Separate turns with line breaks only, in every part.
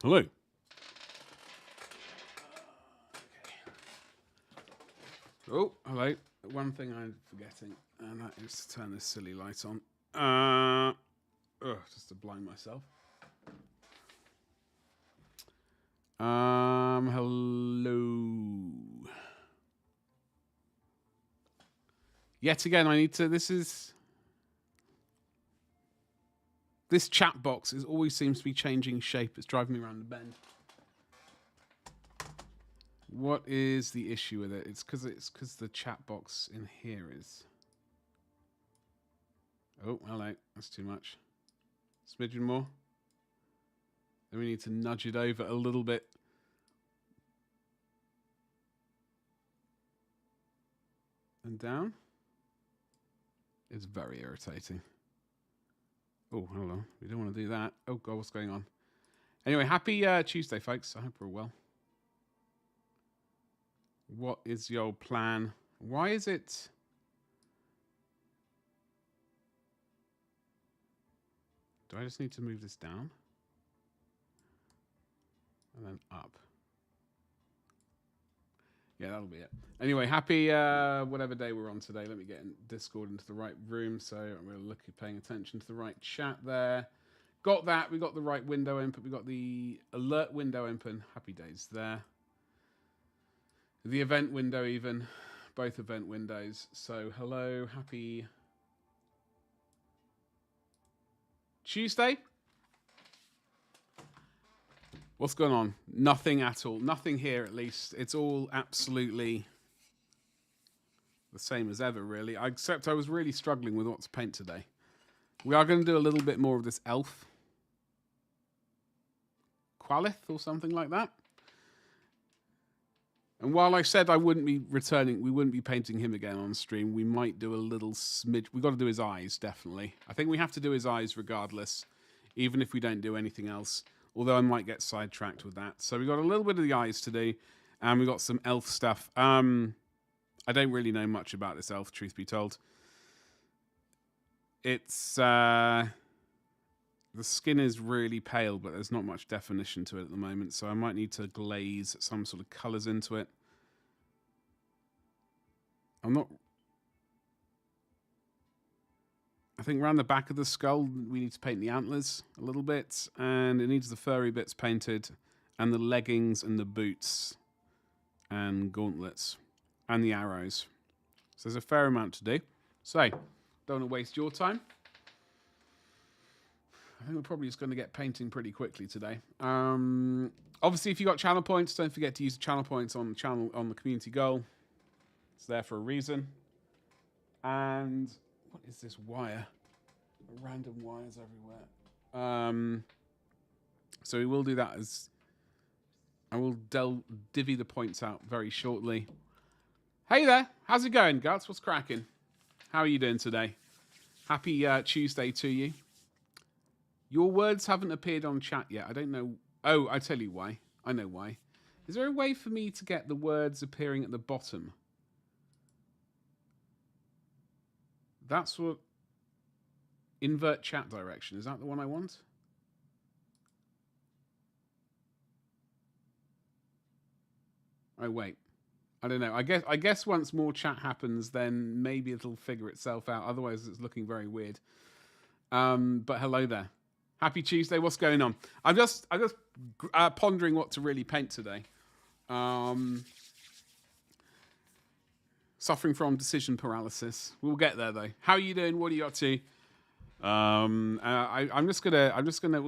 Hello. Okay. Oh, hello. One thing I'm forgetting, and that is to turn this silly light on. Just to blind myself. Hello. Yet again, I need to. This chat box always seems to be changing shape. It's driving me around the bend. What is the issue with it? It's because the chat box in here is. Oh, hello. That's too much. Smidgen more. Then we need to nudge it over a little bit. And down. It's very irritating. Oh, hold on. We don't want to do that. Oh, God, what's going on? Anyway, happy Tuesday, folks. I hope we're well. What is your plan? Why is it... Do I just need to move this down? And then up. Yeah, that'll be it. Anyway, happy whatever day we're on today. Let me get in Discord into the right room. So I'm really paying attention to the right chat there. Got that. We got the right window open. We got the alert window open. Happy days there. The event window even. Both event windows. So hello. Happy Tuesday. What's going on? Nothing at all. Nothing here, at least. It's all absolutely the same as ever, really. Except I was really struggling with what to paint today. We are going to do a little bit more of this elf. Qulathis or something like that. And while I said I wouldn't be returning, we wouldn't be painting him again on stream, we might do a little smidge. We've got to do his eyes, definitely. I think we have to do his eyes regardless, even if we don't do anything else. Although I might get sidetracked with that. So we got a little bit of the eyes to do, and we got some elf stuff. I don't really know much about this elf, truth be told. It's the skin is really pale, but there's not much definition to it at the moment. So I might need to glaze some sort of colours into it. I think around the back of the skull, we need to paint the antlers a little bit. And it needs the furry bits painted. And the leggings and the boots. And gauntlets. And the arrows. So there's a fair amount to do. So, don't want to waste your time. I think we're probably just going to get painting pretty quickly today. Obviously, if you got channel points, don't forget to use the channel points on the channel on the community goal. It's there for a reason. And... what is this wire? Random wires everywhere. So we will do that as... I will divvy the points out very shortly. Hey there! How's it going, Guts? What's cracking? How are you doing today? Happy Tuesday to you. Your words haven't appeared on chat yet. I don't know... Oh, I tell you why. I know why. Is there a way for me to get the words appearing at the bottom? That's what... Invert chat direction. Is that the one I want? Oh, wait. I don't know. I guess once more chat happens, then maybe it'll figure itself out. Otherwise, it's looking very weird. But hello there. Happy Tuesday. What's going on? I'm just pondering what to really paint today. Suffering from decision paralysis. We'll get there though. How are you doing? What are you up to? We're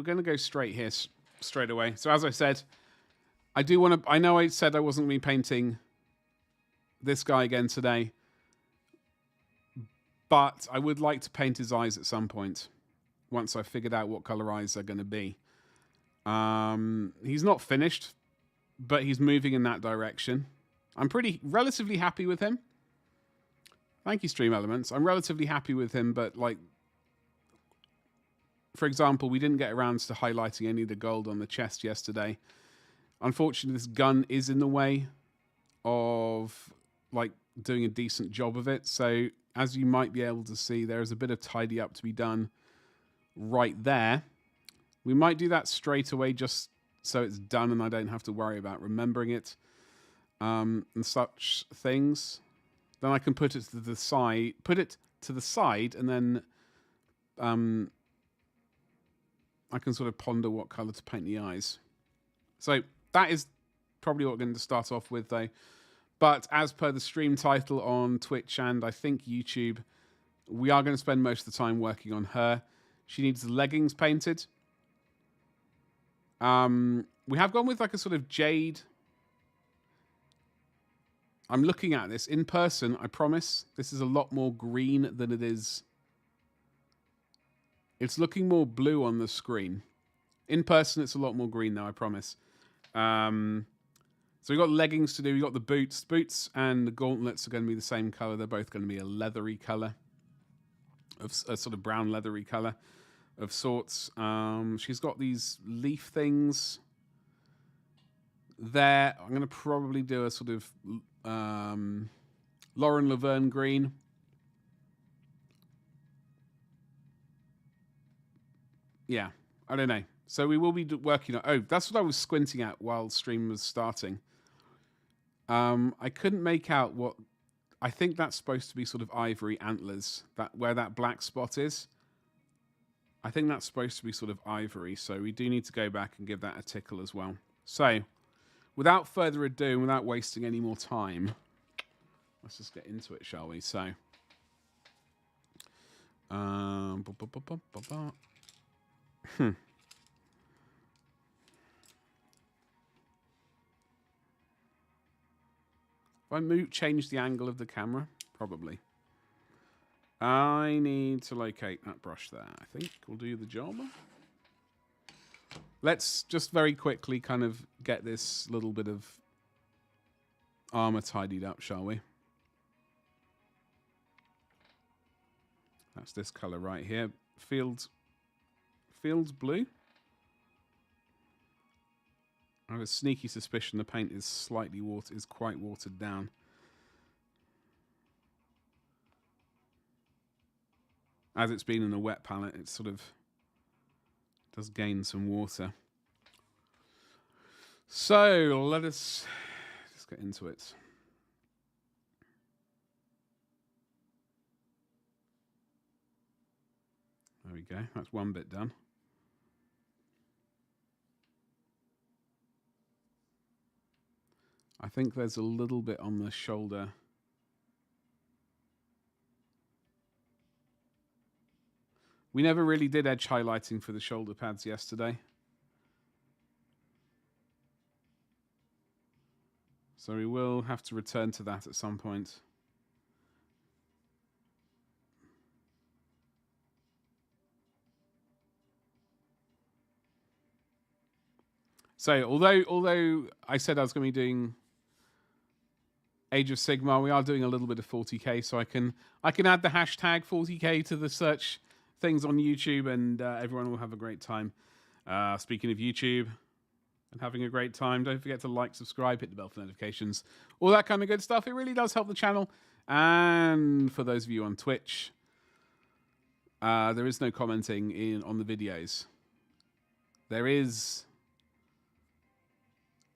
gonna go straight here, straight away. So as I said, I know I said I wasn't going to be painting this guy again today, but I would like to paint his eyes at some point once I've figured out what color eyes they're going to be. He's not finished, but he's moving in that direction. I'm relatively happy with him. Thank you, Stream Elements. I'm relatively happy with him, but like, for example, we didn't get around to highlighting any of the gold on the chest yesterday. Unfortunately, this gun is in the way of like doing a decent job of it. So as you might be able to see, there is a bit of tidy up to be done right there. We might do that straight away just so it's done and I don't have to worry about remembering it and such things. Then I can put it to the side, and then I can sort of ponder what colour to paint the eyes. So that is probably what we're going to start off with, though. But as per the stream title on Twitch and I think YouTube, we are going to spend most of the time working on her. She needs the leggings painted. We have gone with like a sort of jade. I'm looking at this in person. I promise this is a lot more green than it is. It's looking more blue on the screen. In person, it's a lot more green though, I promise. So we've got leggings to do. We've got the boots. Boots and the gauntlets are going to be the same color. They're both going to be a leathery color, of a sort of brown leathery color of sorts. She's got these leaf things there. I'm going to probably do a sort of Lauren Laverne green. Yeah, I don't know. So we will be working on... Oh, that's what I was squinting at while stream was starting. I couldn't make out what... I think that's supposed to be sort of ivory antlers, where that black spot is. I think that's supposed to be sort of ivory, so we do need to go back and give that a tickle as well. So, without further ado, and without wasting any more time, let's just get into it, shall we? So... If I change the angle of the camera, probably. I need to locate that brush there. I think we'll do the job. Let's just very quickly kind of get this little bit of armor tidied up, shall we? That's this color right here. Fields blue. I have a sneaky suspicion the paint is slightly quite watered down. As it's been in a wet palette, it sort of does gain some water. So let us just get into it. There we go. That's one bit done. I think there's a little bit on the shoulder. We never really did edge highlighting for the shoulder pads yesterday. So we will have to return to that at some point. So although I said I was going to be doing Age of Sigmar, we are doing a little bit of 40k, so I can add the hashtag 40k to the search things on YouTube, and everyone will have a great time. Speaking of YouTube and having a great time, don't forget to like, subscribe, hit the bell for notifications, all that kind of good stuff. It really does help the channel. And for those of you on Twitch, there is no commenting on the videos. There is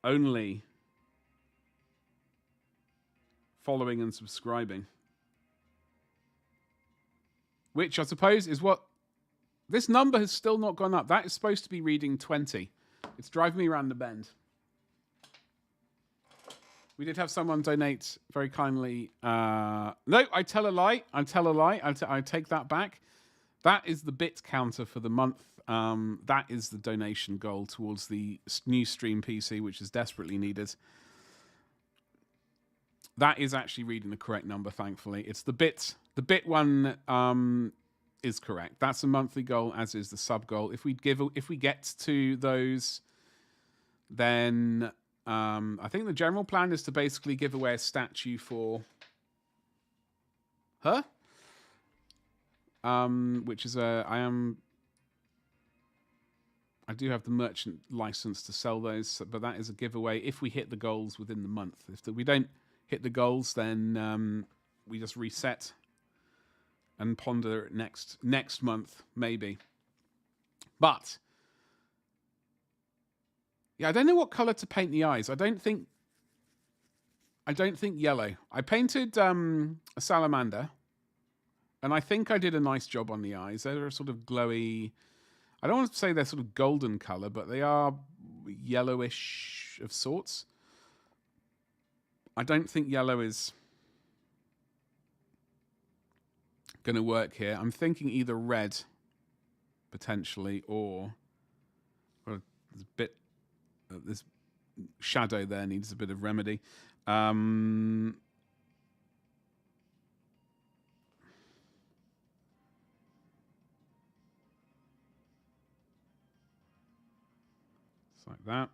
only following and subscribing, which I suppose is what this number has still not gone up. That is supposed to be reading 20. It's driving me around the bend. We did have someone donate very kindly. No, I tell a lie. I tell a lie. I take that back. That is the bit counter for the month. That is the donation goal towards the new stream PC, which is desperately needed. That is actually reading the correct number, thankfully. It's the bit. The bit one is correct. That's a monthly goal, as is the sub goal. If we get to those, then I think the general plan is to basically give away a statue for her. Which is I do have the merchant license to sell those, but that is a giveaway if we hit the goals within the month. If we don't hit the goals, then we just reset and ponder it next month, maybe. But Yeah, I don't know what color to paint the eyes. I don't think yellow. I painted a salamander, and I think I did a nice job on the eyes. They're a sort of glowy. I don't want to say they're sort of golden color, but they are yellowish of sorts. I don't think yellow is going to work here. I'm thinking either red, potentially, or well, there's a bit. This shadow there needs a bit of remedy. It's like that.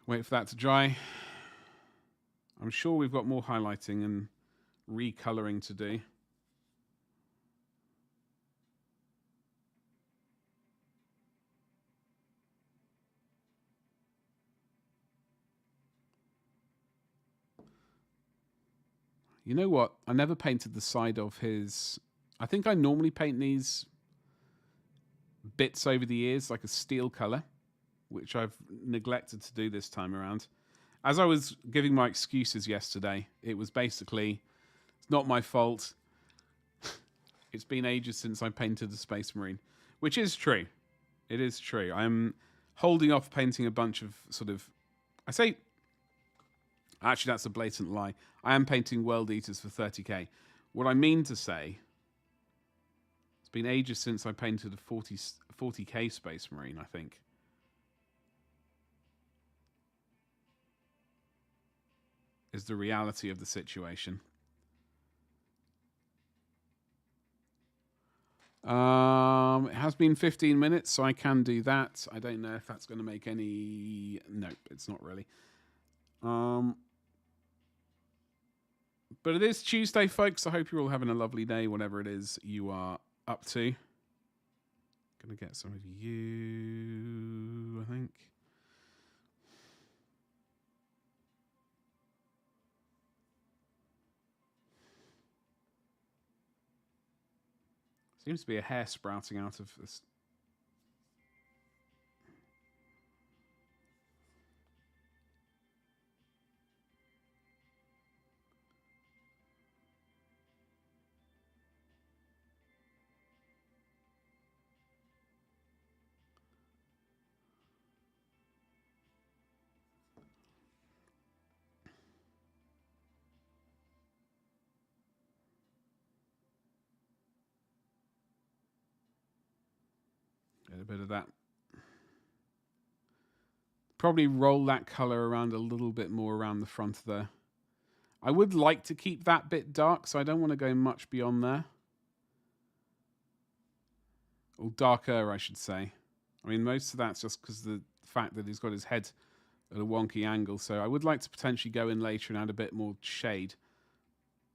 Wait for that to dry. I'm sure we've got more highlighting and recoloring to do. You know what? I never painted the side of his... I think I normally paint these bits over the ears like a steel colour, which I've neglected to do this time around. As I was giving my excuses yesterday, it was basically, it's not my fault. It's been ages since I painted the Space Marine, which is true. It is true. I'm holding off painting a bunch of sort of... I say... Actually, that's a blatant lie. I am painting World Eaters for 30k. What I mean to say, it's been ages since I painted a 40k Space Marine, I think. Is the reality of the situation. It has been 15 minutes, so I can do that. I don't know if that's going to make any... Nope, it's not really. But it is Tuesday, folks. I hope you're all having a lovely day, whatever it is you are up to. Gonna get some of you, I think. Seems to be a hair sprouting out of this. Get a bit of that. Probably roll that color around a little bit more around the front there. I would like to keep that bit dark, so I don't want to go much beyond there. Or darker, I should say. I mean, most of that's just because the fact that he's got his head at a wonky angle. So I would like to potentially go in later and add a bit more shade.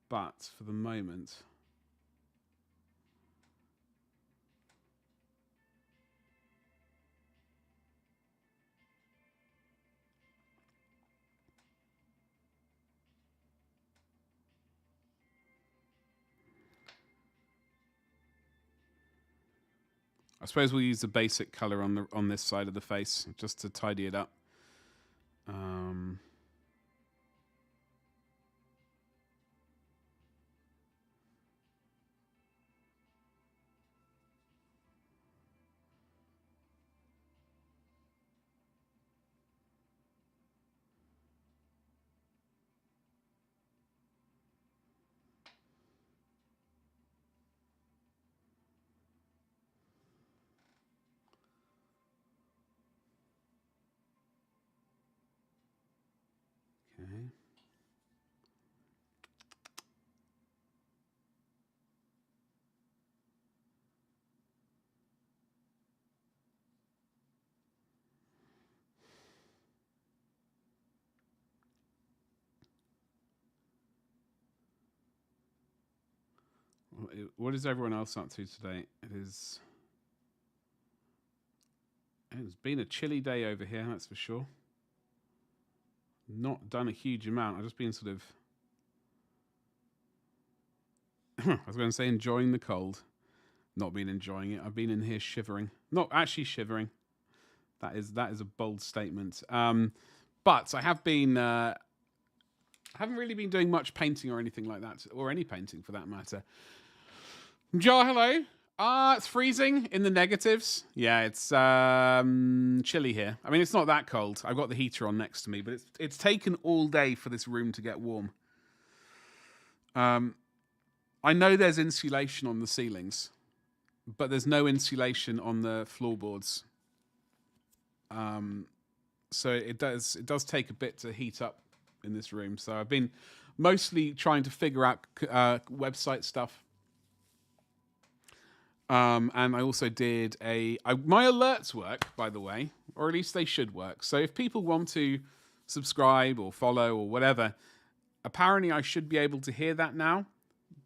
But for the moment... I suppose we'll use the basic color on this side of the face just to tidy it up. Okay. What is everyone else up to today? It's been a chilly day over here, that's for sure. Not done a huge amount. I've just been sort of I was going to say enjoying the cold. Not been enjoying it. I've been in here shivering. Not actually shivering. That is a bold statement. But I have been. I haven't really been doing much painting or anything like that, or any painting for that matter. Joe, hello. It's freezing in the negatives. Yeah, it's chilly here. I mean, it's not that cold. I've got the heater on next to me, but it's taken all day for this room to get warm. I know there's insulation on the ceilings, but there's no insulation on the floorboards. So it does take a bit to heat up in this room. So I've been mostly trying to figure out website stuff. And I also did my alerts work, by the way, or at least they should work. So if people want to subscribe or follow or whatever, apparently I should be able to hear that now.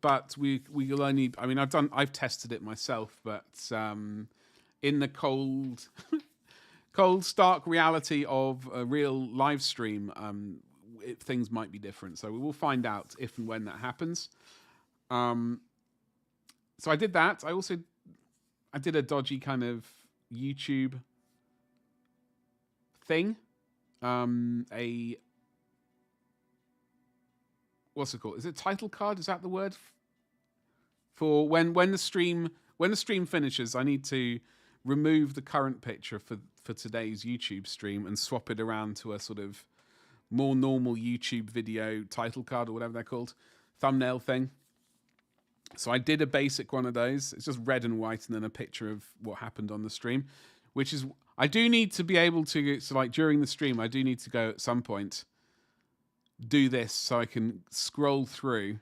But we'll only. I mean, I've tested it myself, but in the cold, stark reality of a real live stream, things might be different. So we will find out if and when that happens. So I did that. I did a dodgy kind of YouTube thing. What's it called? Is it title card? Is that the word? For when the stream finishes, I need to remove the current picture for today's YouTube stream and swap it around to a sort of more normal YouTube video title card or whatever they're called, thumbnail thing. So I did a basic one of those. It's just red and white and then a picture of what happened on the stream, which is, I do need to be able to, so like during the stream, I do need to go at some point do this so I can scroll through,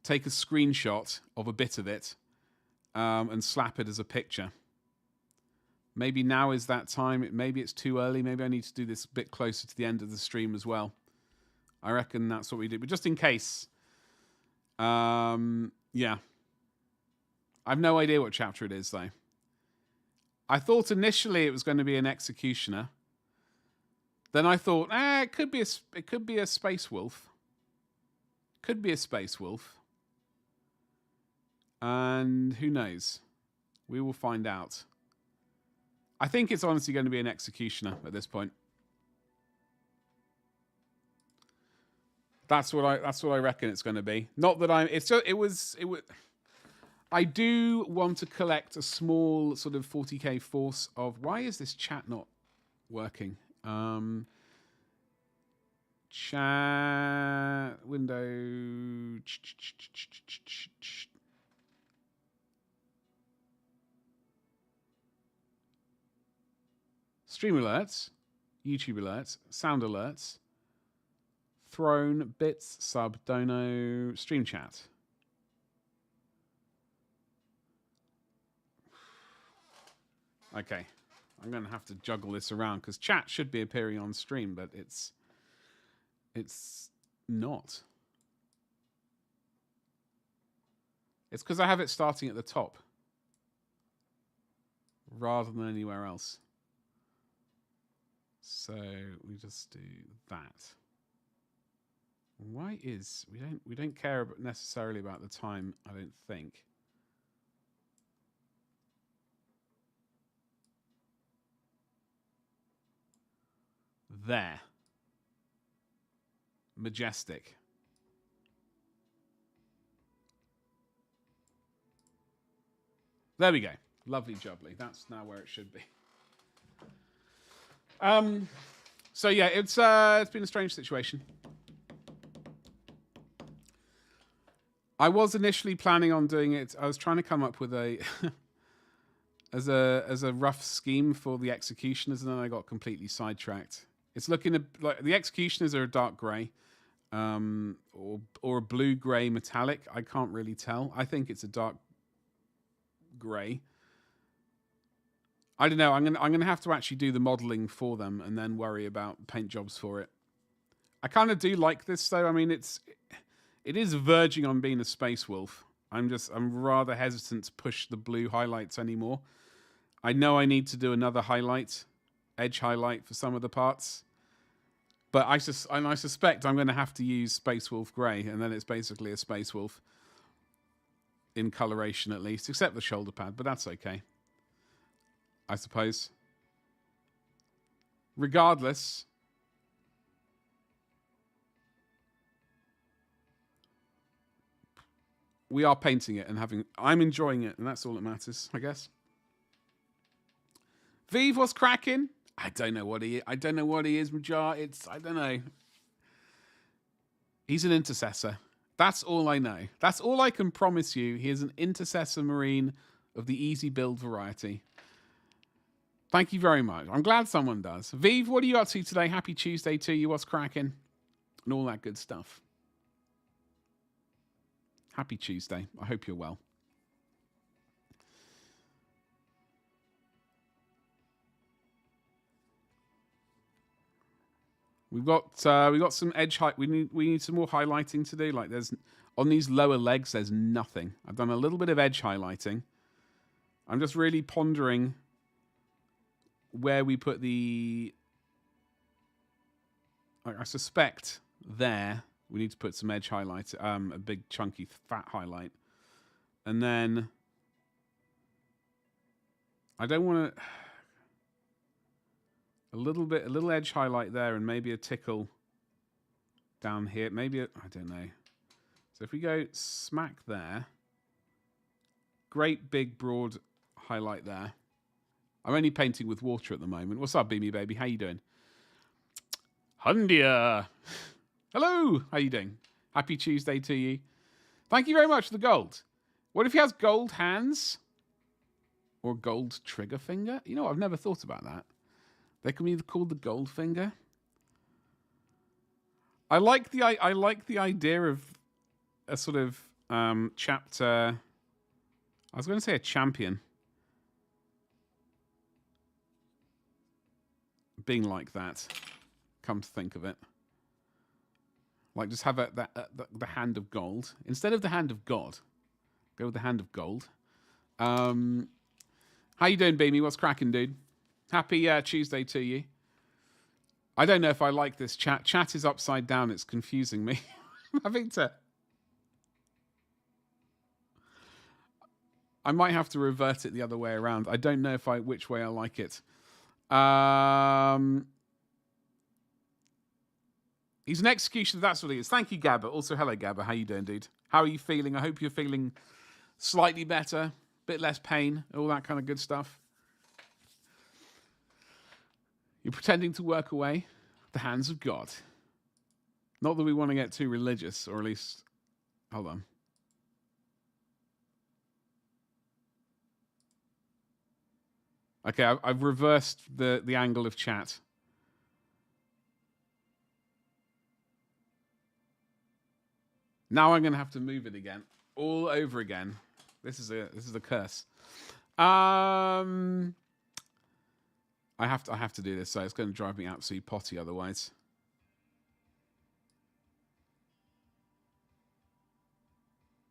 take a screenshot of a bit of it, and slap it as a picture. Maybe now is that time. Maybe it's too early. Maybe I need to do this a bit closer to the end of the stream as well. I reckon that's what we do. But just in case, yeah. I've no idea what chapter it is, though. I thought initially it was going to be an executioner. Then I thought, it could be a space wolf. Could be a space wolf. And who knows? We will find out. I think it's honestly going to be an executioner at this point. That's what I reckon it's going to be. Not that it was. I do want to collect a small sort of 40k force of. Why is this chat not working? Chat window. Stream alerts, YouTube alerts, sound alerts, throne, bits, sub, dono, stream chat. Okay, I'm going to have to juggle this around because chat should be appearing on stream, but it's not. It's because I have it starting at the top rather than anywhere else. So we just do that. Why is we don't care necessarily about the time, I don't think. There. Majestic. There we go. Lovely jubbly. That's now where it should be. So yeah, it's been a strange situation. I was initially planning on doing it. I was trying to come up with a as a rough scheme for the executioners, and then I got completely sidetracked. It's looking like the executioners are a dark grey, or a blue grey metallic. I can't really tell. I think it's a dark grey. I don't know. I'm gonna have to actually do the modelling for them and then worry about paint jobs for it. I kind of do like this though. I mean, it is verging on being a space wolf. I'm rather hesitant to push the blue highlights anymore. I know I need to do another edge highlight for some of the parts, but I suspect I'm going to have to use Space Wolf Grey, and then it's basically a Space Wolf. in coloration at least, except the shoulder pad, but that's okay, I suppose. Regardless, we are painting it and I'm enjoying it, and that's all that matters, I guess. Vive, what's cracking? I don't know what he is. Majar. I don't know. He's an intercessor. That's all I know. That's all I can promise you. He is an intercessor Marine of the easy build variety. Thank you very much. I'm glad someone does. Vive, what are you up to today? Happy Tuesday to you. What's cracking? And all that good stuff. Happy Tuesday. I hope you're well. We've got some edge height. We need some more highlighting to do. Like there's on these lower legs, there's nothing. I've done a little bit of edge highlighting. I'm just really pondering where we put the. I suspect there we need to put some edge highlight, a big chunky fat highlight, and then I don't want to. A little edge highlight there, and maybe a tickle down here. Maybe I don't know. So if we go smack there, great big broad highlight there. I'm only painting with water at the moment. What's up, Beamy Baby? How you doing? Hundia. Hello. How you doing? Happy Tuesday to you. Thank you very much for the gold. What if he has gold hands or gold trigger finger? You know what? I've never thought about that. They can be called the gold finger. I like the idea of a sort of chapter. I was going to say a champion being like that. Come to think of it, like just have the hand of gold instead of the hand of God. Go with the hand of gold. How you doing, Beamy? What's cracking, dude? Happy Tuesday to you. I don't know if I like this chat. Chat is upside down. It's confusing me. I'm having to. I might have to revert it the other way around. I don't know which way I like it. He's an executioner. That's what he is. Thank you, Gabba. Also, hello, Gabba. How you doing, dude? How are you feeling? I hope you're feeling slightly better, bit less pain, all that kind of good stuff. You're pretending to work away the hands of God. Not that we want to get too religious, or at least... Hold on. Okay, I've reversed the angle of chat. Now I'm going to have to move it again. All over again. This is a curse. I have to do this, so it's going to drive me absolutely potty otherwise.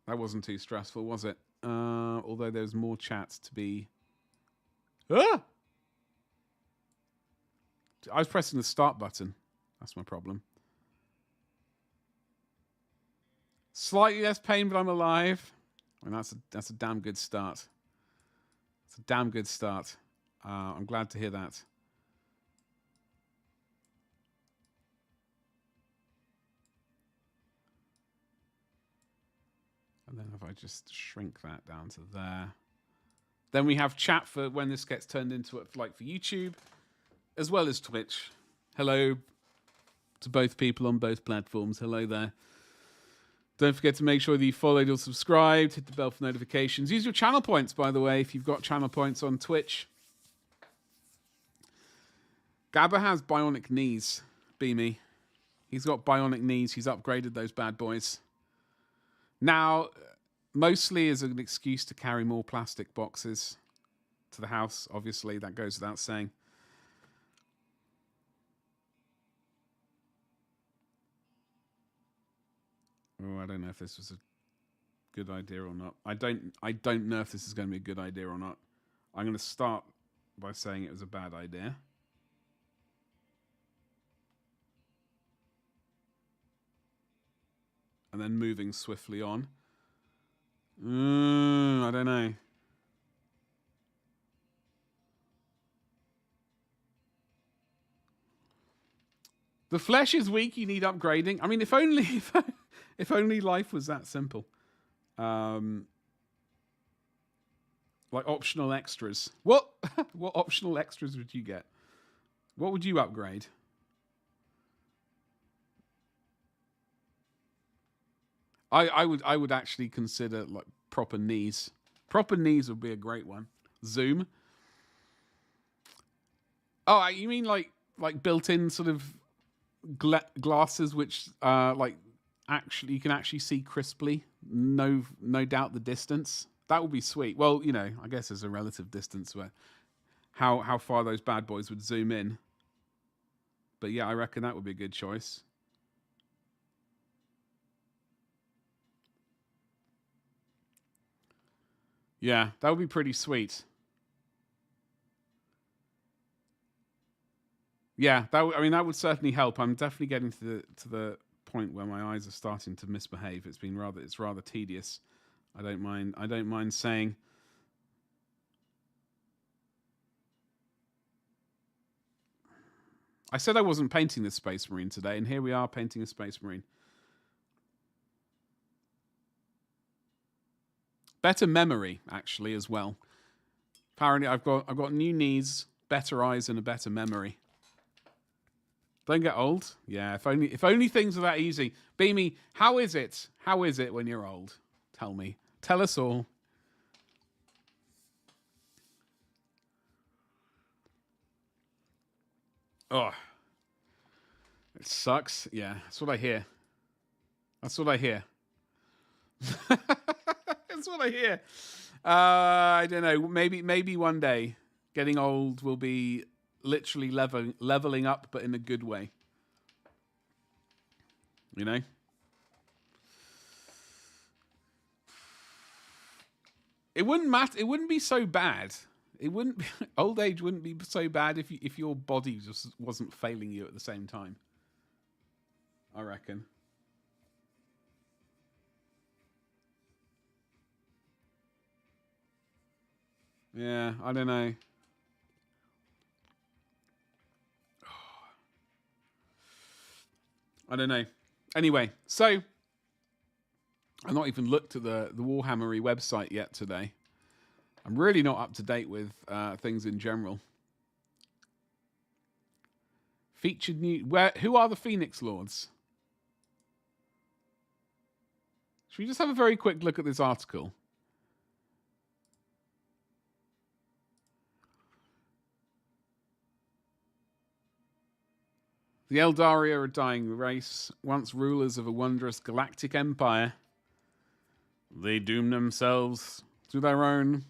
That wasn't too stressful, was it? Although there's more chat to be... Ah! I was pressing the start button. That's my problem. Slightly less pain, but I'm alive. And that's a damn good start. It's a damn good start. I'm glad to hear that. And then if I just shrink that down to there. Then we have chat for when this gets turned into it, like for YouTube, as well as Twitch. Hello to both people on both platforms. Hello there. Don't forget to make sure that you followed or subscribed. Hit the bell for notifications. Use your channel points, by the way, if you've got channel points on Twitch. Gabba has bionic knees, Beamy. He's got bionic knees. He's upgraded those bad boys. Now, mostly as an excuse to carry more plastic boxes to the house. Obviously, that goes without saying. Oh, I don't know if this was a good idea or not. I don't know if this is going to be a good idea or not. I'm going to start by saying it was a bad idea. And then moving swiftly on. I don't know. The flesh is weak. You need upgrading. I mean, if only life was that simple. Like optional extras. What optional extras would you get? What would you upgrade? I would actually consider like proper knees. Proper knees would be a great one. Zoom. Oh, you mean like built-in sort of glasses which like actually you can actually see crisply, no doubt the distance. That would be sweet. Well, you know, I guess there's a relative distance where how far those bad boys would zoom in. But yeah, I reckon that would be a good choice. Yeah, that would be pretty sweet. Yeah, that would certainly help. I'm definitely getting to the point where my eyes are starting to misbehave. It's rather tedious. I don't mind saying. I said I wasn't painting this Space Marine today, and here we are painting a Space Marine. Better memory, actually, as well. Apparently, I've got new knees, better eyes, and a better memory. Don't get old. Yeah, if only things were that easy. Beamy, how is it? How is it when you're old? Tell me. Tell us all. Oh. It sucks. Yeah, that's what I hear. That's what I hear. That's what I hear. I don't know. Maybe one day getting old will be literally leveling up, but in a good way. You know? It wouldn't matter. It wouldn't be so bad. It wouldn't be, old age wouldn't be so bad if your body just wasn't failing you at the same time. I reckon. Yeah, I don't know. I don't know. Anyway, so I've not even looked at the Warhammery website yet today. I'm really not up to date with things in general. Featured new. Who are the Phoenix Lords? Should we just have a very quick look at this article? The Eldari are a dying race, once rulers of a wondrous galactic empire. They doom themselves to their own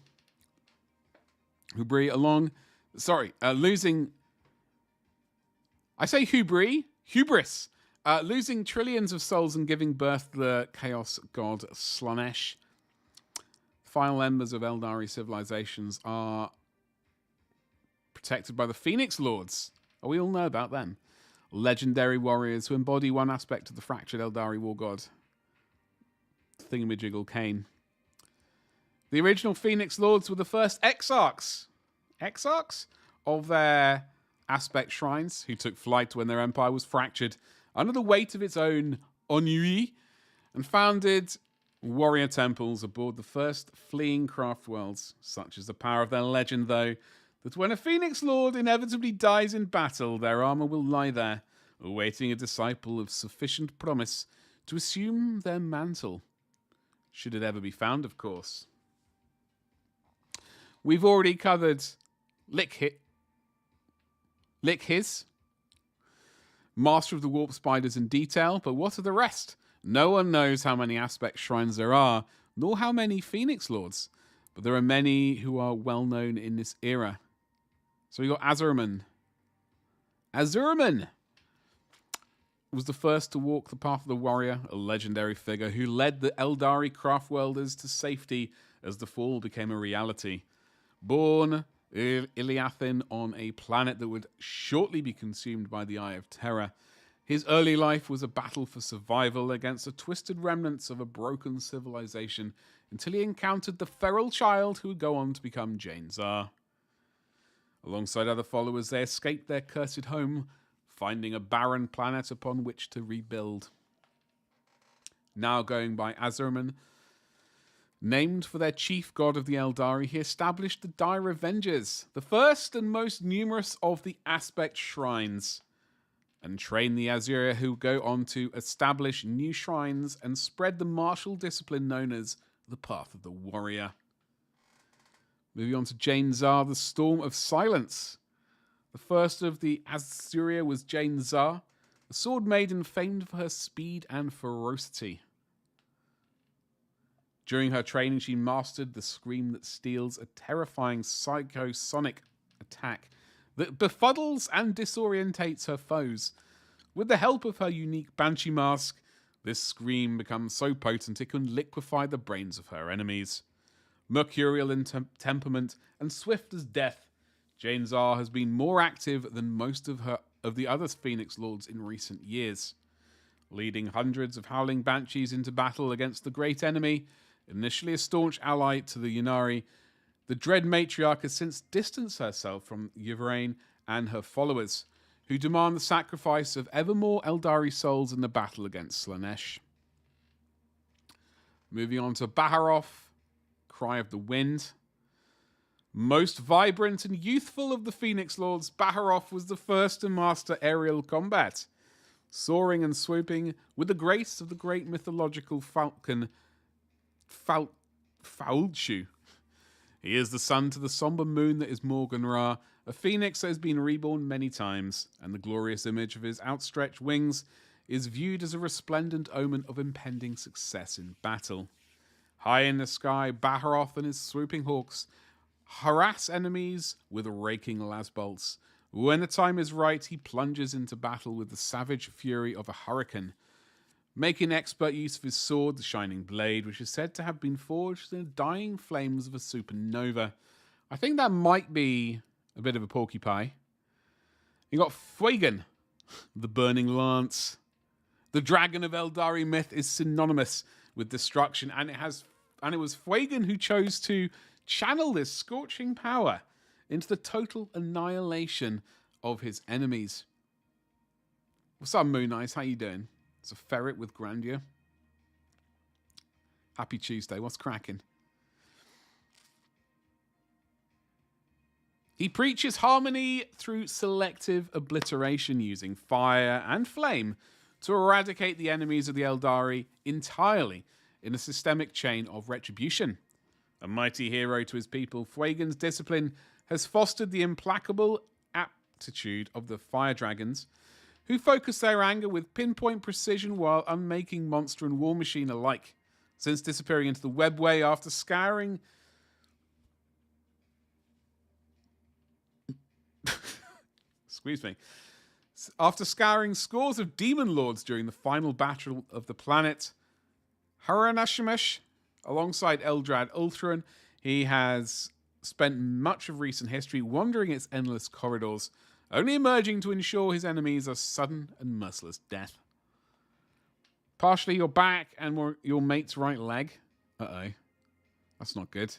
losing. I say hubris. Losing trillions of souls and giving birth to the chaos god Slaanesh. Final embers of Eldari civilizations are protected by the Phoenix Lords. Oh, we all know about them. Legendary warriors who embody one aspect of the fractured Eldari war god, Thingamajiggle Kane. The original Phoenix Lords were the first exarchs of their aspect shrines, who took flight when their empire was fractured under the weight of its own ennui, and founded warrior temples aboard the first fleeing craft worlds. Such is the power of their legend, though, that when a Phoenix Lord inevitably dies in battle, their armor will lie there, awaiting a disciple of sufficient promise to assume their mantle. Should it ever be found, of course. We've already covered Likhis, Master of the Warp Spiders in detail, but what are the rest? No one knows how many aspect shrines there are, nor how many Phoenix Lords, but there are many who are well known in this era. So we got Azurman. Azurman was the first to walk the path of the warrior, a legendary figure who led the Eldari craftworlders to safety as the fall became a reality. Born Iliathin on a planet that would shortly be consumed by the Eye of Terror, his early life was a battle for survival against the twisted remnants of a broken civilization until he encountered the feral child who would go on to become Jane Czar. Alongside other followers, they escaped their cursed home, finding a barren planet upon which to rebuild. Now going by Azurman, named for their chief god of the Eldari, he established the Dire Avengers, the first and most numerous of the Aspect Shrines, and trained the Azuria, who go on to establish new shrines and spread the martial discipline known as the Path of the Warrior. Moving on to Jane Czar, the Storm of Silence. The first of the Azuria was Jane Czar, a sword maiden famed for her speed and ferocity. During her training, she mastered the Scream That Steals, a terrifying psychosonic attack that befuddles and disorientates her foes. With the help of her unique Banshee mask, this scream becomes so potent it can liquefy the brains of her enemies. Mercurial in temperament and swift as death, Jane Czar has been more active than most of the other Phoenix Lords in recent years, leading hundreds of howling banshees into battle against the great enemy. Initially a staunch ally to the Ynnari, the Dread Matriarch has since distanced herself from Yvraine and her followers, who demand the sacrifice of ever more Eldari souls in the battle against Slaanesh. Moving on to Baharroth, Cry of the Wind. Most vibrant and youthful of the Phoenix Lords, Baharroth was the first to master aerial combat, soaring and swooping with the grace of the great mythological falcon Faulchu. He is the son to the somber moon that is Morgan Ra, a phoenix that has been reborn many times, and the glorious image of his outstretched wings is viewed as a resplendent omen of impending success in battle. High in the sky, Baharroth and his swooping hawks harass enemies with raking lasbolts. When the time is right, he plunges into battle with the savage fury of a hurricane, making expert use of his sword, the Shining Blade, which is said to have been forged in the dying flames of a supernova. I think that might be a bit of a porcupine. You got Fuegan, the Burning Lance. The Dragon of Eldari myth is synonymous with destruction, and it was Fuegan who chose to channel this scorching power into the total annihilation of his enemies. What's up, Moon Eyes? How you doing? It's a ferret with grandeur. Happy Tuesday. What's cracking? He preaches harmony through selective obliteration using fire and flame to eradicate the enemies of the Eldari entirely in a systemic chain of retribution. A mighty hero to his people, Fuegan's discipline has fostered the implacable aptitude of the fire dragons, who focus their anger with pinpoint precision while unmaking monster and war machine alike, since disappearing into the webway after scouring after scouring scores of demon lords during the final battle of the planet Haranashemesh. Alongside Eldrad Ulthuan, he has spent much of recent history wandering its endless corridors, only emerging to ensure his enemies a sudden and merciless death. Partially your back and your mate's right leg. Uh-oh. That's not good.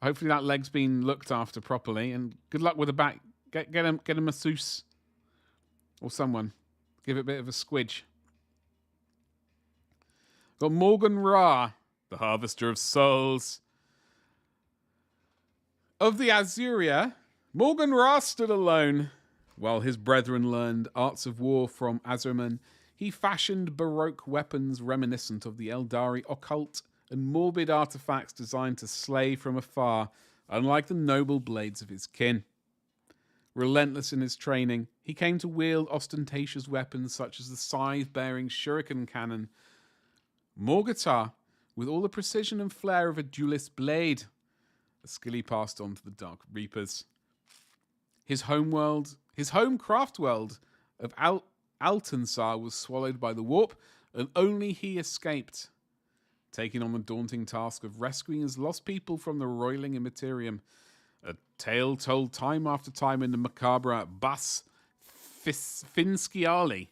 Hopefully that leg's been looked after properly, and good luck with the back. Get a masseuse. Or someone. Give it a bit of a squidge. Got Morgan Ra, the Harvester of Souls. Of the Azuria, Morgan Ra stood alone. While his brethren learned arts of war from Azurman, he fashioned baroque weapons reminiscent of the Eldari occult and morbid artifacts designed to slay from afar, unlike the noble blades of his kin. Relentless in his training, he came to wield ostentatious weapons such as the scythe-bearing shuriken cannon, Morgatar, with all the precision and flair of a duelist blade, a skill he passed on to the Dark Reapers. His home craft world of Altansar was swallowed by the warp, and only he escaped, taking on the daunting task of rescuing his lost people from the roiling Immaterium, a tale told time after time in the macabre Bas Finsciali.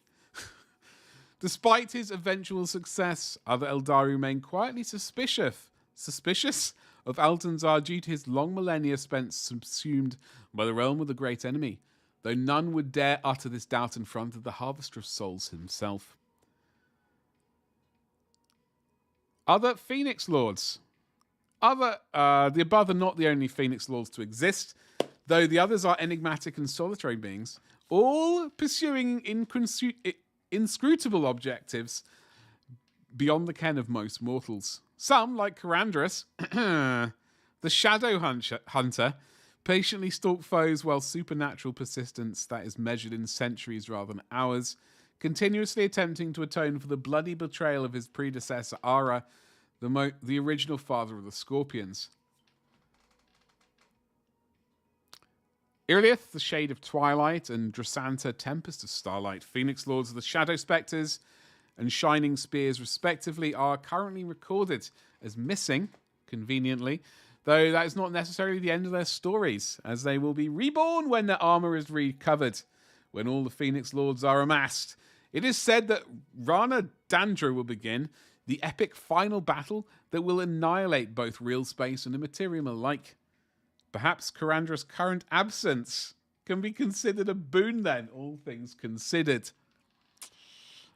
Despite his eventual success, other Eldari remain quietly suspicious suspicious of Altanzar due to his long millennia spent subsumed by the realm of the great enemy, though none would dare utter this doubt in front of the Harvester of Souls himself. Other Phoenix Lords. The above are not the only Phoenix Lords to exist, though the others are enigmatic and solitary beings, all pursuing inscrutable objectives beyond the ken of most mortals. Some, like Karandras, the Shadow Hunter, patiently stalk foes while supernatural persistence that is measured in centuries rather than hours, continuously attempting to atone for the bloody betrayal of his predecessor, Ara, the original father of the Scorpions. Irliath, the Shade of Twilight, and Drasanta, Tempest of Starlight, Phoenix Lords of the Shadow Spectres, and Shining Spears, respectively, are currently recorded as missing, conveniently, though that is not necessarily the end of their stories, as they will be reborn when their armor is recovered, when all the Phoenix Lords are amassed. It is said that Rana Dandra will begin, the epic final battle that will annihilate both real space and immaterium alike. Perhaps Karandra's current absence can be considered a boon then, all things considered.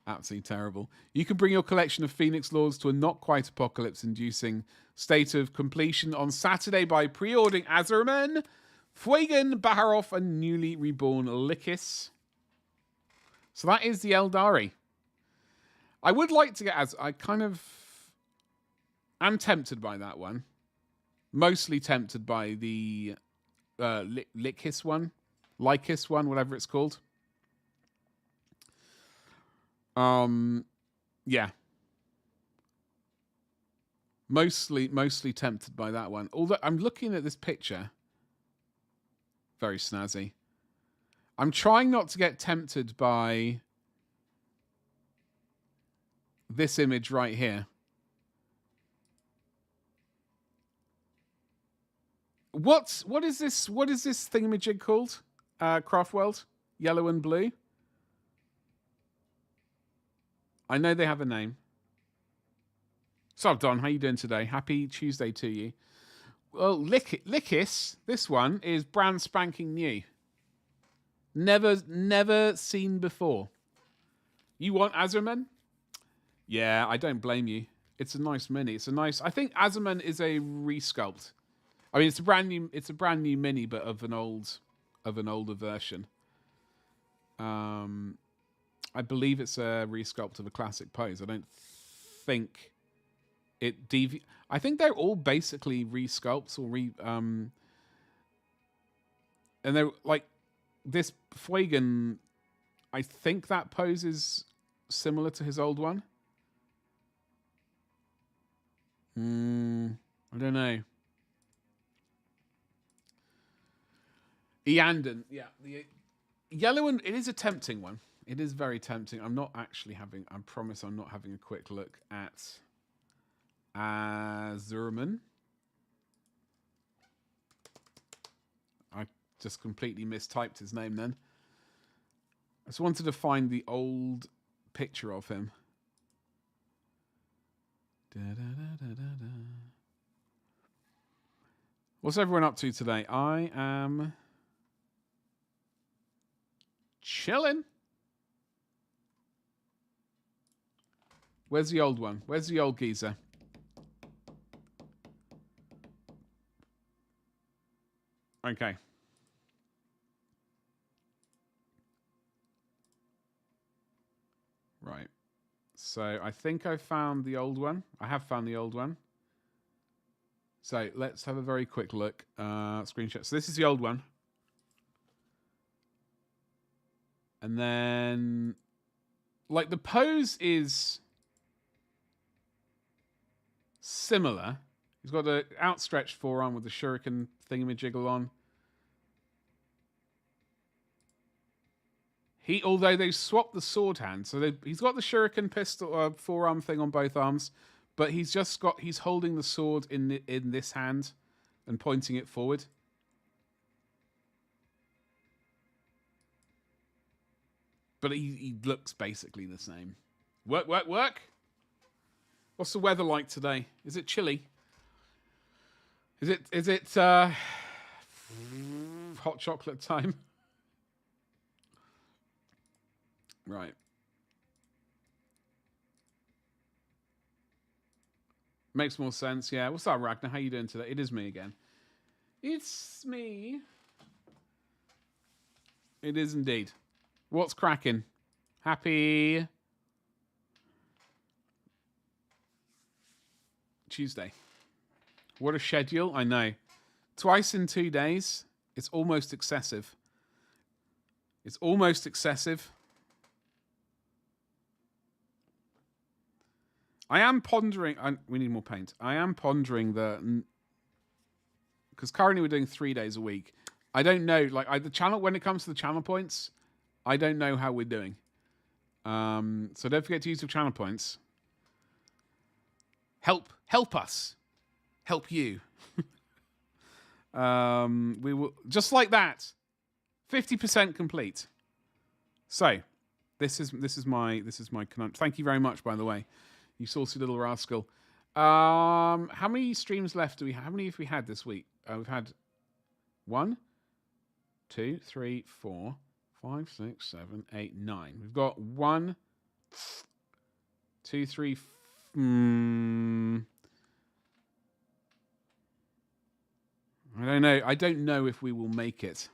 Absolutely terrible. You can bring your collection of Phoenix Lords to a not-quite apocalypse-inducing state of completion on Saturday by pre-ordering Azuramen, Fuegan, Baharov, and newly reborn Likis. So that is the Eldari. I would like to get I'm tempted by that one. Mostly tempted by the Likis one. Lycus one, whatever it's called. Yeah. Mostly tempted by that one. Although I'm looking at this picture. Very snazzy. I'm trying not to get tempted by this image right here. What is this thingamajig called? Craftworld? Yellow and blue? I know they have a name. What's up, Don? How you doing today? Happy Tuesday to you. Well, Likis, this one, is brand spanking new. Never seen before. You want Azuramen? Yeah, I don't blame you. It's a nice mini. I think Azuramen is a resculpt. I mean, it's a brand new mini, but of an older version. I believe it's a resculpt of a classic pose. I don't think it I think they're all basically resculpts or and they're like this Fuegan. I think that pose is similar to his old one. I don't know. Eandon, yeah, the yellow one. It is a tempting one. It is very tempting. I'm not actually having... I promise I'm not having a quick look at Azuramen. I just completely mistyped his name then. I just wanted to find the old picture of him. What's everyone up to today? I am chilling. Where's the old one? Where's the old geezer? Okay. Right. So I think I found the old one. I have found the old one. So let's have a very quick look. Screenshot. So this is the old one. And then, like, the pose is similar. He's got an outstretched forearm with the shuriken thingamajiggle on. Although they swapped the sword hand, so he's got the shuriken pistol forearm thing on both arms, but he's holding the sword in this hand and pointing it forward. But he looks basically the same. Work. What's the weather like today? Is it chilly? Is it hot chocolate time? Right. Makes more sense, yeah. What's up, Ragnar? How you doing today? It is me again. It's me. It is indeed. What's cracking? Happy Tuesday. What a schedule, I know. Twice in 2 days. It's almost excessive. It's almost excessive. I am pondering... we need more paint. I am pondering the... Because currently we're doing 3 days a week. I don't know. Like, the channel, when it comes to the channel points, I don't know how we're doing. So don't forget to use your channel points. Help us. Help you. We will... Just like that. 50% complete. So, this is my thank you very much, by the way. You saucy little rascal. How many streams left do we have? How many have we had this week? We've had 1, 2, 3, 4, 5, 6, 7, 8, 9. We've got 1, 2, 3. I don't know. I don't know if we will make it.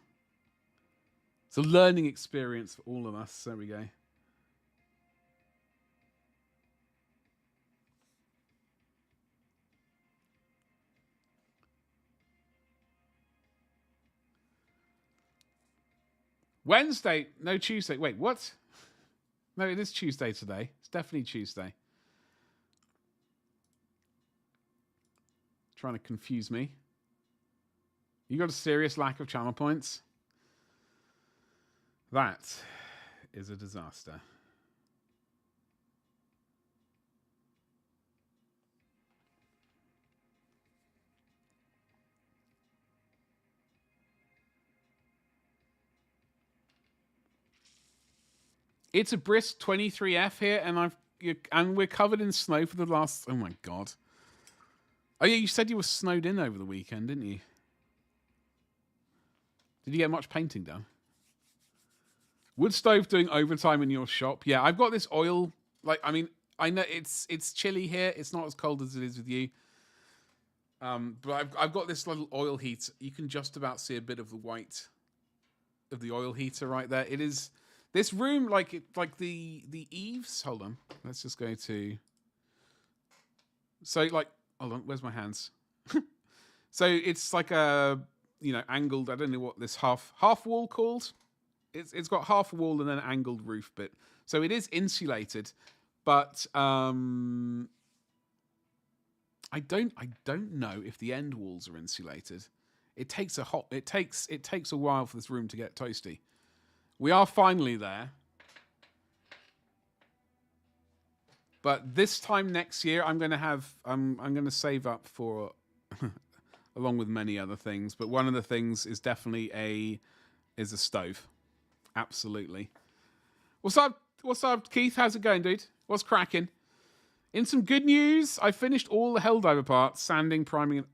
It's a learning experience for all of us. There we go. Wednesday, no Tuesday. Wait, what? No, it is Tuesday today. It's definitely Tuesday. Trying to confuse me. You got a serious lack of channel points? That is a disaster. It's a brisk 23F here, and we're covered in snow for the last... Oh, my God. Oh, yeah, you said you were snowed in over the weekend, didn't you? Did you get much painting done? Wood stove doing overtime in your shop? Yeah, I've got this oil... Like, I mean, I know it's chilly here. It's not as cold as it is with you. But I've got this little oil heater. You can just about see a bit of the white of the oil heater right there. It is... This room, like the eaves. Hold on, let's just go to. So like, hold on, where's my hands? So it's like a angled. I don't know what this half wall called. It's got half a wall and then an angled roof bit. So it is insulated, but I don't know if the end walls are insulated. It takes a while for this room to get toasty. We are finally there. But this time next year, I'm going to save up for, along with many other things. But one of the things is definitely a stove. Absolutely. What's up, Keith? How's it going, dude? What's cracking? In some good news, I finished all the Helldiver parts, sanding, priming,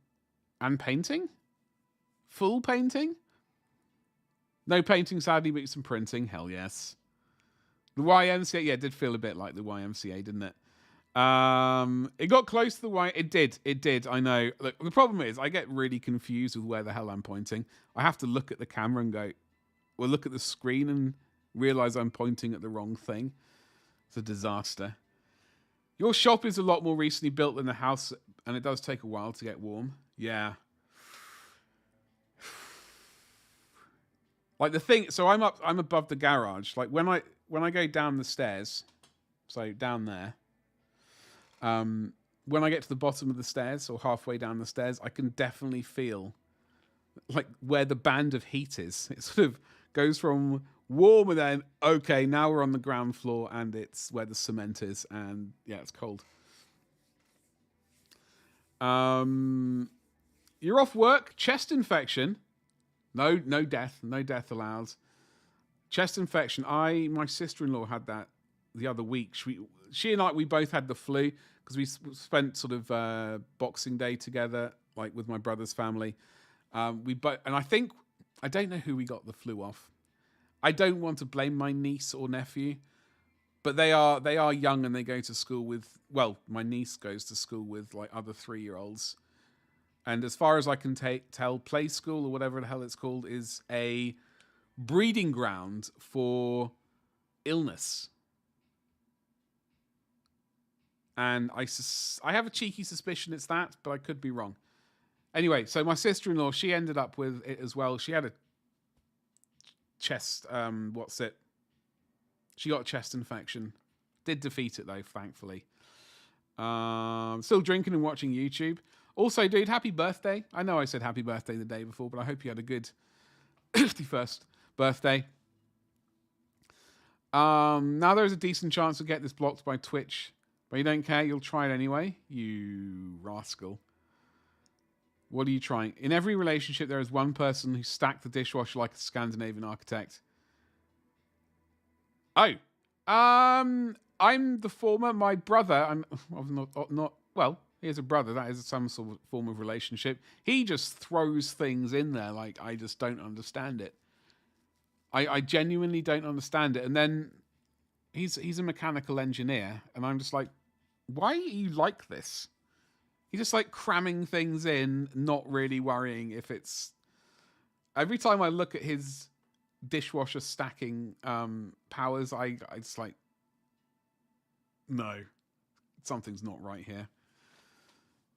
and painting. Full painting. No painting, sadly, but some printing. Hell yes. The YMCA, yeah, it did feel a bit like the YMCA, didn't it? It got close to the Y. It did. I know. Look, the problem is I get really confused with where the hell I'm pointing. I have to look at the camera and go, well, look at the screen and realize I'm pointing at the wrong thing. It's a disaster. Your shop is a lot more recently built than the house, and it does take a while to get warm. Yeah. Like the thing, so I'm above the garage. Like when I go down the stairs, so down there, when I get to the bottom of the stairs or halfway down the stairs, I can definitely feel like where the band of heat is. It sort of goes from warm and then, okay, now we're on the ground floor and it's where the cement is and yeah, it's cold. You're off work, chest infection. No death allowed. Chest infection. My sister-in-law had that the other week. She and I, we both had the flu because we spent sort of Boxing Day together like with my brother's family. And I don't know who we got the flu off. I don't want to blame my niece or nephew, but they are young and they go to school with, well, my niece goes to school with like other 3-year-olds. And as far as I can tell, play school or whatever the hell it's called is a breeding ground for illness. And I have a cheeky suspicion it's that, but I could be wrong. Anyway, so my sister-in-law, she ended up with it as well. She had a chest, she got a chest infection. Did defeat it though, thankfully. Still drinking and watching YouTube. Also, dude, happy birthday. I know I said happy birthday the day before, but I hope you had a good 51st birthday. Now there's a decent chance we'll get this blocked by Twitch, but you don't care, you'll try it anyway, you rascal. What are you trying? In every relationship, there is one person who stacked the dishwasher like a Scandinavian architect. Oh, I'm the former. My brother, I'm not. Well, he has a brother. That is some sort of form of relationship. He just throws things in there like I just don't understand it. I genuinely don't understand it. And then he's a mechanical engineer, and I'm just like, why are you like this? He's just like cramming things in, not really worrying if it's. Every time I look at his dishwasher stacking powers, I just like, no, something's not right here.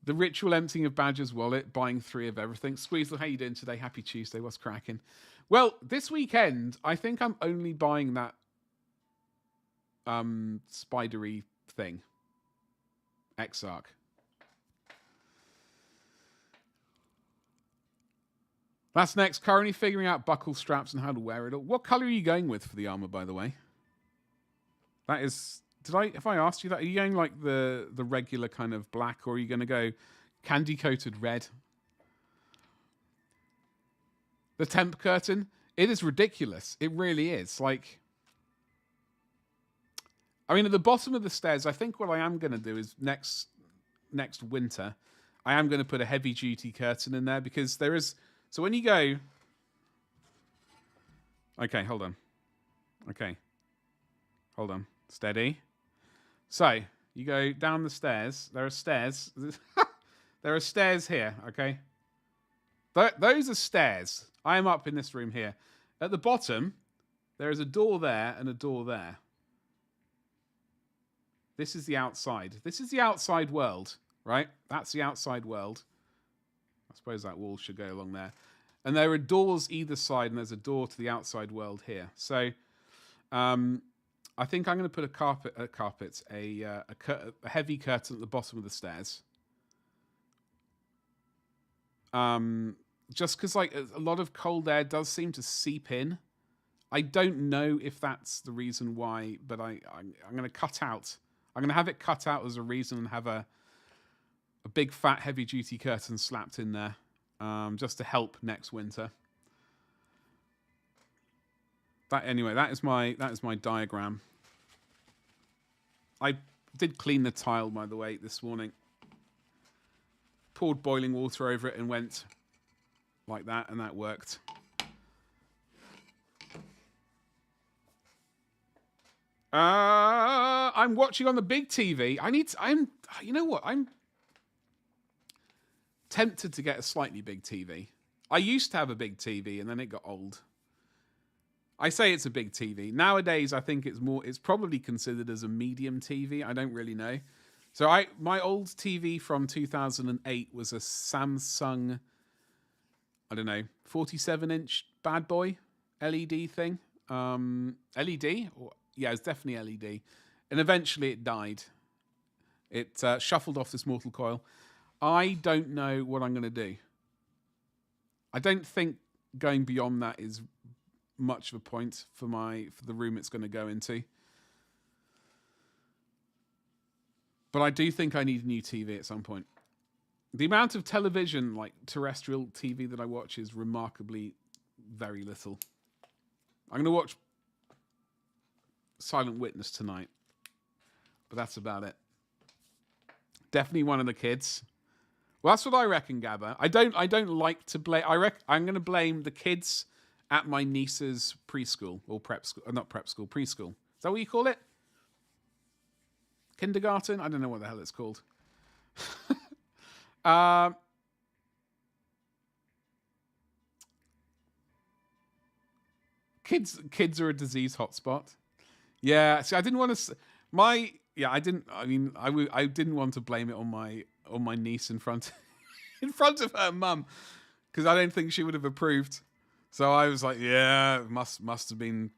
The ritual emptying of Badger's wallet, buying 3 of everything. Squeezle, how you doing today? Happy Tuesday. What's cracking? Well, this weekend, I think I'm only buying that spidery thing. Exarch. That's next. Currently figuring out buckle straps and how to wear it all. What color are you going with for the armor, by the way? That is... Have I asked you that? Are you going like the regular kind of black, or are you going to go candy-coated red? The temp curtain, it is ridiculous. It really is. Like, I mean, at the bottom of the stairs, I think what I am going to do is next winter, I am going to put a heavy-duty curtain in there because there is... So when you go... Okay, hold on. Okay. Hold on. Steady. So, you go down the stairs. There are stairs. There are stairs here, okay? Those are stairs. I am up in this room here. At the bottom, there is a door there and a door there. This is the outside. This is the outside world, right? That's the outside world. I suppose that wall should go along there. And there are doors either side, and there's a door to the outside world here. So, I think I'm going to put a heavy curtain at the bottom of the stairs. Just because like a lot of cold air does seem to seep in. I don't know if that's the reason why, but I'm going to cut out. I'm going to have it cut out as a reason and have a big fat heavy duty curtain slapped in there, just to help next winter. That is my diagram. I did clean the tile, by the way, this morning. Poured boiling water over it and went like that, and that worked. I'm watching on the big TV. You know what? I'm tempted to get a slightly big TV. I used to have a big TV, and then it got old. I say it's a big TV. Nowadays, I think it's probably considered as a medium TV. I don't really know. So my old TV from 2008 was a Samsung, I don't know, 47-inch bad boy LED thing. LED? Yeah, it's definitely LED. And eventually it died. It shuffled off this mortal coil. I don't know what I'm going to do. I don't think going beyond that is much of a point for the room it's going to go into. But I do think I need a new TV at some point. The amount of television, like terrestrial TV that I watch is remarkably very little. I'm going to watch Silent Witness tonight. But that's about it. Definitely one of the kids. Well, that's what I reckon, Gabba. I don't like to blame. I'm going to blame the kids at my niece's preschool or prep school, not prep school, preschool. Is that what you call it? Kindergarten? I don't know what the hell it's called. Kids are a disease hotspot. Yeah, see, I didn't want to. I didn't. I mean, I didn't want to blame it on my niece in front of her mum, because I don't think she would have approved. So I was like, yeah, must have been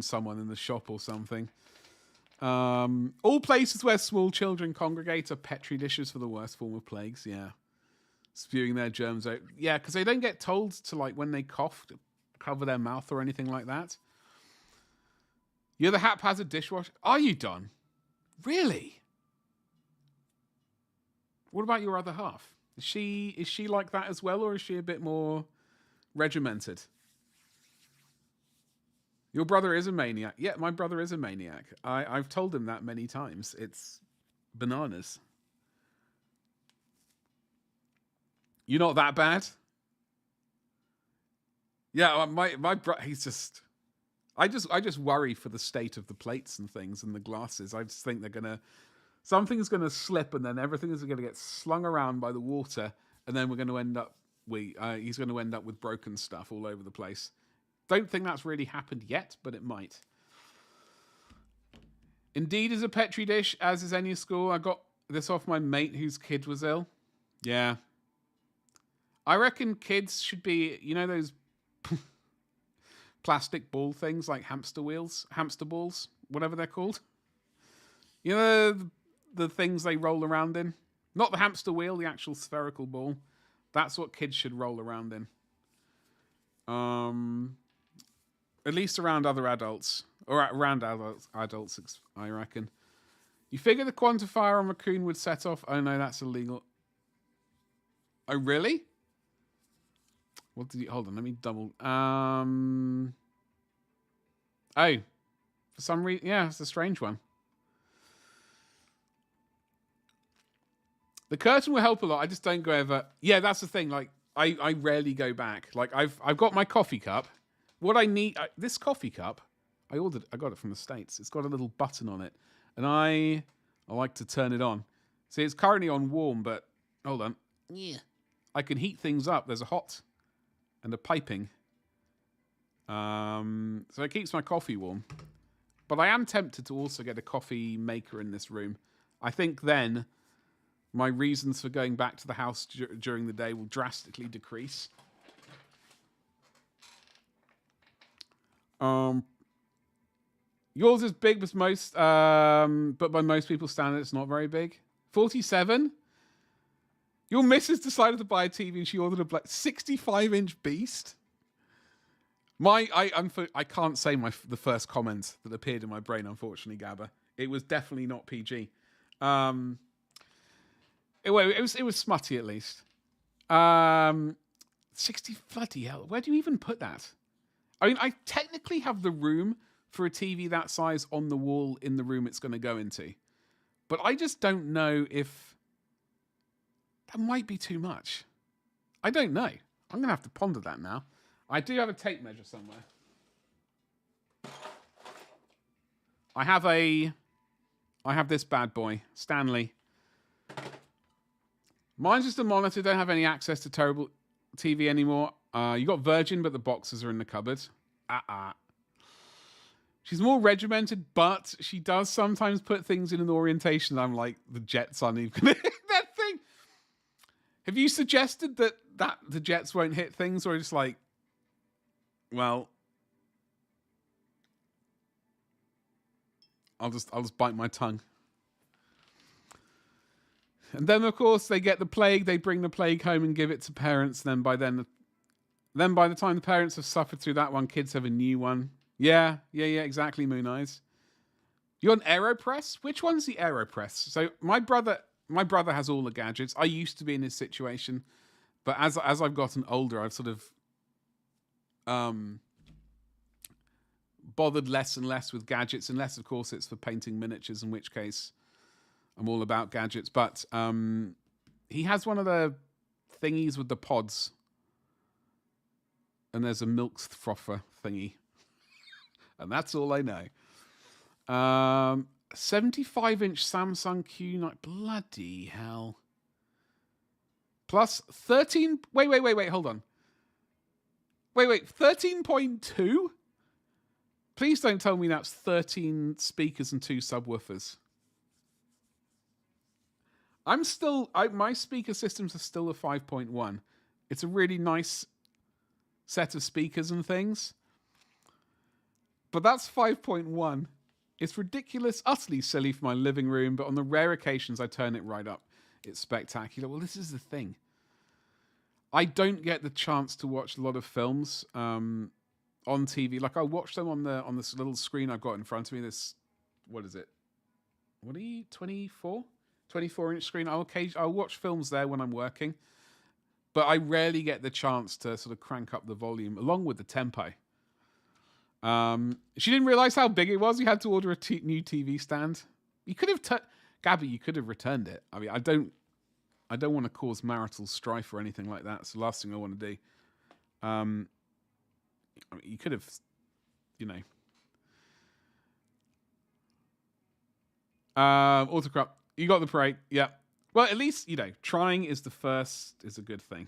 someone in the shop or something. All places where small children congregate are petri dishes for the worst form of plagues. Yeah, spewing their germs out. Yeah, because they don't get told to, like, when they cough, to cover their mouth or anything like that. You're the haphazard dishwasher. Are you, Don? Really? What about your other half? Is she like that as well, or is she a bit more regimented? Your brother is a maniac. Yeah, my brother is a maniac. I've told him that many times. It's bananas. You're not that bad? Yeah, my brother, he's just... I just worry for the state of the plates and things and the glasses. I just think something's gonna slip, and then everything is gonna get slung around by the water, and then we're gonna end up he's gonna end up with broken stuff all over the place. Don't think that's really happened yet, but it might. Indeed is a petri dish, as is any school. I got this off my mate whose kid was ill. Yeah. I reckon kids should be, those plastic ball things like hamster balls, whatever they're called. The things they roll around in. Not the hamster wheel, the actual spherical ball. That's what kids should roll around in. At least around other adults. Or around adults, I reckon. You figure the quantifier on Raccoon would set off... Oh, no, that's illegal. Oh, really? What did you... Hold on, let me double... Oh. For some reason... Yeah, it's a strange one. The curtain will help a lot. I just don't go over... Yeah, that's the thing. Like, I rarely go back. Like, I've got my coffee cup. What I need... this coffee cup, I got it from the States. It's got a little button on it. And I like to turn it on. See, it's currently on warm, but... Hold on. Yeah. I can heat things up. There's a hot and a piping. So it keeps my coffee warm. But I am tempted to also get a coffee maker in this room. I think then my reasons for going back to the house during the day will drastically decrease. Yours is big, but by most people's standards, it's not very big. 47? Your missus decided to buy a TV and she ordered a 65-inch beast. I can't say the first comment that appeared in my brain, unfortunately, Gabba. It was definitely not PG. It was smutty at least. 60 bloody hell. Where do you even put that? I mean, I technically have the room for a TV that size on the wall in the room it's going to go into. But I just don't know if that might be too much. I don't know. I'm going to have to ponder that now. I do have a tape measure somewhere. I have this bad boy, Stanley. Mine's just a monitor. Don't have any access to terrible TV anymore. You got Virgin, but the boxes are in the cupboard. She's more regimented, but she does sometimes put things in an orientation. I'm like, the Jets aren't even going to hit that thing. Have you suggested that the Jets won't hit things, or just like, well, I'll just bite my tongue. And then, of course, they get the plague. They bring the plague home and give it to parents. Then by the time the parents have suffered through that one, kids have a new one. Yeah, exactly, Moon Eyes. You're an AeroPress? Which one's the AeroPress? So my brother has all the gadgets. I used to be in his situation, but as I've gotten older, I've sort of bothered less and less with gadgets, unless, of course, it's for painting miniatures, in which case I'm all about gadgets. But He has one of the thingies with the pods. And there's a milk frother thingy. And that's all I know. 75-inch Samsung Q9. Bloody hell. Plus 13... Wait. Hold on. Wait. 13.2? Please don't tell me that's 13 speakers and 2 subwoofers. My speaker systems are still a 5.1. It's a really nice set of speakers and things. But that's 5.1. It's ridiculous, utterly silly for my living room, but on the rare occasions I turn it right up. It's spectacular. Well, this is the thing. I don't get the chance to watch a lot of films on TV. Like, I watch them on this little screen I've got in front of me. This, what is it? What are you, 24? 24-inch screen. I'll watch films there when I'm working. But I rarely get the chance to sort of crank up the volume along with the tempo. She didn't realize how big it was. You had to order a new TV stand. You could have, Gabby, you could have returned it. I mean, I don't want to cause marital strife or anything like that. It's the last thing I want to do. I mean, you could have, autocrop. You got the parade. Yeah. Well, at least, trying is a good thing.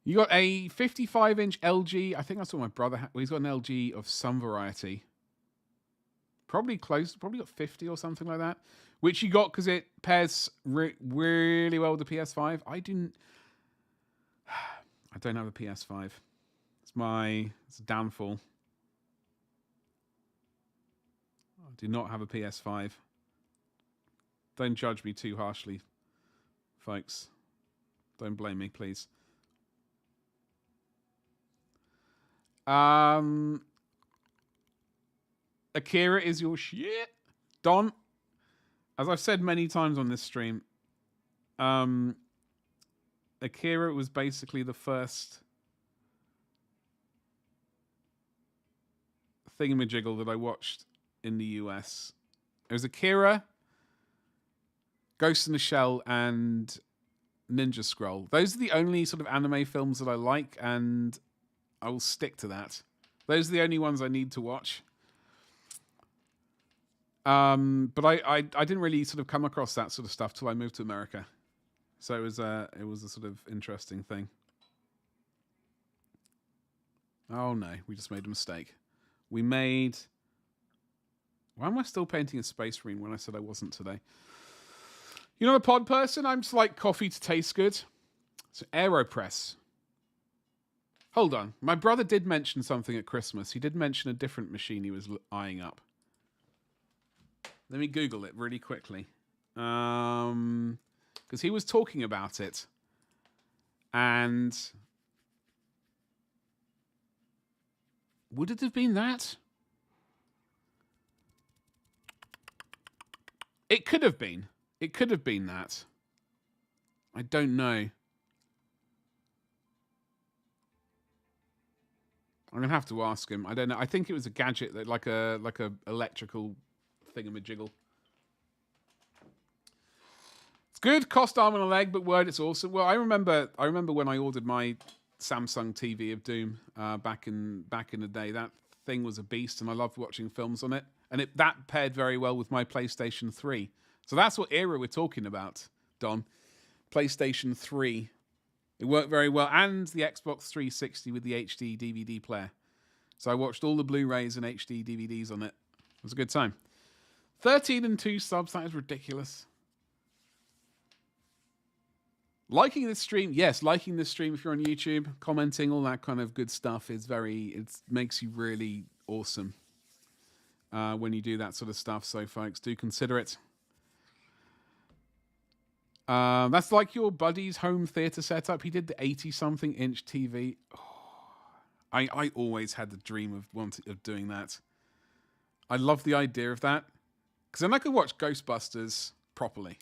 You got a 55-inch LG. I think that's what my brother had. Well, he's got an LG of some variety. Probably got 50 or something like that. Which you got because it pairs really well with the PS5. I don't have a PS5. It's a downfall. I do not have a PS5. Don't judge me too harshly, folks. Don't blame me, please. Akira is your shit. Don, as I've said many times on this stream, Akira was basically the first thingamajiggle that I watched in the US. It was Akira, Ghost in the Shell, and Ninja Scroll. Those are the only sort of anime films that I like, and I will stick to that. Those are the only ones I need to watch. But I didn't really sort of come across that sort of stuff till I moved to America. So it was a sort of interesting thing. Oh no, we just made a mistake. Why am I still painting a Space Marine when I said I wasn't today? You're not a pod person? I'm just like coffee to taste good. So AeroPress. Hold on. My brother did mention something at Christmas. He did mention a different machine he was eyeing up. Let me Google it really quickly. Because he was talking about it. And would it have been that? It could have been. It could have been that. I don't know. I'm gonna have to ask him. I don't know. I think it was a gadget that like a electrical thingamajiggle. It's good. Cost arm and a leg, but word, it's awesome. Well, I remember when I ordered my Samsung TV of Doom back in the day. That thing was a beast, and I loved watching films on it. And that paired very well with my PlayStation 3. So that's what era we're talking about, Don. PlayStation 3. It worked very well. And the Xbox 360 with the HD DVD player. So I watched all the Blu-rays and HD DVDs on it. It was a good time. 13 and 2 subs. That is ridiculous. Liking this stream. Yes, liking this stream if you're on YouTube. Commenting, all that kind of good stuff is it makes you really awesome. When you do that sort of stuff. So, folks, do consider it. That's like your buddy's home theater setup. He did the 80-something inch TV. Oh, I always had the dream of doing that. I love the idea of that. Because then I could watch Ghostbusters properly.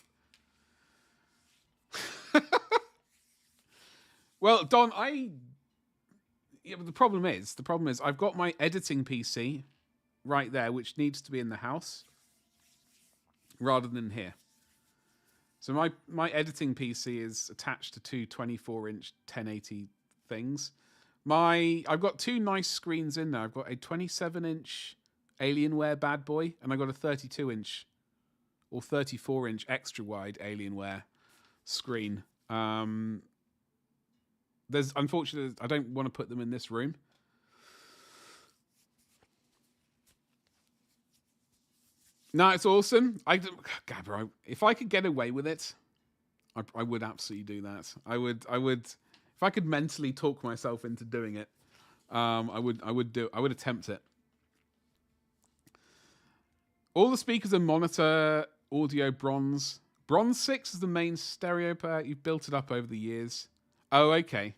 Well, Don, but the problem is I've got my editing PC right there, which needs to be in the house. rather than here. So my editing PC is attached to two 24-inch 1080 things. I've got two nice screens in there. I've got a 27-inch Alienware bad boy, and I've got a 32-inch or 34-inch extra wide Alienware screen. There's unfortunately, I don't want to put them in this room. No, it's awesome. Gabber, if I could get away with it, I would absolutely do that. I would. If I could mentally talk myself into doing it, I would attempt it. All the speakers are monitor audio bronze. Bronze 6 is the main stereo pair. You've built it up over the years. Oh, okay.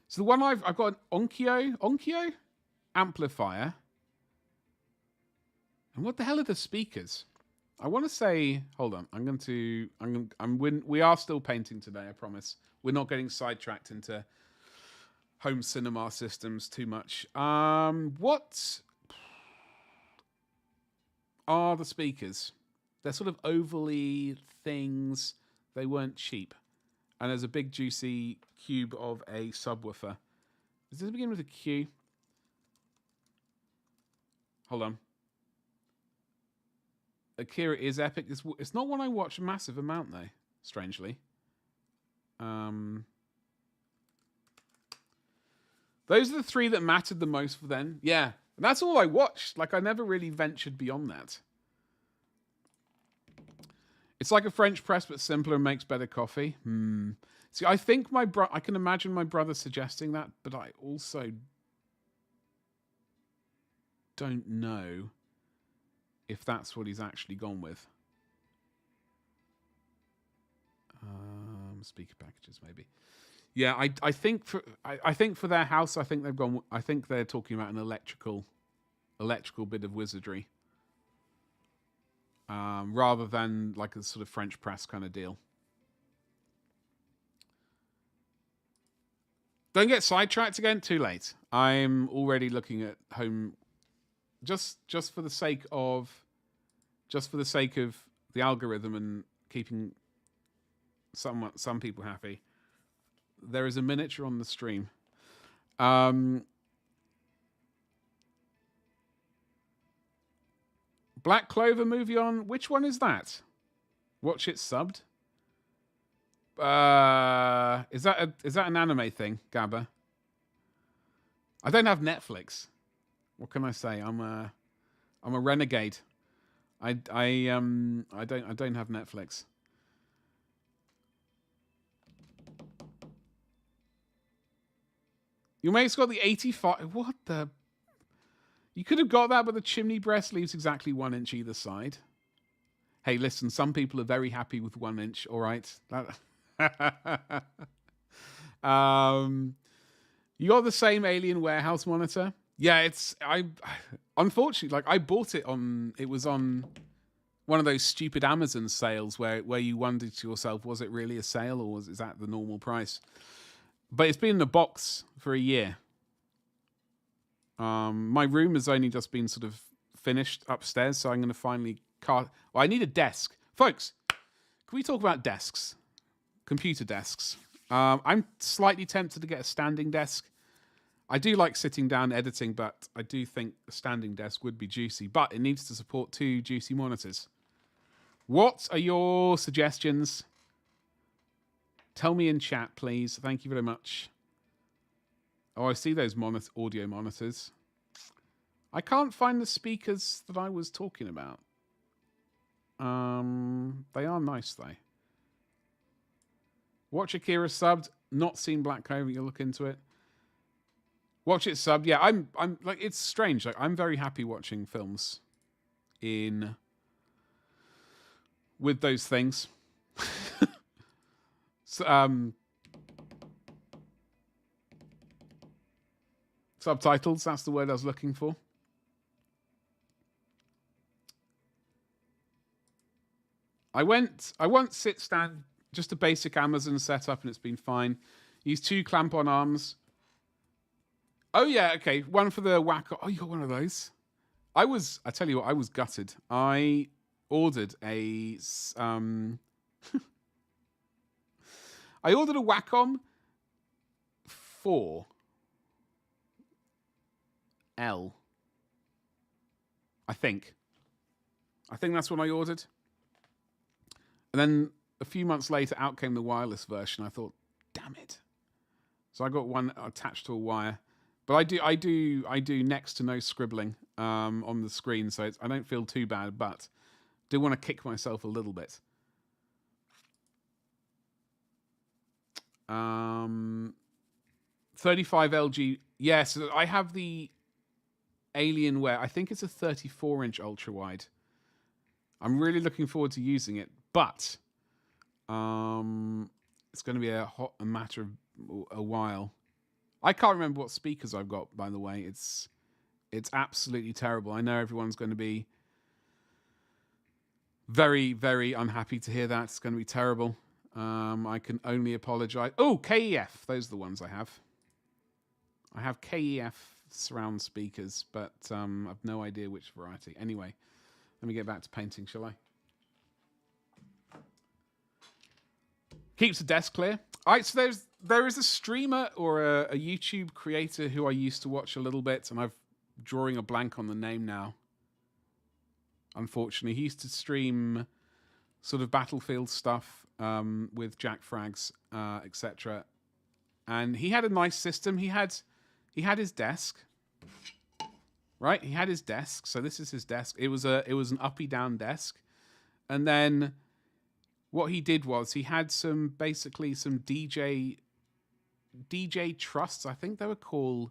So the one I've got an Onkyo amplifier. And what the hell are the speakers? I want to say, hold on. We are still painting today, I promise. We're not getting sidetracked into home cinema systems too much. What are the speakers? They're sort of ovally things. They weren't cheap. And there's a big juicy cube of a subwoofer. Does this begin with a Q? Hold on. Akira is epic. It's not one I watch a massive amount though, strangely. Those are the three that mattered the most for then. Yeah. And that's all I watched. Like I never really ventured beyond that. It's like a French press, but simpler and makes better coffee. See, I think I can imagine my brother suggesting that, but I also don't know if that's what he's actually gone with. Speaker packages, maybe. Yeah, I think for their house, I think they're talking about an electrical bit of wizardry. Rather than like a sort of French press kind of deal. Don't get sidetracked again. Too late. I'm already looking at home, just for the sake of the algorithm and keeping some people happy. There is a miniature on the stream. Black Clover movie on. Which one is that? Watch it subbed. Is that an anime thing, Gabba? I don't have Netflix. What can I say? I'm a renegade. I don't have Netflix. Your mate's got the 85. What the? You could have got that, but the chimney breast leaves exactly 1 inch either side. Hey, listen, some people are very happy with 1 inch, all right? You got the same Alien Warehouse monitor? Yeah, unfortunately, like I bought it was on one of those stupid Amazon sales where you wondered to yourself, was it really a sale or is that the normal price? But it's been in the box for a year. My room has only just been sort of finished upstairs, so I'm going to finally I need a desk. Folks, can we talk about desks? Computer desks. I'm slightly tempted to get a standing desk. I do like sitting down editing, but I do think a standing desk would be juicy, but it needs to support 2 juicy monitors. What are your suggestions? Tell me in chat, please. Thank you very much. Oh, I see those audio monitors. I can't find the speakers that I was talking about. They are nice, though. Watch Akira subbed. Not seen Black Clover. You'll look into it. Watch it subbed. Yeah, I'm like, it's strange. Like, I'm very happy watching films with those things. So, subtitles, that's the word I was looking for. I once sit stand, just a basic Amazon setup, and it's been fine. Use 2 clamp-on arms. Oh yeah, okay. One for the whack. Oh, you got one of those. I tell you what, I was gutted. I ordered I ordered a Wacom 4L. I think that's what I ordered. And then a few months later, out came the wireless version. I thought, damn it. So I got one attached to a wire. But I do next to no scribbling on the screen, so I don't feel too bad, but do want to kick myself a little bit. 35 LG. Yeah, so I have the Alienware. I think it's a 34-inch ultra wide. I'm really looking forward to using it, but it's going to be a matter of a while. I can't remember what speakers I've got, by the way. It's absolutely terrible. I know everyone's going to be very, very unhappy to hear that. It's going to be terrible. I can only apologize. Oh, KEF. Those are the ones I have. I have KEF surround speakers, but I've no idea which variety. Anyway, let me get back to painting, shall I? Keeps the desk clear. All right, so there is a streamer or a YouTube creator who I used to watch a little bit, and I'm drawing a blank on the name now. Unfortunately, he used to stream sort of Battlefield stuff with Jack Frags, etc. And he had a nice system. He had his desk, right? He had his desk. So this is his desk. It was an uppy down desk, and then what he did was he had some DJ trusts. I think they were called.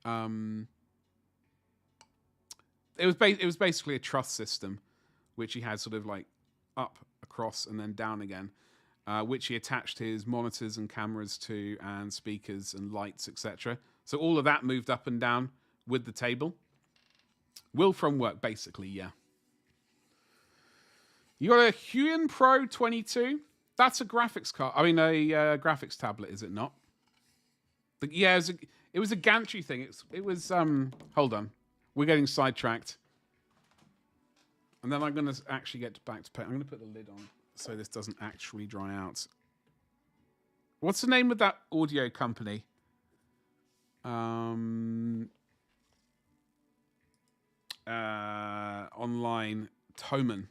It was basically a truss system, which he had sort of like up, across, and then down again, which he attached his monitors and cameras to, and speakers and lights, etc. So all of that moved up and down with the table. Will from work, basically, yeah. You got a Huion Pro 22. That's a graphics card. I mean, a graphics tablet, is it not? Yeah, it was a gantry thing. It was. Hold on, we're getting sidetracked. And then I'm going to actually get back to paint. I'm going to put the lid on so this doesn't actually dry out. What's the name of that audio company? Online, Thomann.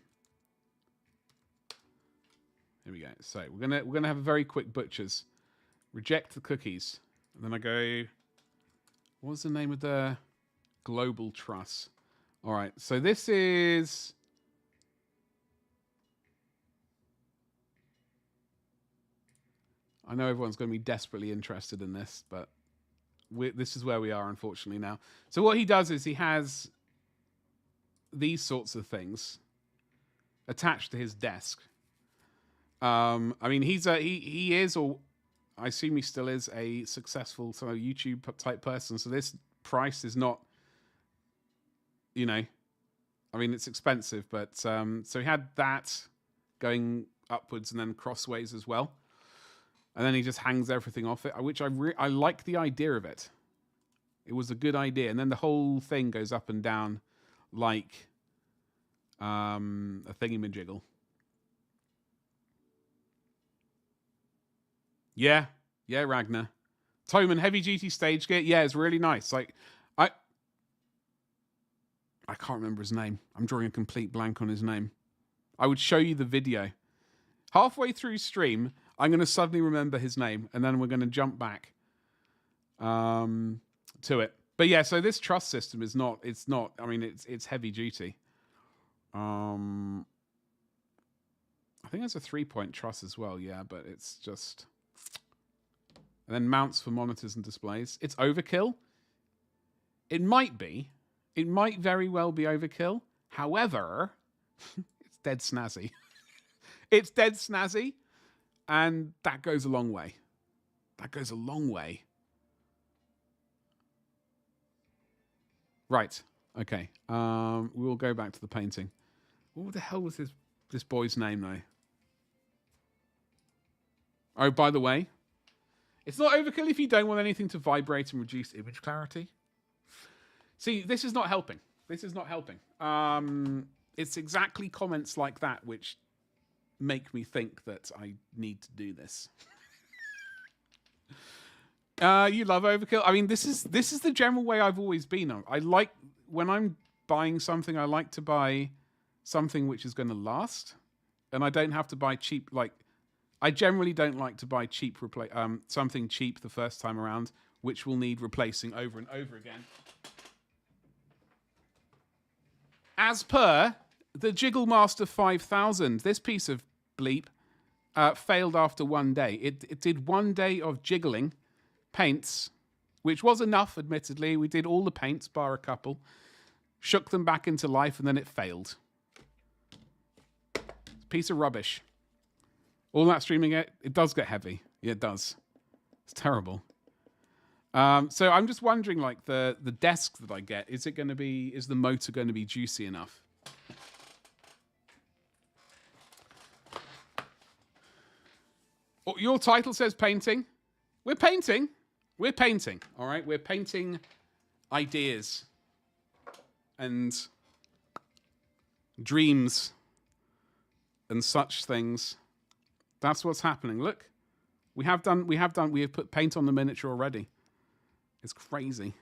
Here we go. So we're gonna have a very quick butchers. Reject the cookies. And then I go, what's the name of the global truss? All right. So this is. I know everyone's going to be desperately interested in this, but this is where we are, unfortunately, now. So what he does is he has these sorts of things attached to his desk. I mean, he is, or I assume he still is, a successful sort of YouTube type person. So this price is not, you know, I mean, it's expensive, but so he had that going upwards and then crossways as well. And then he just hangs everything off it, which I like the idea of it. It was a good idea. And then the whole thing goes up and down like a thingamajiggle. Yeah, Ragnar. Thomann heavy duty stage gear. Yeah, it's really nice. Like I can't remember his name. I'm drawing a complete blank on his name. I would show you the video. Halfway through stream, I'm going to suddenly remember his name, and then we're going to jump back to it. But yeah, so this truss system is not. It's not. I mean, it's heavy duty. I think there's a 3-point truss as well. Yeah, but it's just. And then mounts for monitors and displays. It's overkill. It might be. It might very well be overkill. However, it's dead snazzy. It's dead snazzy. And that goes a long way. That goes a long way. Right. Okay. We'll go back to the painting. What the hell was this boy's name, though? Oh, by the way, it's not overkill if you don't want anything to vibrate and reduce image clarity. See, this is not helping. This is not helping. it's exactly comments like that which make me think that I need to do this. You love overkill. I mean, this is the general way I've always been. I like, when I'm buying something, I like to buy something which is going to last, and I don't have to buy cheap. Like, I generally don't like to buy cheap something cheap the first time around, which will need replacing over and over again. As per the Jiggle Master 5000, this piece of bleep failed after 1 day. It did 1 day of jiggling paints, which was enough, admittedly. We did all the paints, bar a couple, shook them back into life, and then it failed. Piece of rubbish. All that streaming, it does get heavy. Yeah, it does. It's terrible. So I'm just wondering, like, the desk that I get, is the motor going to be juicy enough? Oh, your title says painting. We're painting. We're painting, all right? We're painting ideas and dreams and such things. That's what's happening. Look, we have put paint on the miniature already. It's crazy.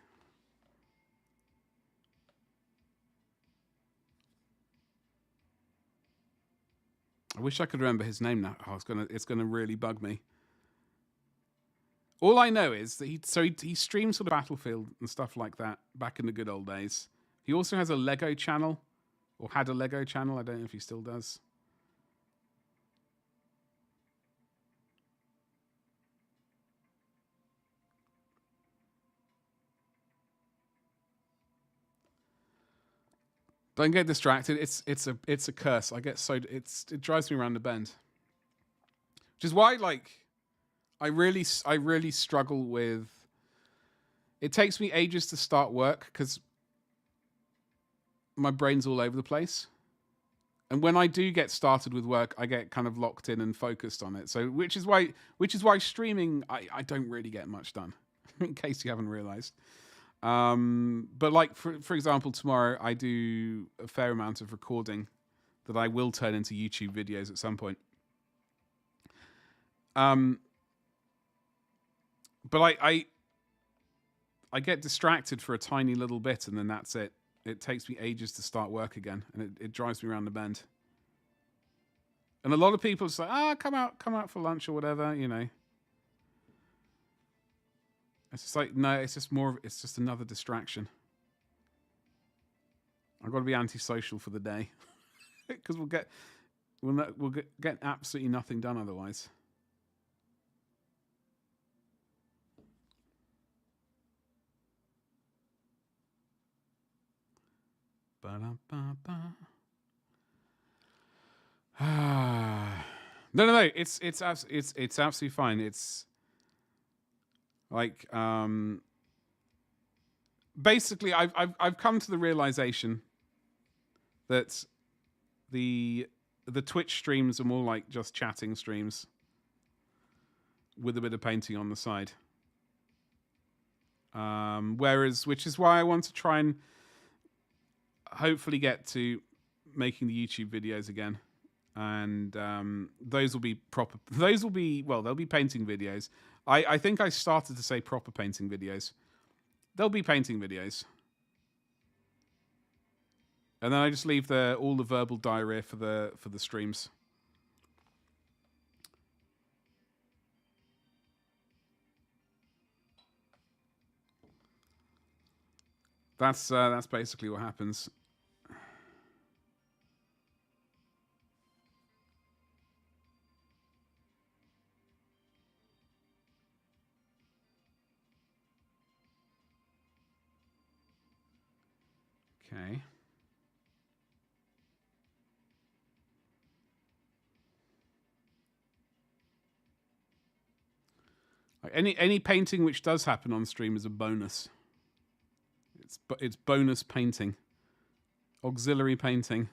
I wish I could remember his name now. Oh, it's gonna really bug me. All I know is that he streams sort of Battlefield and stuff like that back in the good old days. He also has a Lego channel, or had a Lego channel. I don't know if he still does. Don't get distracted. It's a curse. I get it drives me around the bend. Which is why, like, I really struggle with. It takes me ages to start work because my brain's all over the place. And when I do get started with work, I get kind of locked in and focused on it. So which is why streaming, I don't really get much done, in case you haven't realized. But like for example, tomorrow I do a fair amount of recording that I will turn into YouTube videos at some point. But I get distracted for a tiny little bit, and then that's it. It takes me ages to start work again, and it drives me around the bend. And a lot of people say, come out for lunch or whatever, you know. It's just like, no, it's just another distraction. I've got to be antisocial for the day. Because we'll get absolutely nothing done otherwise. No. It's absolutely fine. It's like basically I've come to the realization that the Twitch streams are more like just chatting streams with a bit of painting on the side. Which is why I want to try and hopefully get to making the YouTube videos again. And those will be proper. They'll be painting videos. I think I started to say proper painting videos. They'll be painting videos. And then I just leave all the verbal diarrhea for the streams. That's basically what happens. Okay. Any painting which does happen on stream is a bonus. It's bonus painting. Auxiliary painting.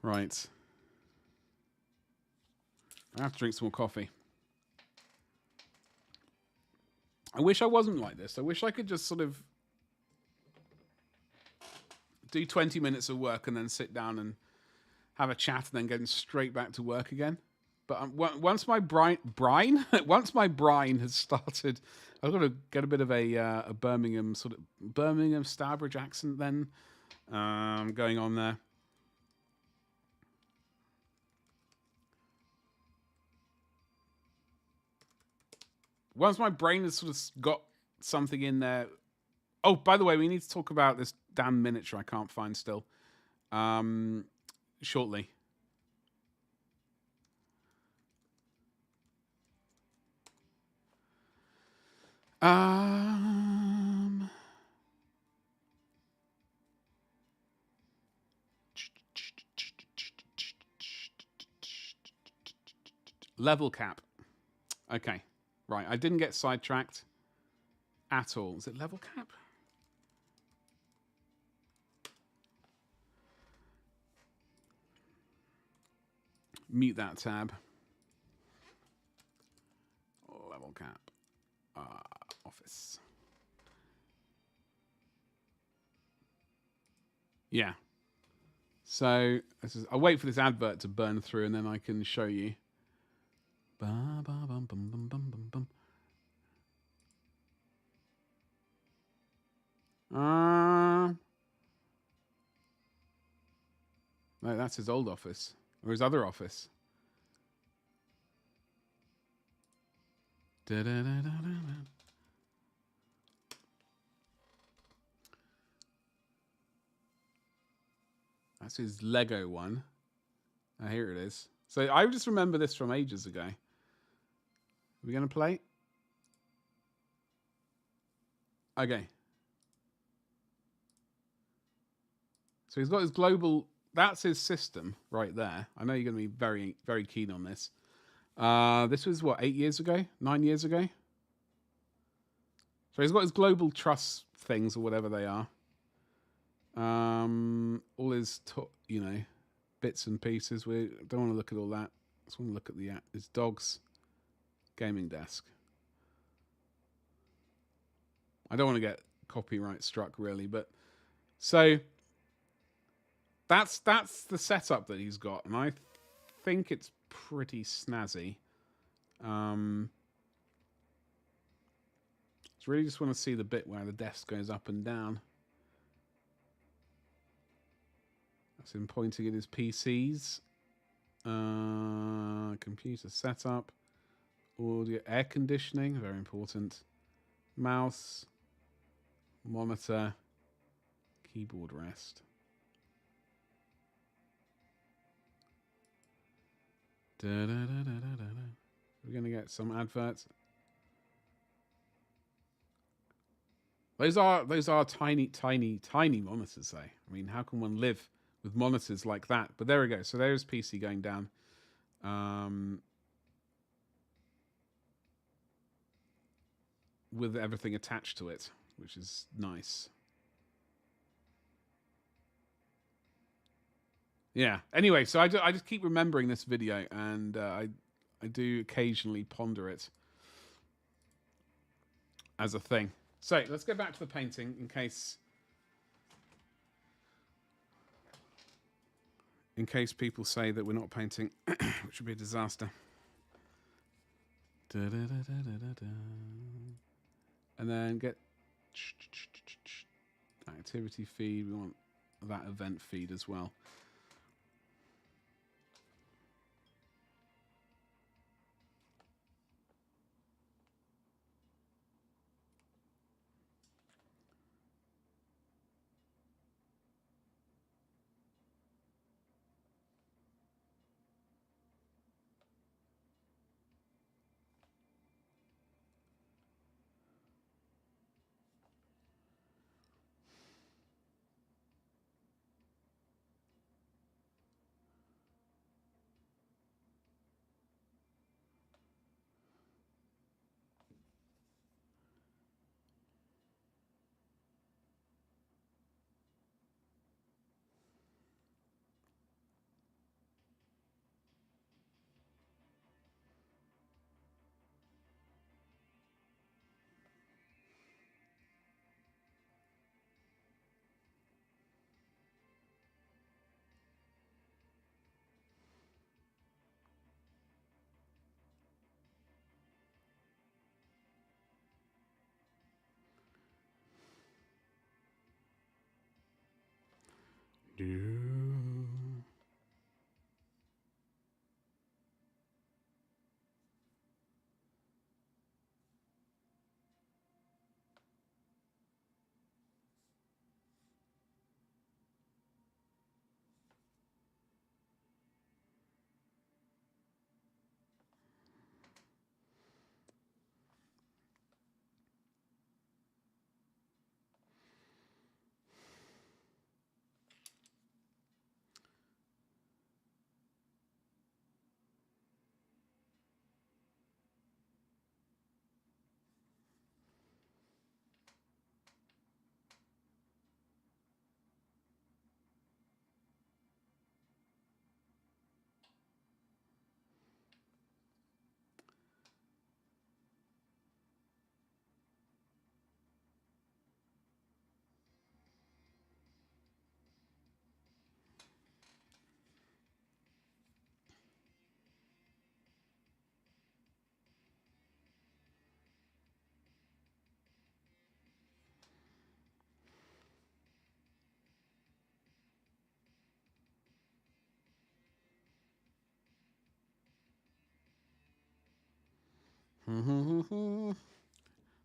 Right. I have to drink some more coffee. I wish I wasn't like this. I wish I could just sort of do 20 minutes of work and then sit down and have a chat and then get straight back to work again. But once my once my brine has started, I've got to get a bit of a Birmingham Stourbridge accent then going on there. Once my brain has sort of got something in there. Oh, by the way, we need to talk about this damn miniature I can't find still. Shortly. Level cap. Okay. Right. I didn't get sidetracked at all. Is it level cap? Mute that tab. Level cap. Office. Yeah. So I'll wait for this advert to burn through and then I can show you. No, that's his old office. Or his other office. That's his Lego one. Here it is. So I just remember this from ages ago. Are we going to play? Okay. So he's got his global... That's his system right there. I know you're going to be very, very keen on this. This was, what, 8 years ago? 9 years ago? So he's got his global trust things or whatever they are. All his, bits and pieces. We don't want to look at all that. Just want to look at his dog's gaming desk. I don't want to get copyright struck, really, but... So... That's the setup that he's got, and I think it's pretty snazzy. Just really just want to see the bit where the desk goes up and down. That's him pointing at his PCs. Computer setup. Audio, air conditioning, very important. Mouse. Monitor. Keyboard rest. We're going to get some adverts. Those are tiny, tiny, tiny monitors, though. I mean, how can one live with monitors like that? But there we go. So there's PC going down. With everything attached to it, which is nice. Yeah. Anyway, so I just keep remembering this video, and I do occasionally ponder it as a thing. So let's go back to the painting in case people say that we're not painting, which would be a disaster. And then get activity feed. We want that event feed as well.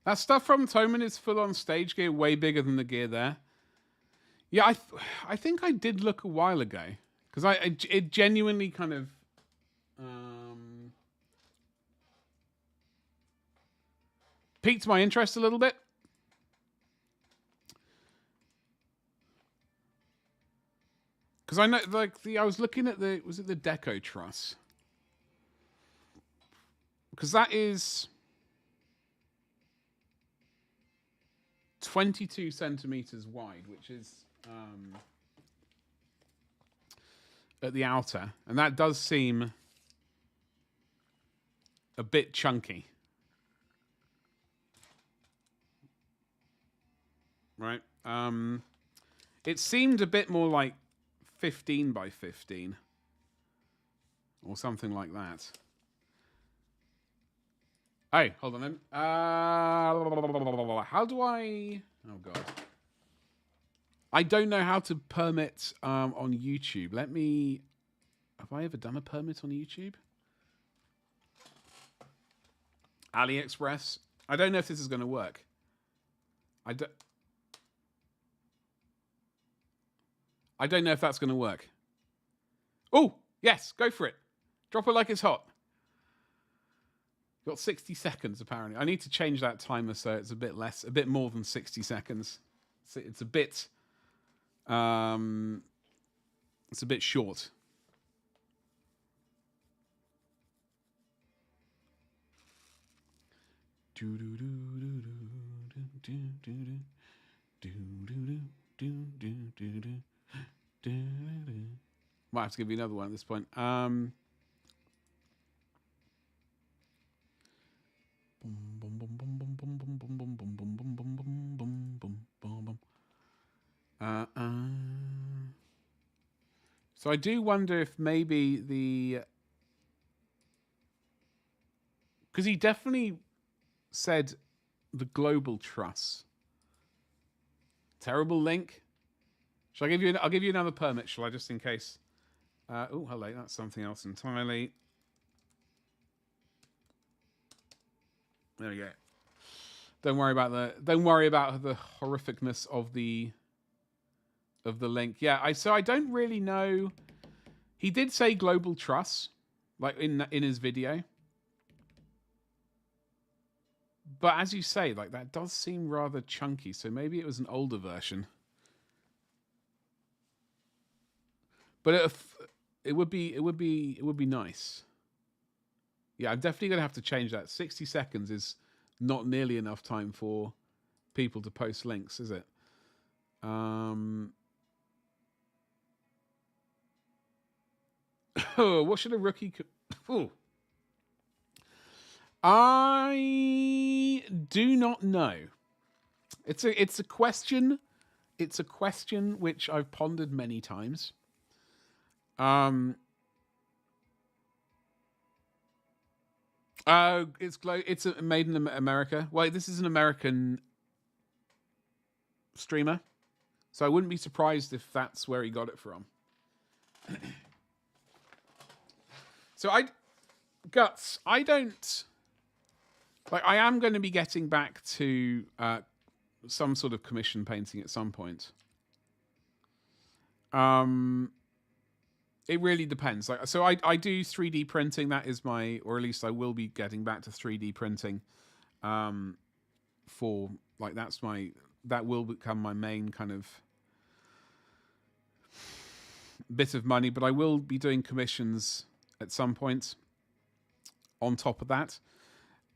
That stuff from Toman is full on stage gear, way bigger than the gear there. Yeah, I think I did look a while ago because it genuinely kind of piqued my interest a little bit. Because I know, like, I was looking at was it the Deco Truss? Because that is 22 centimeters wide, which is at the outer, and that does seem a bit chunky, right? It seemed a bit more like 15 by 15 or something like that. Hey, hold on then. How do I... Oh, God. I don't know how to permit on YouTube. Let me... Have I ever done a permit on YouTube? AliExpress. I don't know if this is going to work. I don't know if that's going to work. Oh, yes, go for it. Drop it like it's hot. Got 60 seconds, apparently. I need to change that timer so it's a bit more than 60 seconds. It's a bit short. Might have to give you another one at this point. So I do wonder if maybe because he definitely said the global truss. Terrible link. Shall I give you? I'll give you another permit. Shall I, just in case? Oh, hello. That's something else entirely. There we go. Don't worry about the horrificness of the link. Yeah, I don't really know. He did say global truss, like in his video. But as you say, like, that does seem rather chunky, so maybe it was an older version. But it would be nice. Yeah, I'm definitely going to have to change that. 60 seconds is not nearly enough time for people to post links, is it? What should a rookie... I do not know. It's a question. It's a question which I've pondered many times. It's made in America. Well, this is an American streamer, So I wouldn't be surprised if that's where he got it from. So I don't... Like, I am going to be getting back to some sort of commission painting at some point. It really depends. Like, so I do 3D printing. That is my... Or at least I will be getting back to 3D printing. For... Like, that's my... That will become my main kind of bit of money. But I will be doing commissions at some point on top of that.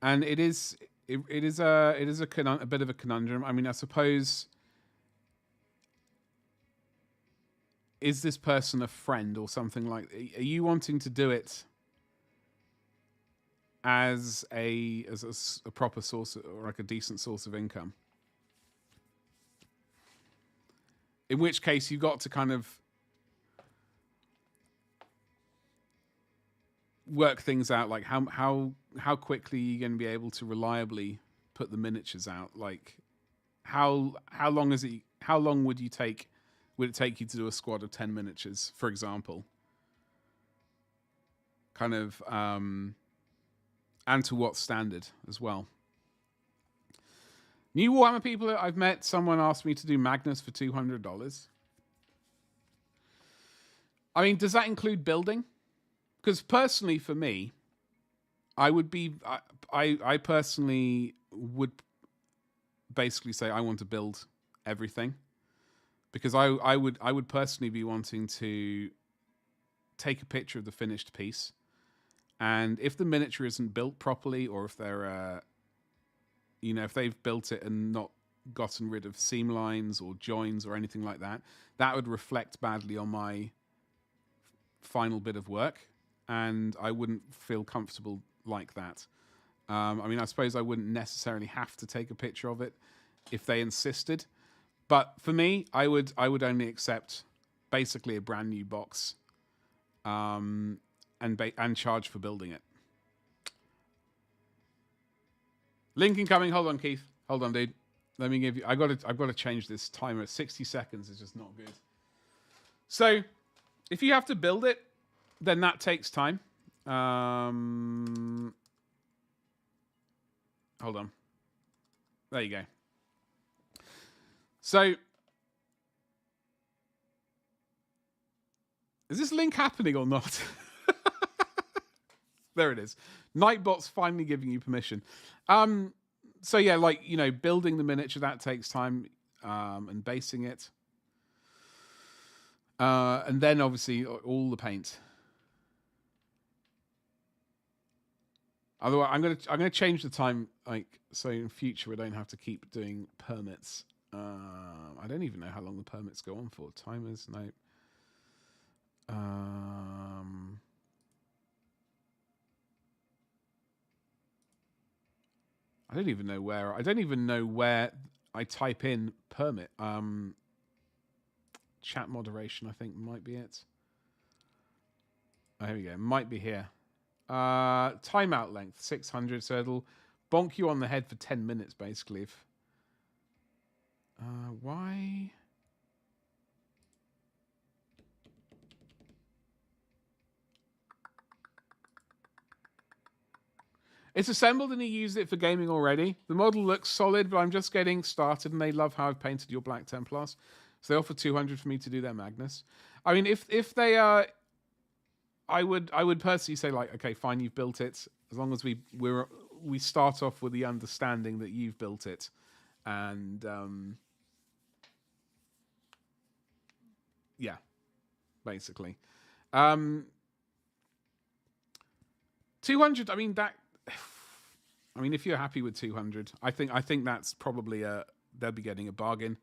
And it is a bit of a conundrum. I mean, I suppose, is this person a friend or something like? Are you wanting to do it as a proper source or like a decent source of income? In which case, you've got to kind of work things out, like how quickly you're going to be able to reliably put the miniatures out. Like how long would it take you to do a squad of 10 miniatures, for example? Kind of and to what standard as well. New Warhammer people that I've met, someone asked me to do Magnus for $200. I mean, does that include building? Because personally, for me, I personally would basically say I want to build everything, because I would personally be wanting to take a picture of the finished piece, and if the miniature isn't built properly, or if they're if they've built it and not gotten rid of seam lines or joins or anything like that, that would reflect badly on my final bit of work. And I wouldn't feel comfortable like that. I mean, I suppose I wouldn't necessarily have to take a picture of it if they insisted. But for me, I would only accept basically a brand new box, and charge for building it. Link incoming. Hold on, Keith. Hold on, dude. Let me give you... I've got to change this timer. 60 seconds is just not good. So, if you have to build it, then that takes time. Hold on. There you go. So, is this link happening or not? There it is. Nightbot's finally giving you permission. So yeah, like, building the miniature, that takes time, and basing it. And then obviously all the paint. Otherwise, I'm gonna change the time, like, so in future we don't have to keep doing permits. I don't even know how long the permits go on for. Timers, no. I don't even know where I type in permit. Chat moderation, I think, might be it. Oh, here we go. Might be here. Timeout length 600, so it'll bonk you on the head for 10 minutes basically. If why? It's assembled and he used it for gaming already. The model looks solid, but I'm just getting started, and they love how I've painted your Black Templars, so they offer 200 for me to do their Magnus. I mean, if they are, I would personally say, like, okay, fine, you've built it. As long as we start off with the understanding that you've built it, and yeah, basically, 200. I mean that. I mean, if you're happy with 200, I think that's probably they'll be getting a bargain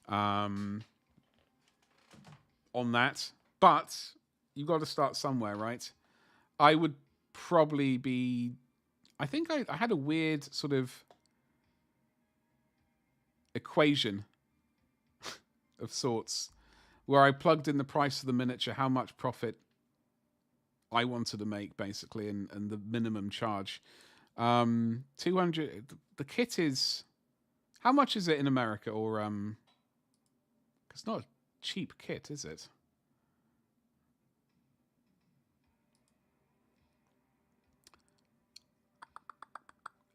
on that. But you've got to start somewhere, right? I would probably be... I think I had a weird sort of equation of sorts where I plugged in the price of the miniature, how much profit I wanted to make, basically, and the minimum charge. 200... The kit is... How much is it in America or It's not a cheap kit, is it?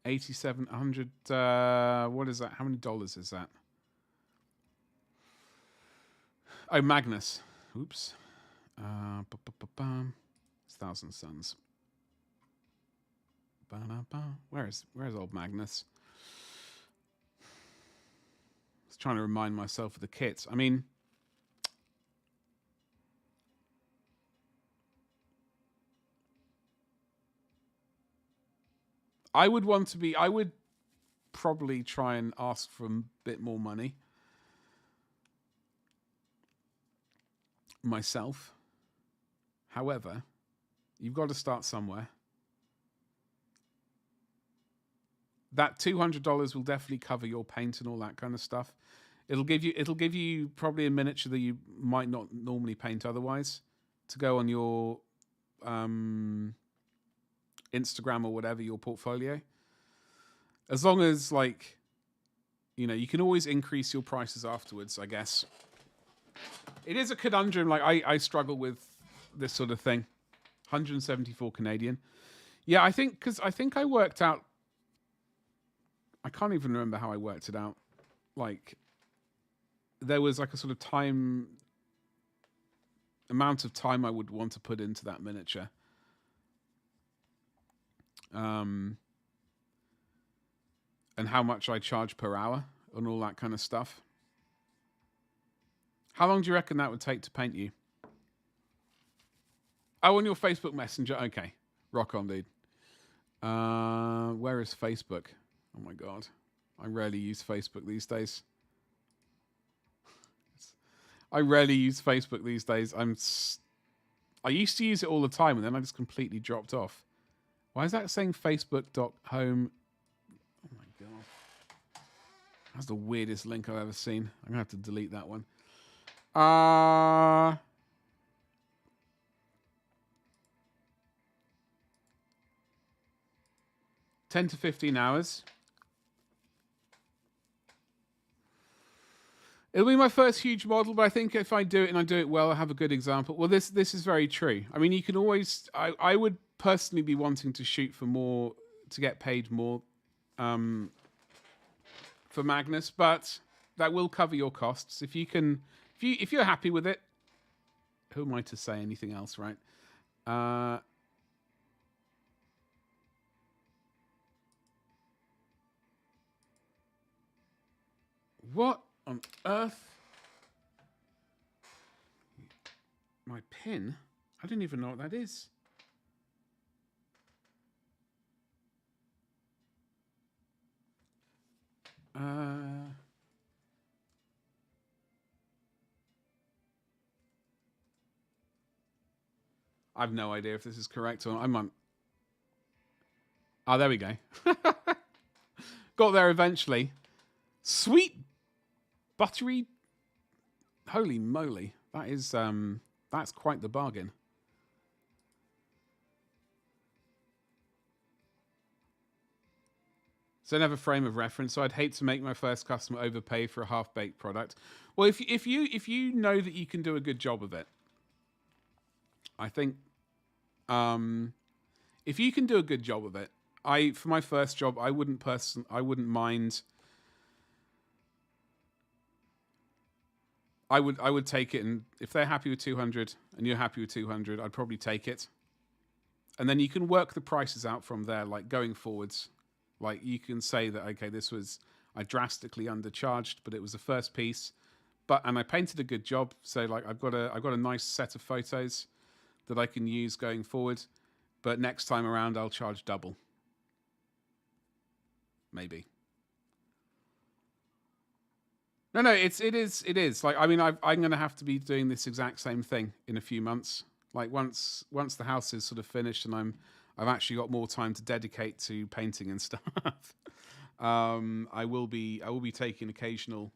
$8,700. What is that? How many dollars is that? Oh, Magnus. Oops. It's Thousand Suns. Where's old Magnus? I was trying to remind myself of the kits. I mean, I would probably try and ask for a bit more money myself. However, you've got to start somewhere. That $200 will definitely cover your paint and all that kind of stuff. It'll give you probably a miniature that you might not normally paint otherwise to go on your Instagram or whatever, your portfolio. As long as, like, you know, you can always increase your prices afterwards, I guess. It is a conundrum. Like, I struggle with this sort of thing. 174 Canadian. Yeah, I think I worked out. I can't even remember how I worked it out. Like, there was like a sort of amount of time I would want to put into that miniature. And how much I charge per hour and all that kind of stuff. How long do you reckon that would take to paint you? Oh, on your Facebook Messenger. Okay. Rock on, dude. Where is Facebook? Oh my God. I rarely use Facebook these days. I used to use it all the time and then I just completely dropped off. Why is that saying Facebook.home? Oh my God. That's the weirdest link I've ever seen. I'm going to have to delete that one. 10 to 15 hours. It'll be my first huge model, but I think if I do it and I do it well, I have a good example. Well, this is very true. I mean, you can always... I would personally be wanting to shoot for more, to get paid more for Magnus, but that will cover your costs. If you're happy with it, who am I to say anything else, right? What on earth? My pin? I don't even know what that is. I have no idea if this is correct or not. I'm on. Oh, there we go. Got there eventually. Sweet buttery. Holy moly. That is that's quite the bargain. So I have a frame of reference, so I'd hate to make my first customer overpay for a half-baked product. Well, if you know that you can do a good job of it, I think if you can do a good job of it, for my first job, I wouldn't mind. I would take it, and if they're happy with 200 and you're happy with 200, I'd probably take it. And then you can work the prices out from there, like going forwards. Like you can say that, okay, I drastically undercharged, but it was the first piece, and I painted a good job. So like I've got a nice set of photos that I can use going forward, but next time around I'll charge double. Maybe. No, it is. Like, I mean, I'm going to have to be doing this exact same thing in a few months. Like once the house is sort of finished and I've actually got more time to dedicate to painting and stuff. I will be taking occasional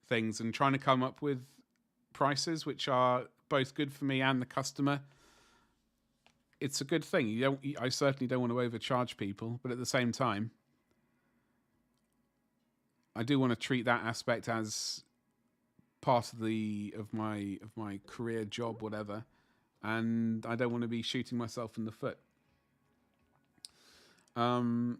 things and trying to come up with prices which are both good for me and the customer. It's a good thing. I certainly don't want to overcharge people, but at the same time, I do want to treat that aspect as part of my career job, whatever, and I don't want to be shooting myself in the foot. Thank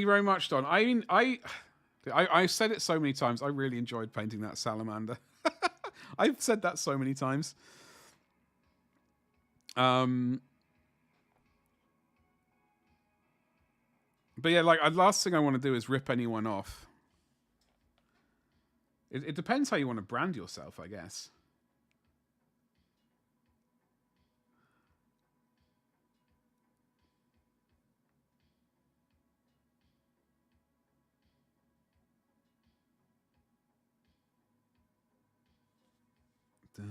you very much, Don. I mean, I've said it so many times. I really enjoyed painting that salamander. I've said that so many times. But yeah, like, last thing I want to do is rip anyone off. It depends how you want to brand yourself, I guess. Da-da.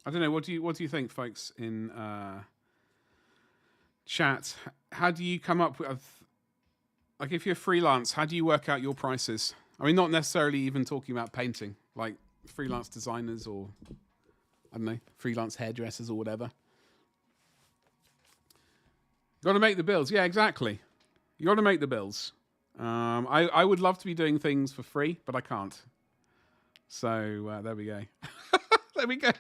I don't know. What do you think, folks in chat? How do you come up with, like, if you're freelance, how do you work out your prices? I mean, not necessarily even talking about painting, like freelance designers or, I don't know, freelance hairdressers or whatever. Got to make the bills. Yeah, exactly. You got to make the bills. I would love to be doing things for free, but I can't. So there we go. There we go.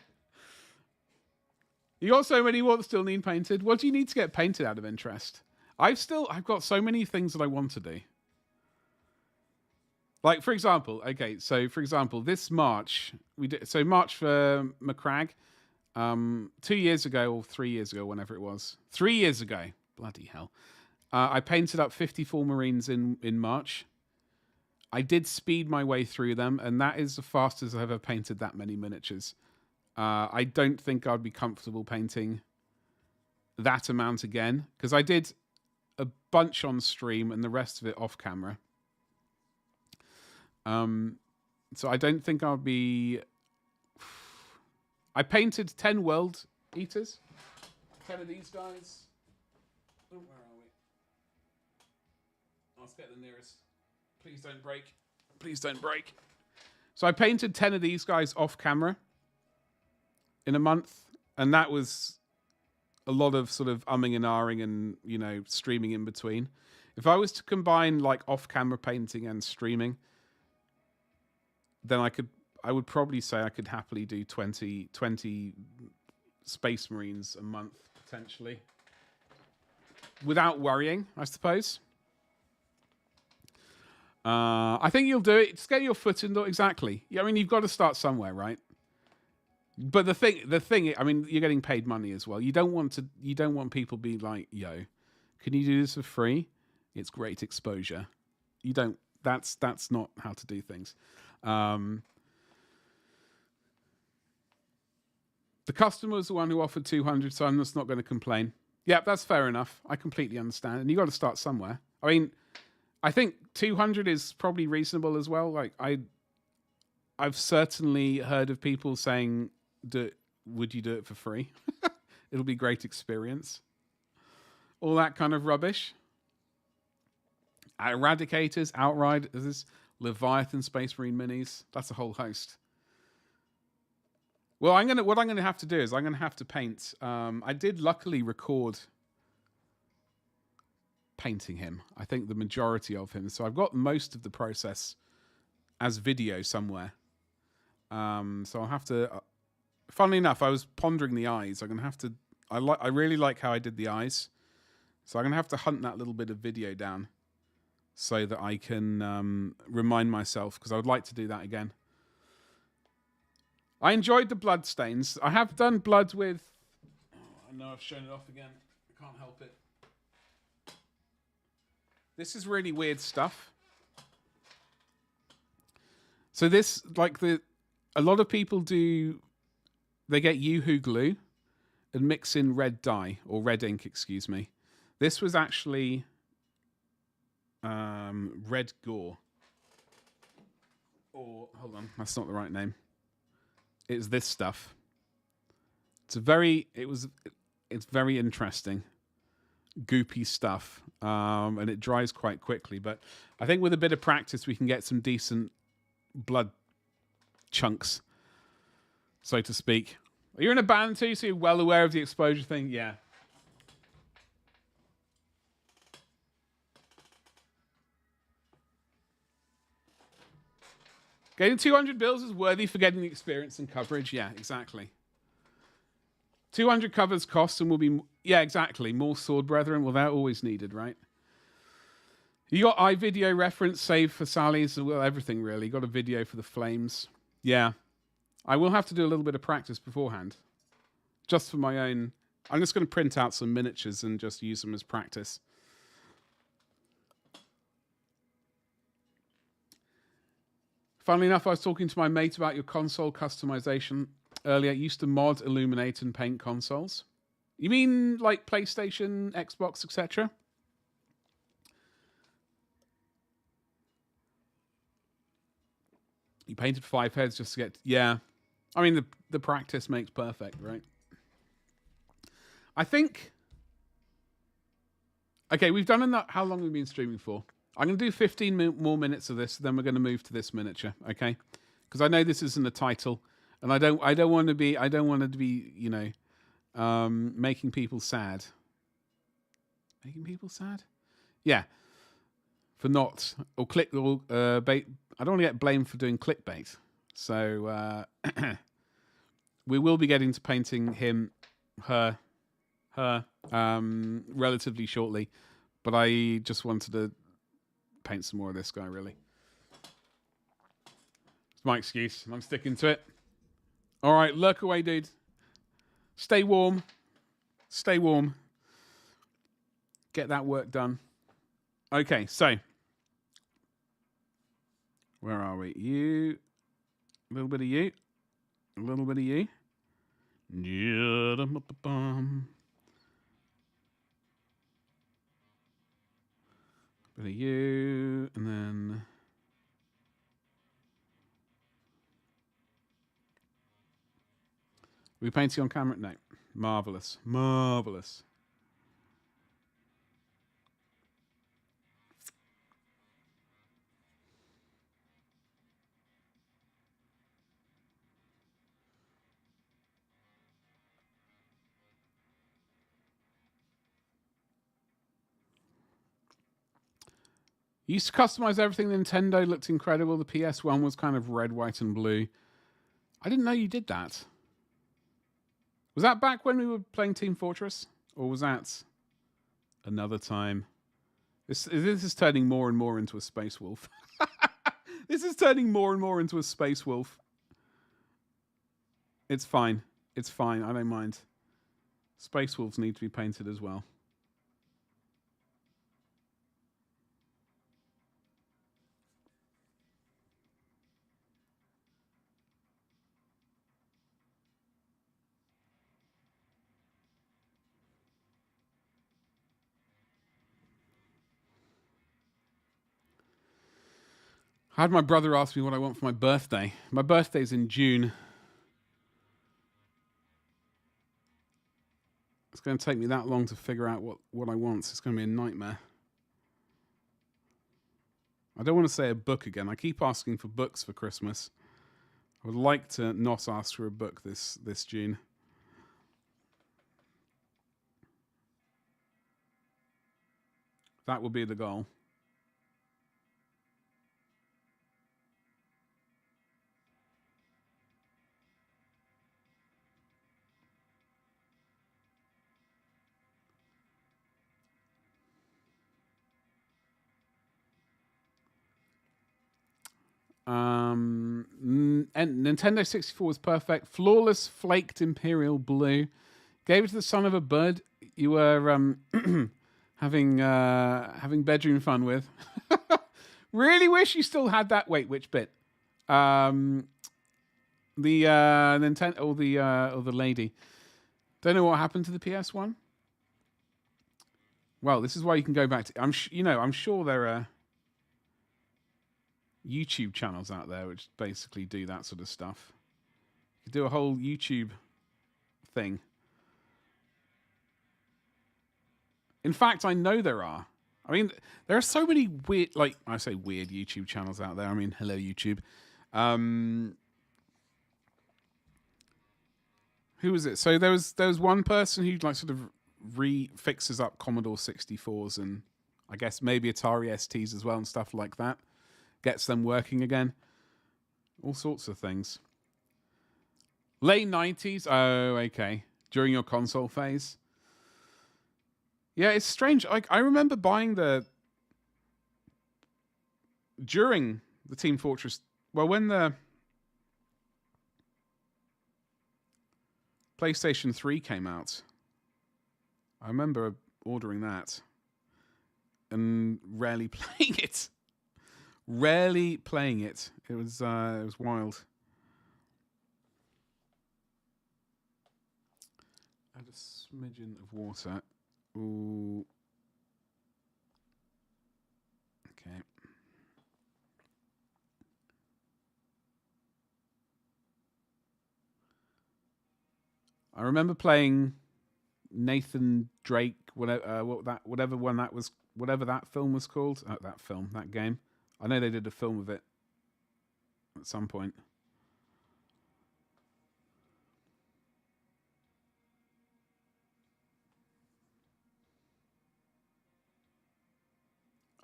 You got so many what still need painted. What do you need to get painted out of interest? I've got so many things that I want to do. Like, for example, this March March for McCrag, 2 years ago or 3 years ago, whenever it was, 3 years ago, bloody hell, I painted up 54 Marines in March. I did speed my way through them, and that is the fastest I've ever painted that many miniatures. I don't think I'd be comfortable painting that amount again, because I did a bunch on stream and the rest of it off camera. So I don't think I'll be... I painted 10 World Eaters. 10 of these guys. Oh, where are we? Let's get the nearest. Please don't break. Please don't break. So I painted 10 of these guys off camera in a month, and that was a lot of sort of umming and ahhing and, you know, streaming in between. If I was to combine like off-camera painting and streaming, then I would probably say I could happily do 20 Space Marines a month, potentially. Without worrying, I suppose. I think you'll do it. Just get your foot in the door. Exactly. Yeah, I mean, you've got to start somewhere, right? But the thing, I mean, you're getting paid money as well. You don't want people to be like, yo, can you do this for free? It's great exposure. You don't, that's not how to do things. The customer was the one who offered 200, so I'm just not going to complain. Yeah, that's fair enough. I completely understand. And you got to start somewhere. I mean, I think 200 is probably reasonable as well. Like, I've certainly heard of people saying, would you do it for free? It'll be a great experience. All that kind of rubbish. Eradicators, Outriders, Leviathan Space Marine Minis. That's a whole host. Well, what I'm gonna have to do is I'm gonna have to paint. I did luckily record painting him. I think the majority of him. So I've got most of the process as video somewhere. So I'll have to. Funnily enough, I was pondering the eyes. I'm gonna have to. I really like how I did the eyes, so I'm gonna have to hunt that little bit of video down, so that I can remind myself, because I would like to do that again. I enjoyed the blood stains. I have done blood with... Oh, I know I've shown it off again. I can't help it. This is really weird stuff. So this, like a lot of people do... They get Yoo-hoo glue and mix in red dye, or red ink, excuse me. This was actually red gore. Or, hold on, that's not the right name. It's this stuff. It's very interesting, goopy stuff. and it dries quite quickly. But I think with a bit of practice, we can get some decent blood chunks, so to speak. You're in a band too, so you're well aware of the exposure thing? Yeah. Getting 200 bills is worthy for getting the experience and coverage. Yeah, exactly. 200 covers costs and will be... Yeah, exactly. More sword brethren. Well, they're always needed, right? You got iVideo reference saved for Sally's. Well, everything, really. You got a video for the flames. Yeah. I will have to do a little bit of practice beforehand. Just for my own... I'm just going to print out some miniatures and just use them as practice. Funnily enough, I was talking to my mate about your console customization earlier. I used to mod, illuminate, and paint consoles. You mean like PlayStation, Xbox, etc.? You painted 5 heads just to get... Yeah. I mean, the practice makes perfect, right? I think... Okay, we've done enough... How long have we been streaming for? I'm going to do 15 more minutes of this, then we're going to move to this miniature, okay? Because I know this isn't a title, and I don't want to be, you know, making people sad. Making people sad? Yeah. For not, or click, or bait. I don't want to get blamed for doing clickbait. So we will be getting to painting him, her, relatively shortly. But I just wanted to paint some more of this guy, really. It's my excuse, and I'm sticking to it. All right, lurk away, dude. Stay warm. Stay warm. Get that work done. Okay, so. Where are we? You. A little bit of you. A little bit of you. Bit of you, and then are we painting on camera? No. Marvelous. Marvelous. You used to customize everything. The Nintendo looked incredible. The PS1 was kind of red, white, and blue. I didn't know you did that. Was that back when we were playing Team Fortress? Or was that another time? This is turning more and more into a Space Wolf. This is turning more and more into a Space Wolf. It's fine. It's fine. I don't mind. Space Wolves need to be painted as well. I had my brother ask me what I want for my birthday. My birthday's in June. It's going to take me that long to figure out what I want. It's going to be a nightmare. I don't want to say a book again. I keep asking for books for Christmas. I would like to not ask for a book this June. That will be the goal. And Nintendo 64 was perfect. Flawless flaked Imperial Blue. Gave it to the son of a bird you were having bedroom fun with. Really wish you still had that. Wait, which bit? The Nintendo or the lady. Don't know what happened to the PS1. Well, this is why you can go back to. I'm sure there are YouTube channels out there which basically do that sort of stuff. You could do a whole YouTube thing. In fact, I know there are. I mean, there are so many weird, like I say, weird YouTube channels out there. I mean, hello YouTube. Who was it? So there was one person who like sort of fixes up Commodore 64s and I guess maybe Atari STs as well and stuff like that. Gets them working again. All sorts of things. Late 90s? Oh, okay. During your console phase? Yeah, it's strange. I remember buying during the Team Fortress... Well, when the PlayStation 3 came out, I remember ordering that and rarely playing it. Rarely playing it. It was wild. Add a smidgen of water. Ooh. Okay. I remember playing Nathan Drake, whatever that film was called. That game. I know they did a film of it at some point.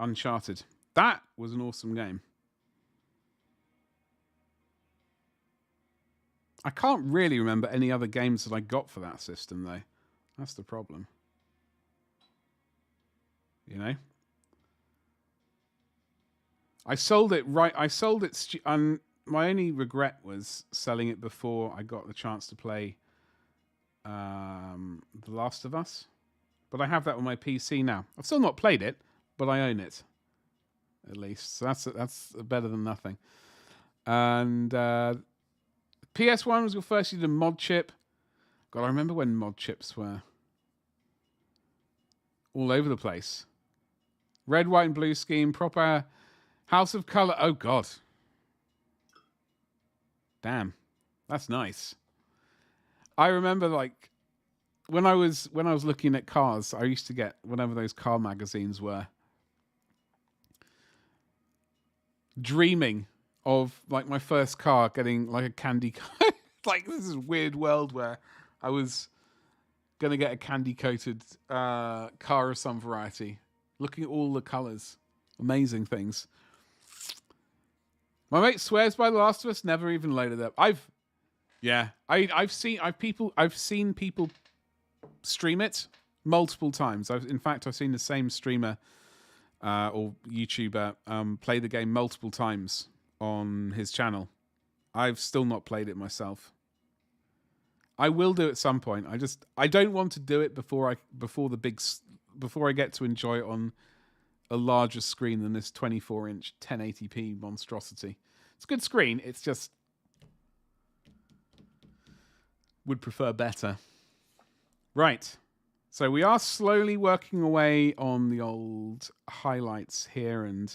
Uncharted. That was an awesome game. I can't really remember any other games that I got for that system, though. That's the problem. You know? I sold it right. And my only regret was selling it before I got the chance to play The Last of Us. But I have that on my PC now. I've still not played it, but I own it. At least. So that's better than nothing. And PS1 was your first use of mod chip. God, I remember when mod chips were all over the place. Red, white, and blue scheme, proper House of Color. Oh God. Damn. That's nice. I remember like when I was looking at cars, I used to get whatever those car magazines were. Dreaming of like my first car getting like a candy like this is a weird world where I was gonna get a candy coated car of some variety. Looking at all the colours. Amazing things. My mate swears by The Last of Us, never even loaded up. I've seen people stream it multiple times. I've seen the same streamer or YouTuber play the game multiple times on his channel. I've still not played it myself. I will do it at some point. I don't want to do it before I get to enjoy it on a larger screen than this 24-inch 1080p monstrosity. It's a good screen. It's just would prefer better. Right. So we are slowly working away on the old highlights here and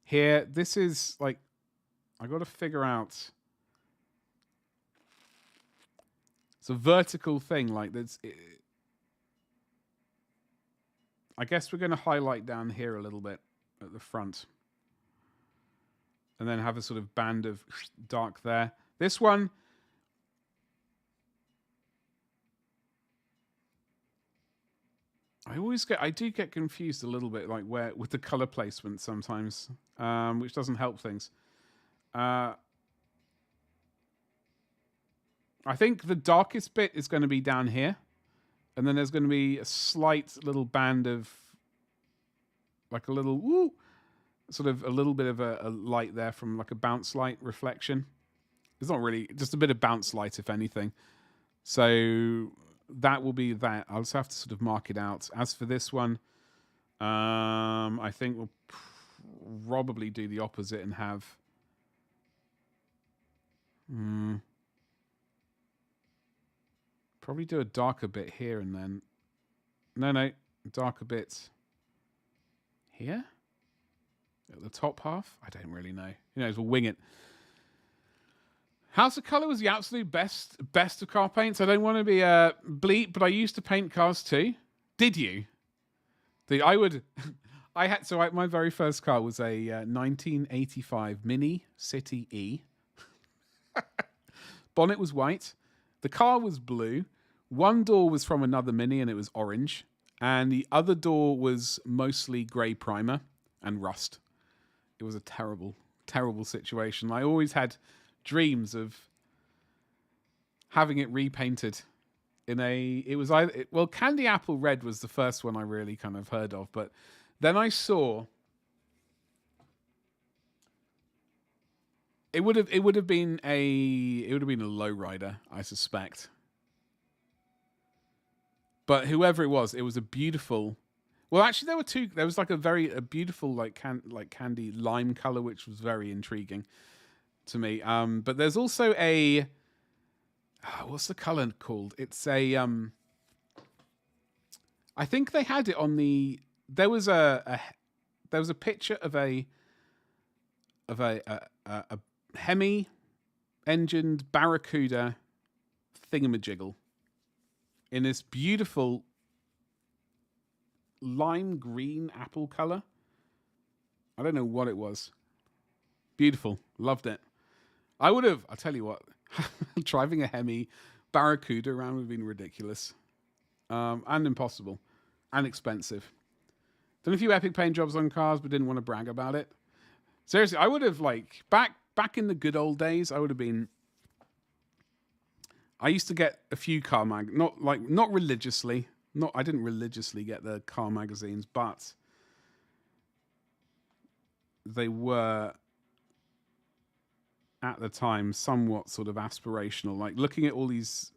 here. This is like I got to figure out. It's a vertical thing like this. I guess we're going to highlight down here a little bit at the front. And then have a sort of band of dark there. This one. I do get confused a little bit, like with the color placement sometimes, which doesn't help things. I think the darkest bit is going to be down here. And then there's going to be a slight little band of, like a little, sort of a little bit of a light there from like a bounce light reflection. It's not really, just a bit of bounce light, if anything. So that will be that. I'll just have to sort of mark it out. As for this one, I think we'll probably do the opposite and have... Probably do a darker bit here and then... No, darker bit here? At the top half? I don't really know. Who knows? We'll wing it. House of Colour was the absolute best of car paints. I don't want to be bleep, but I used to paint cars too. Did you? I would My very first car was a 1985 Mini City E. Bonnet was white. The car was blue. One door was from another Mini and it was orange. And the other door was mostly grey primer and rust. It was a terrible, terrible situation. I always had dreams of having it repainted in a... It was either... Well, Candy Apple Red was the first one I really kind of heard of. But then I saw... It would have been a lowrider, I suspect. But whoever it was a beautiful. Well, actually, there were two. There was like a beautiful candy lime color, which was very intriguing to me. But there's also a. What's the color called? It's a. I think they had it on the. There was a picture of a Hemi-engined Barracuda thingamajiggle in this beautiful lime green apple color. I don't know what it was. Beautiful. Loved it. I'll tell you what, driving a Hemi Barracuda around would have been ridiculous. And impossible. And expensive. Done a few epic paint jobs on cars, but didn't want to brag about it. Seriously, I would have back in the good old days, I would have been. I used to get a few car not religiously. I didn't religiously get the car magazines, but they were at the time somewhat sort of aspirational. Like looking at all these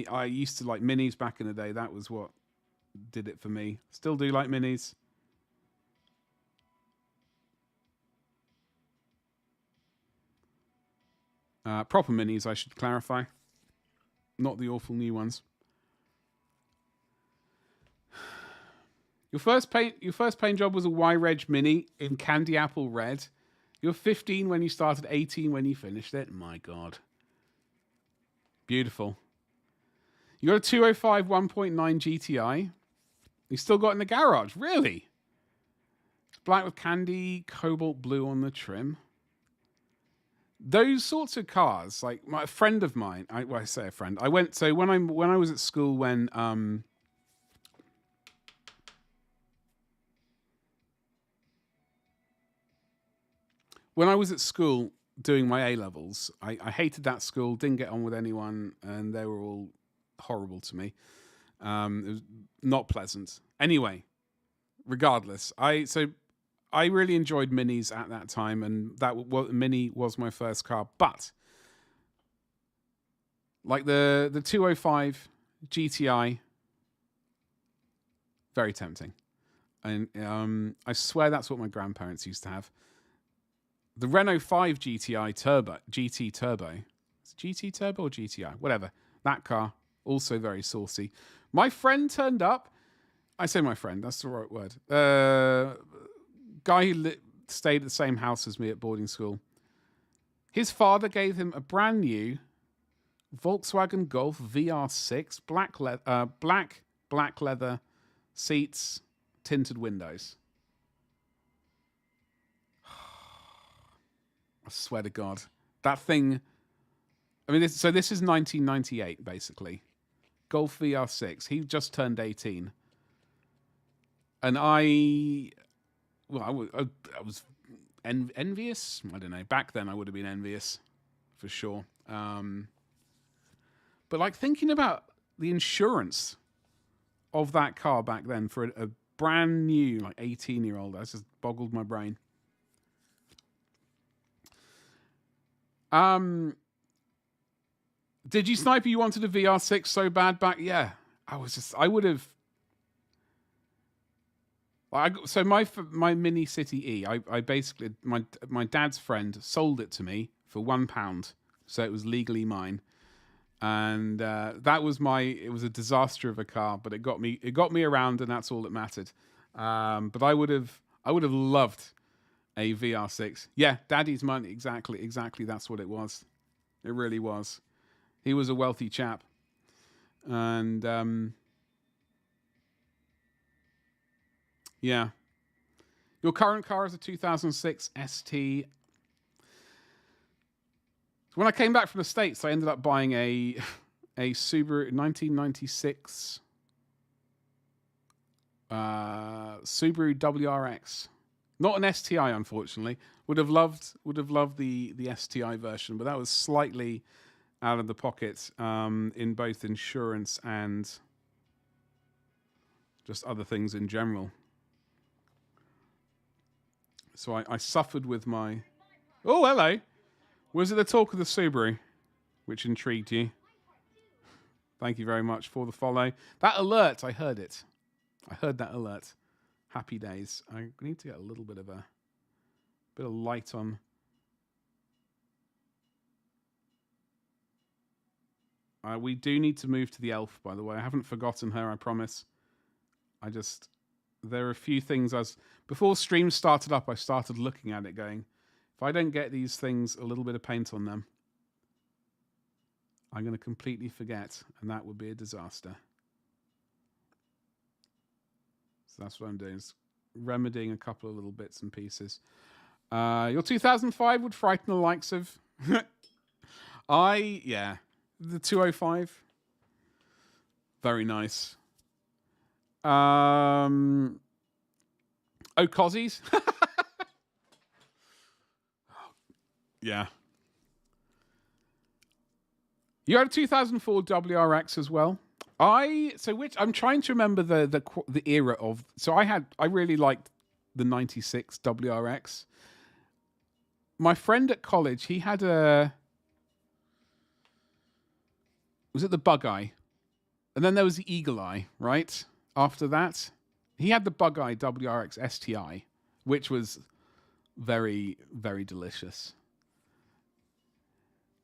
I used to like minis back in the day. That was what did it for me. Still do like minis. Proper minis, I should clarify. Not the awful new ones. Your first paint job was a Y-Reg Mini in Candy Apple Red. You were 15 when you started, 18 when you finished it. My God. Beautiful. You got a 205 1.9 GTI. You still got it in the garage. Really? It's black with candy, cobalt blue on the trim. Those sorts of cars, like a friend of mine, I say a friend. When I was at school when I was at school doing my A-levels, I hated that school, didn't get on with anyone, and they were all horrible to me. It was not pleasant. Anyway, regardless, I really enjoyed minis at that time, and Mini was my first car. But like the 205 GTI, very tempting, and I swear that's what my grandparents used to have. The Renault 5 GTI GT Turbo, is it GT Turbo or GTI, whatever. That car also very saucy. My friend turned up. I say my friend, that's the right word. Guy who stayed at the same house as me at boarding school. His father gave him a brand new Volkswagen Golf VR6, black leather seats, tinted windows. I swear to God, that thing. I mean, this is 1998 basically. Golf VR6. He just turned 18, and I was envious. I don't know. Back then, I would have been envious, for sure. But like thinking about the insurance of that car back then for a brand new, like 18-year-old, that just boggled my brain. Did you, Sniper? You wanted a VR6 so bad back? Yeah, I would have. So my Mini City E, I basically my dad's friend sold it to me for £1, so it was legally mine, and that was it was a disaster of a car, but it got me around, and that's all that mattered. But I would have loved a VR6. Yeah, Daddy's money, exactly. That's what it was. It really was. He was a wealthy chap, and yeah. Your current car is a 2006 ST. When I came back from the States, I ended up buying a Subaru 1996 Subaru WRX. Not an STI, unfortunately. Would have loved the STI version, but that was slightly out of the pocket in both insurance and just other things in general. So I suffered with my... Oh, hello. Was it the talk of the Subaru which intrigued you? Thank you very much for the follow. That alert, I heard it. I heard that alert. Happy days. I need to get a little bit of light on. We do need to move to the elf, by the way. I haven't forgotten her, I promise. There are a few things before stream started up, I started looking at it going, if I don't get these things a little bit of paint on them, I'm going to completely forget, and that would be a disaster. So that's what I'm doing, is remedying a couple of little bits and pieces. Your 2005 would frighten the likes of... the 205. Very nice. Cozzies. Yeah. You had a 2004 WRX as well. I'm trying to remember the era of. So I really liked the 96 WRX. My friend at college, he had was it the Bug Eye? And then there was the Eagle Eye, right? After that, he had the Bug Eye WRX STI, which was very, very delicious.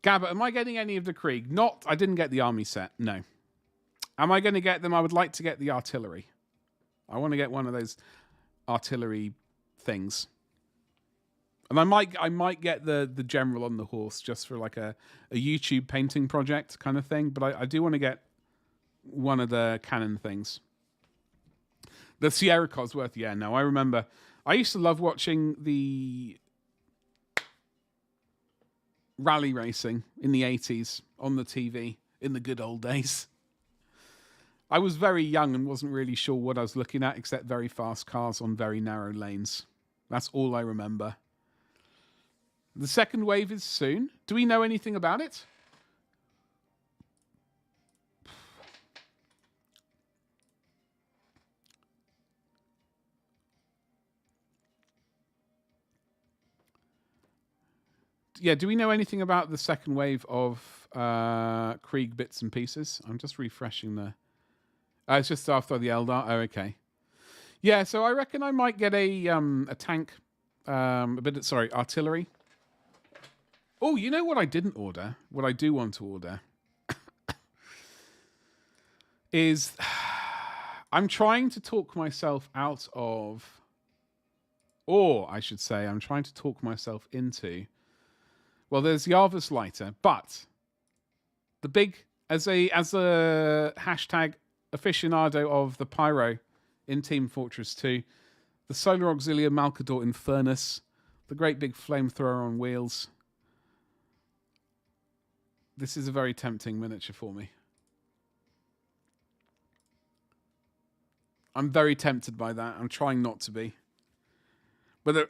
Gabba, am I getting any of the Krieg? I didn't get the army set, no. Am I going to get them? I would like to get the artillery. I want to get one of those artillery things. And I might get the general on the horse just for like a YouTube painting project kind of thing. But I do want to get one of the cannon things. The Sierra Cosworth, yeah, no, I remember. I used to love watching the rally racing in the 80s on the TV in the good old days. I was very young and wasn't really sure what I was looking at except very fast cars on very narrow lanes. That's all I remember. The second wave is soon. Do we know anything about it? Yeah, do we know anything about the second wave of Krieg bits and pieces? I'm just refreshing the... it's just after the Eldar. Oh, okay. Yeah, so I reckon I might get a tank, artillery. Oh, you know what I didn't order? What I do want to order is I'm trying to talk myself out of, or I should say I'm trying to talk myself into, well, there's the Arvus lighter, but the big, as a hashtag aficionado of the pyro in Team Fortress 2, the Solar Auxilia Malcador Infernus, the great big flamethrower on wheels. This is a very tempting miniature for me. I'm very tempted by that. I'm trying not to be. But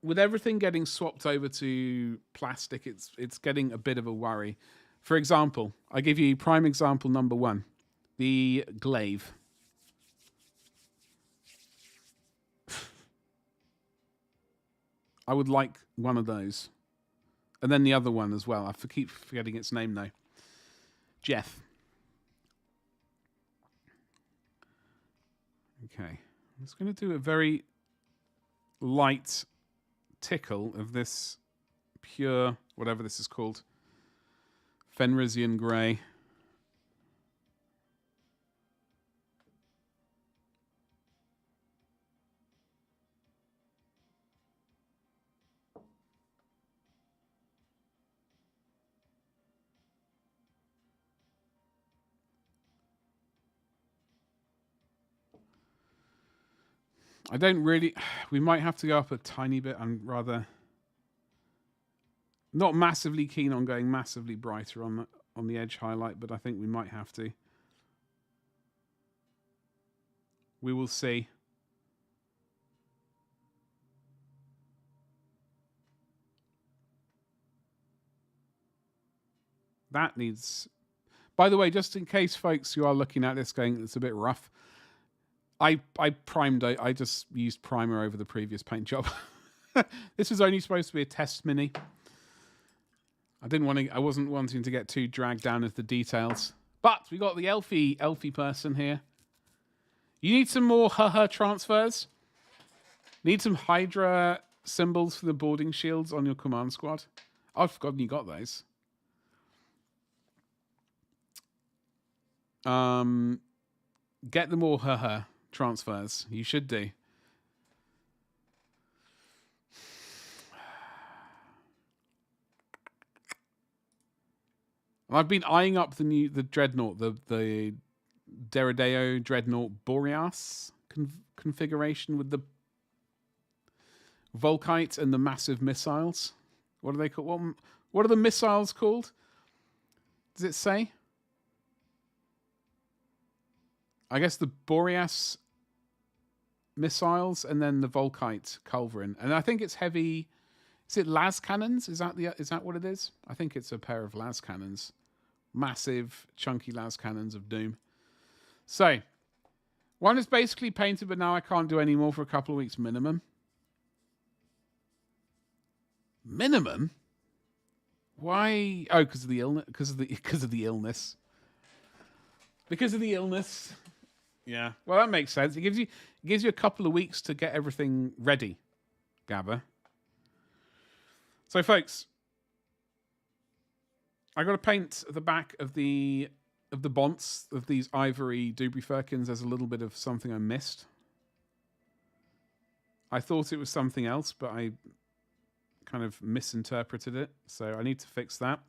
with everything getting swapped over to plastic, it's getting a bit of a worry. For example, I give you prime example number 1. The glaive. I would like one of those. And then the other one as well. I keep forgetting its name now. Jeff. Okay. I'm just going to do a very light tickle of this pure, whatever this is called, Fenrisian grey. I don't really... We might have to go up a tiny bit. I'm rather... Not massively keen on going massively brighter on the edge highlight, but I think we might have to. We will see. That needs... By the way, just in case, folks, you are looking at this going, it's a bit rough. I primed... I just used primer over the previous paint job. This was only supposed to be a test mini. I wasn't wanting to get too dragged down into the details. But we got the elfie person here. You need some more transfers. Need some Hydra symbols for the boarding shields on your command squad. I've forgotten you got those. Get them all transfers. You should do. I've been eyeing up the dreadnought, the Derideo dreadnought Boreas configuration with the Volkite and the massive missiles. What are they called? What are the missiles called? Does it say? I guess the Boreas missiles and then the Volkite culverin. And I think it's heavy. Is it las cannons? Is that what it is? I think it's a pair of las cannons. Massive, chunky las cannons of doom. So, one is basically painted, but now I can't do any more for a couple of weeks minimum. Minimum? Why? Oh, because of the illness. Because of the illness. Because of the illness. Yeah. Well, that makes sense. It gives you a couple of weeks to get everything ready, Gabba. So, folks, I got to paint the back of the bonts of these ivory Dubry Firkins as a little bit of something I missed. I thought it was something else, but I kind of misinterpreted it, so I need to fix that.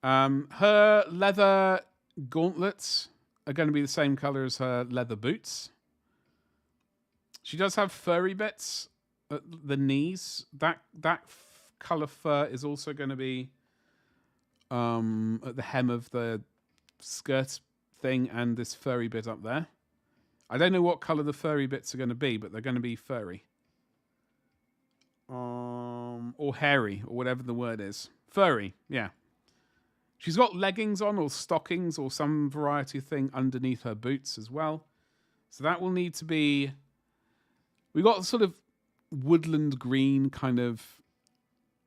Her leather gauntlets are going to be the same color as her leather boots. She does have furry bits at the knees. That color fur is also going to be at the hem of the skirt thing and this furry bit up there. I don't know what color the furry bits are going to be, but they're going to be furry. Or hairy, or whatever the word is. Furry, yeah. She's got leggings on, or stockings, or some variety of thing underneath her boots as well. So that will need to be... We got sort of woodland green kind of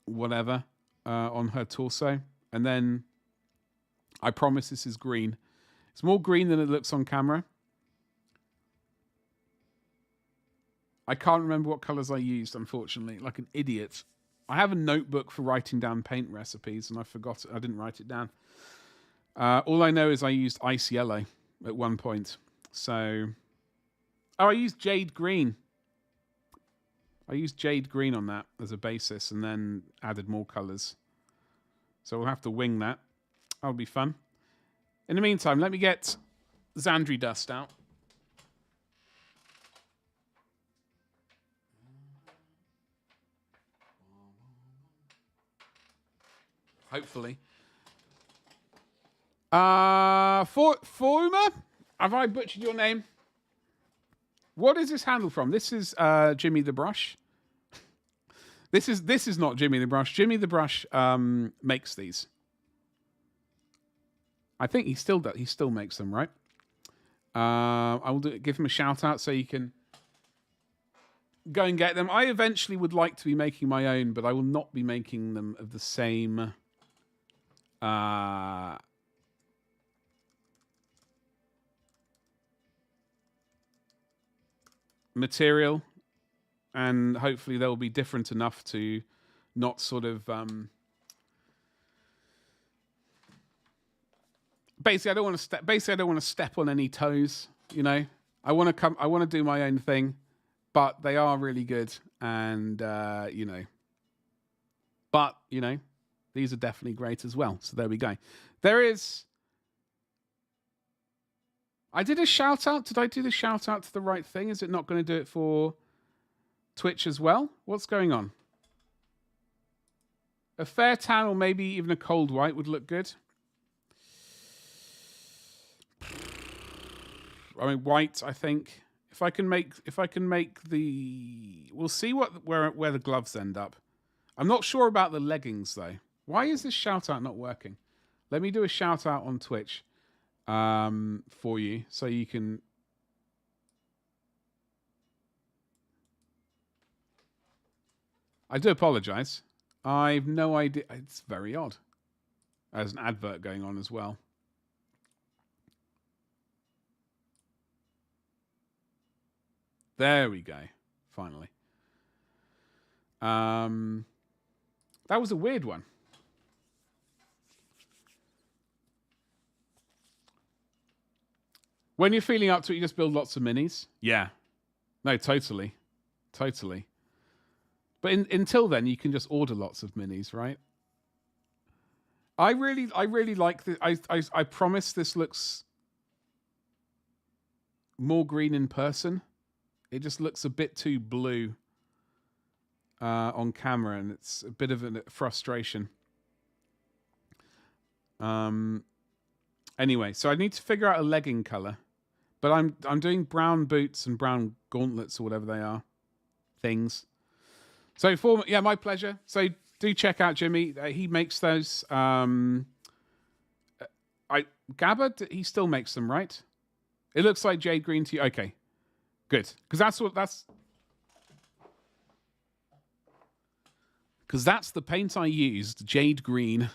whatever on her torso. And then I promise this is green. It's more green than it looks on camera. I can't remember what colors I used, unfortunately, like an idiot. I have a notebook for writing down paint recipes, and I forgot. I didn't write it down. All I know is I used ice yellow at one point. So, I used jade green. I used jade green on that as a basis, and then added more colors. So we'll have to wing that. That'll be fun. In the meantime, let me get Xandri dust out. Hopefully. Foruma? Have I butchered your name? What is this handle from? This is Jimmy the Brush. This is not Jimmy the Brush. Jimmy the Brush makes these. I think he still does. He still makes them, right? I will give him a shout out so you can go and get them. I eventually would like to be making my own, but I will not be making them of the same material, and hopefully they'll be different enough to not sort of basically I don't want to step on any toes, you know. I want to do my own thing, but they are really good, and you know, but you know, these are definitely great as well. So there we go. There is I did a shout out. Did I do the shout out to the right thing? Is it not going to do it for Twitch as well? What's going on? A fair tan or maybe even a cold white would look good. I mean, white, I think. If I can make the, we'll see where the gloves end up. I'm not sure about the leggings though. Why is this shout out not working? Let me do a shout out on Twitch for you so you can. I do apologize. I've no idea. It's very odd. There's an advert going on as well. There we go. Finally. That was a weird one. When you're feeling up to it, you just build lots of minis. Yeah. No, totally. Totally. But until then, you can just order lots of minis, right? I really like this. I promise this looks more green in person. It just looks a bit too blue on camera, and it's a bit of a frustration. Anyway, so I need to figure out a legging color, but I'm doing brown boots and brown gauntlets or whatever they are, things. So my pleasure. So do check out Jimmy. He makes those. Gabba, he still makes them, right? It looks like jade green to you. Okay. Good, because that's the paint I used, jade green.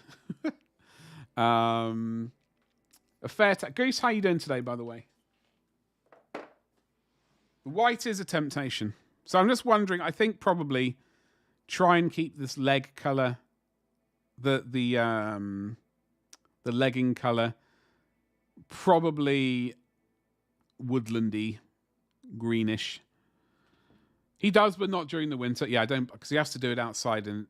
A fair Goose, how you doing today, by the way? White is a temptation, so I'm just wondering. I think probably try and keep this leg color, the legging color, probably woodlandy. Greenish. He does, but not during the winter. Yeah, I don't, because he has to do it outside and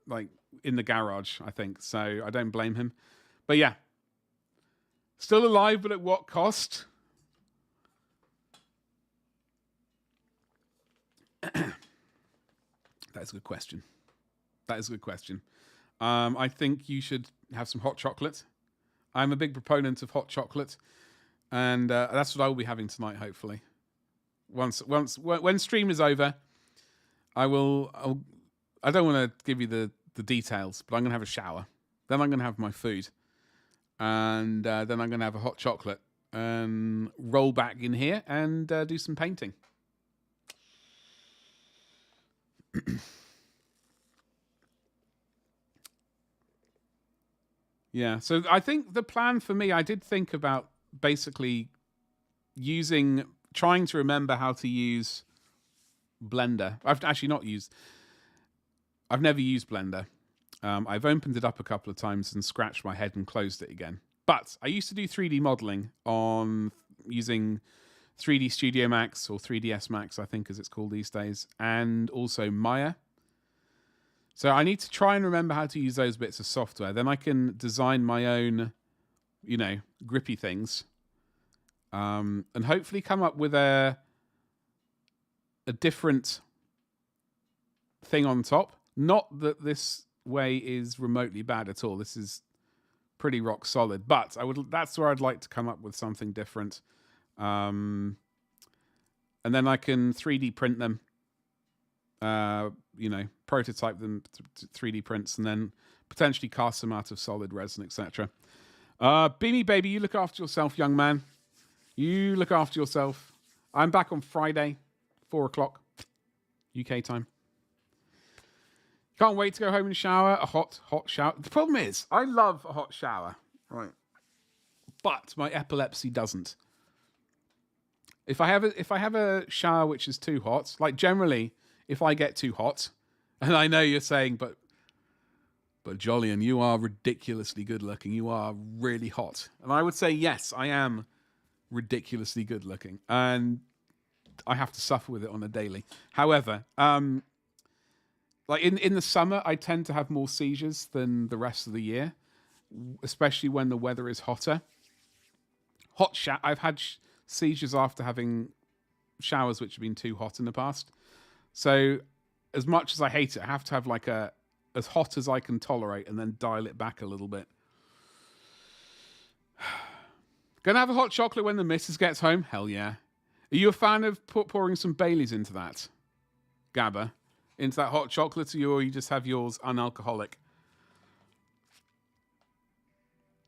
like in the garage, I think. So I don't blame him. But yeah, still alive, but at what cost? That is a good question. That is a good question. I think you should have some hot chocolate. I'm a big proponent of hot chocolate, and that's what I will be having tonight, hopefully. When stream is over, I don't want to give you the details, but I'm going to have a shower. Then I'm going to have my food. And then I'm going to have a hot chocolate and roll back in here and do some painting. Yeah, so I think the plan for me, I did think about basically trying to remember how to use Blender. I've never used Blender. I've opened it up a couple of times and scratched my head and closed it again. But I used to do 3D modeling on using 3D Studio Max or 3ds Max, I think as it's called these days, and also Maya. So I need to try and remember how to use those bits of software. Then I can design my own, grippy things. And hopefully come up with a different thing on top. Not that this way is remotely bad at all. This is pretty rock solid. But that's where I'd like to come up with something different. And then I can 3D print them. Prototype them to 3D prints, and then potentially cast them out of solid resin, etc. Beamy baby, you look after yourself, young man. You look after yourself. I'm back on Friday, 4:00 UK time. Can't wait to go home and shower. A hot shower. The problem is, I love a hot shower, right? But my epilepsy doesn't. If I have a shower which is too hot, like generally, if I get too hot, and I know you're saying, but Jolyon, you are ridiculously good looking. You are really hot. And I would say, yes, I am ridiculously good looking. And I have to suffer with it on a daily. However, like in the summer, I tend to have more seizures than the rest of the year, especially when the weather is hotter. I've had seizures after having showers which have been too hot in the past. So as much as I hate it, I have to have like a as hot as I can tolerate and then dial it back a little bit. Gonna have a hot chocolate when the missus gets home? Hell yeah. Are you a fan of pouring some Baileys into that, Gabba? Into that hot chocolate, or you just have yours unalcoholic?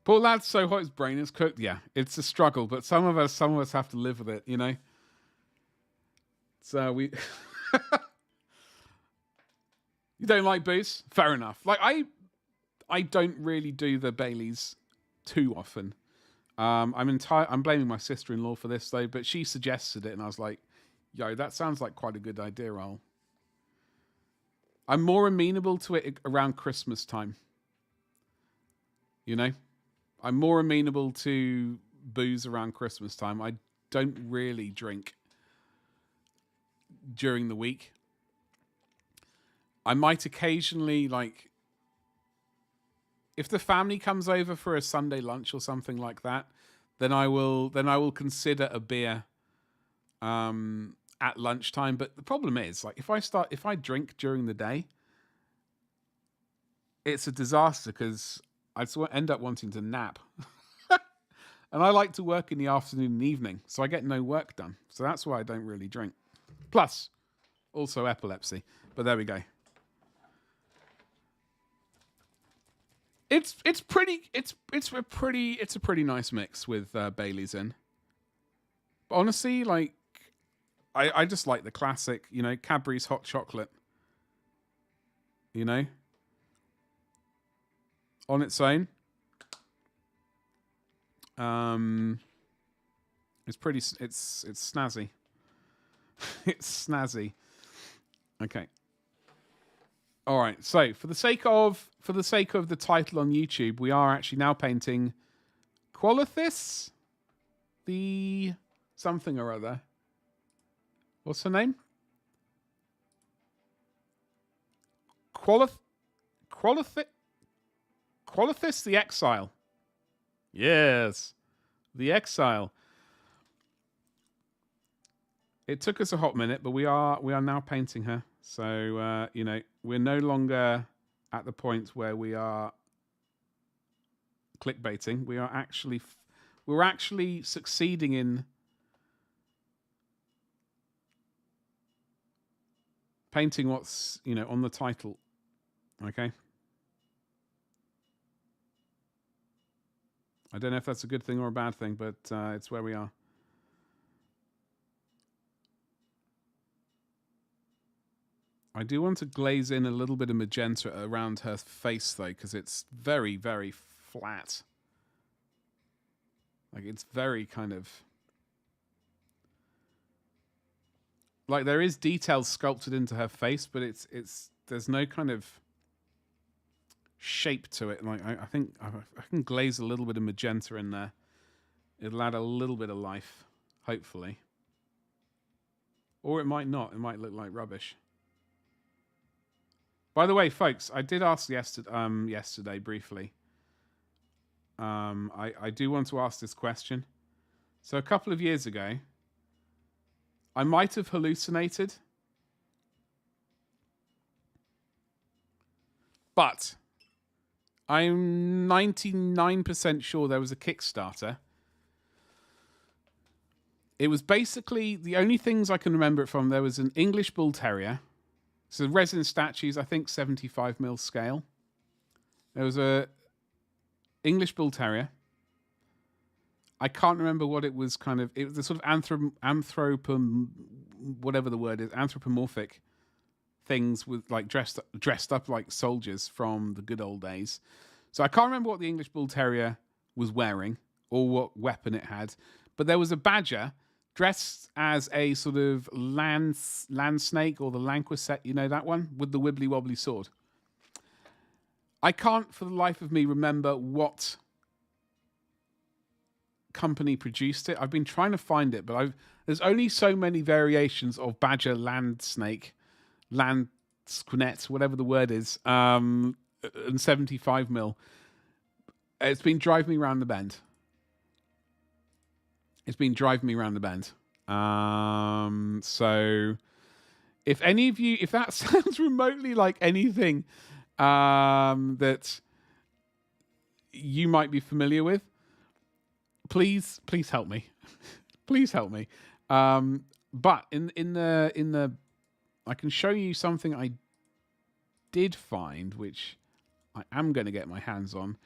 Poor lad's so hot his brain is cooked. Yeah, it's a struggle, but some of us have to live with it, you know? So we... You don't like booze? Fair enough. Like, I don't really do the Baileys too often. I'm blaming my sister-in-law for this, though, but she suggested it, and I was like, yo, that sounds like quite a good idea, Raoul. I'm more amenable to it around Christmas time. You know? I'm more amenable to booze around Christmas time. I don't really drink during the week. I might occasionally, like, if the family comes over for a Sunday lunch or something like that, then I will consider a beer at lunchtime. But the problem is, like, if I drink during the day, it's a disaster because I'd end up wanting to nap. And I like to work in the afternoon and evening, so I get no work done. So that's why I don't really drink. Plus, also epilepsy. But there we go. It's a pretty nice mix with Baileys in. But honestly, like, I just like the classic, you know, Cadbury's hot chocolate. You know, on its own. It's pretty. It's snazzy. It's snazzy. Okay. All right. So for the sake of the title on YouTube, we are actually now painting Qulathis the something or other. What's her name? Qulathis the Exile. Yes, the Exile. It took us a hot minute, but we are now painting her. So you know, we're no longer at the point where we are clickbaiting. We're actually succeeding in painting what's, you know, on the title. Okay. I don't know if that's a good thing or a bad thing, but it's where we are. I do want to glaze in a little bit of magenta around her face, though, because it's very, very flat. Like, it's very kind of... Like, there is detail sculpted into her face, but there's no kind of shape to it. Like, I think I can glaze a little bit of magenta in there. It'll add a little bit of life, hopefully. Or it might not. It might look like rubbish. By the way, folks, I did ask yesterday briefly. I do want to ask this question. So a couple of years ago, I might have hallucinated. But I'm 99% sure there was a Kickstarter. It was basically the only things I can remember it from. There was an English Bull Terrier. So resin statues, I think 75mm scale. There was a English Bull Terrier. I can't remember what it was kind of... It was the sort of whatever the word is, anthropomorphic things with like dressed up like soldiers from the good old days. So I can't remember what the English Bull Terrier was wearing or what weapon it had. But there was a badger dressed as a sort of land snake, or the Lanquisette, you know that one, with the wibbly wobbly sword. I can't for the life of me remember what company produced it. I've been trying to find it, but there's only so many variations of badger, land snake, land squinet, whatever the word is, and 75mm. It's been driving me around the bend. It's been driving me around the bend. So if any of you, if that sounds remotely like anything that you might be familiar with, please help me. Please help me. But in the I can show you something I did find, which I am going to get my hands on,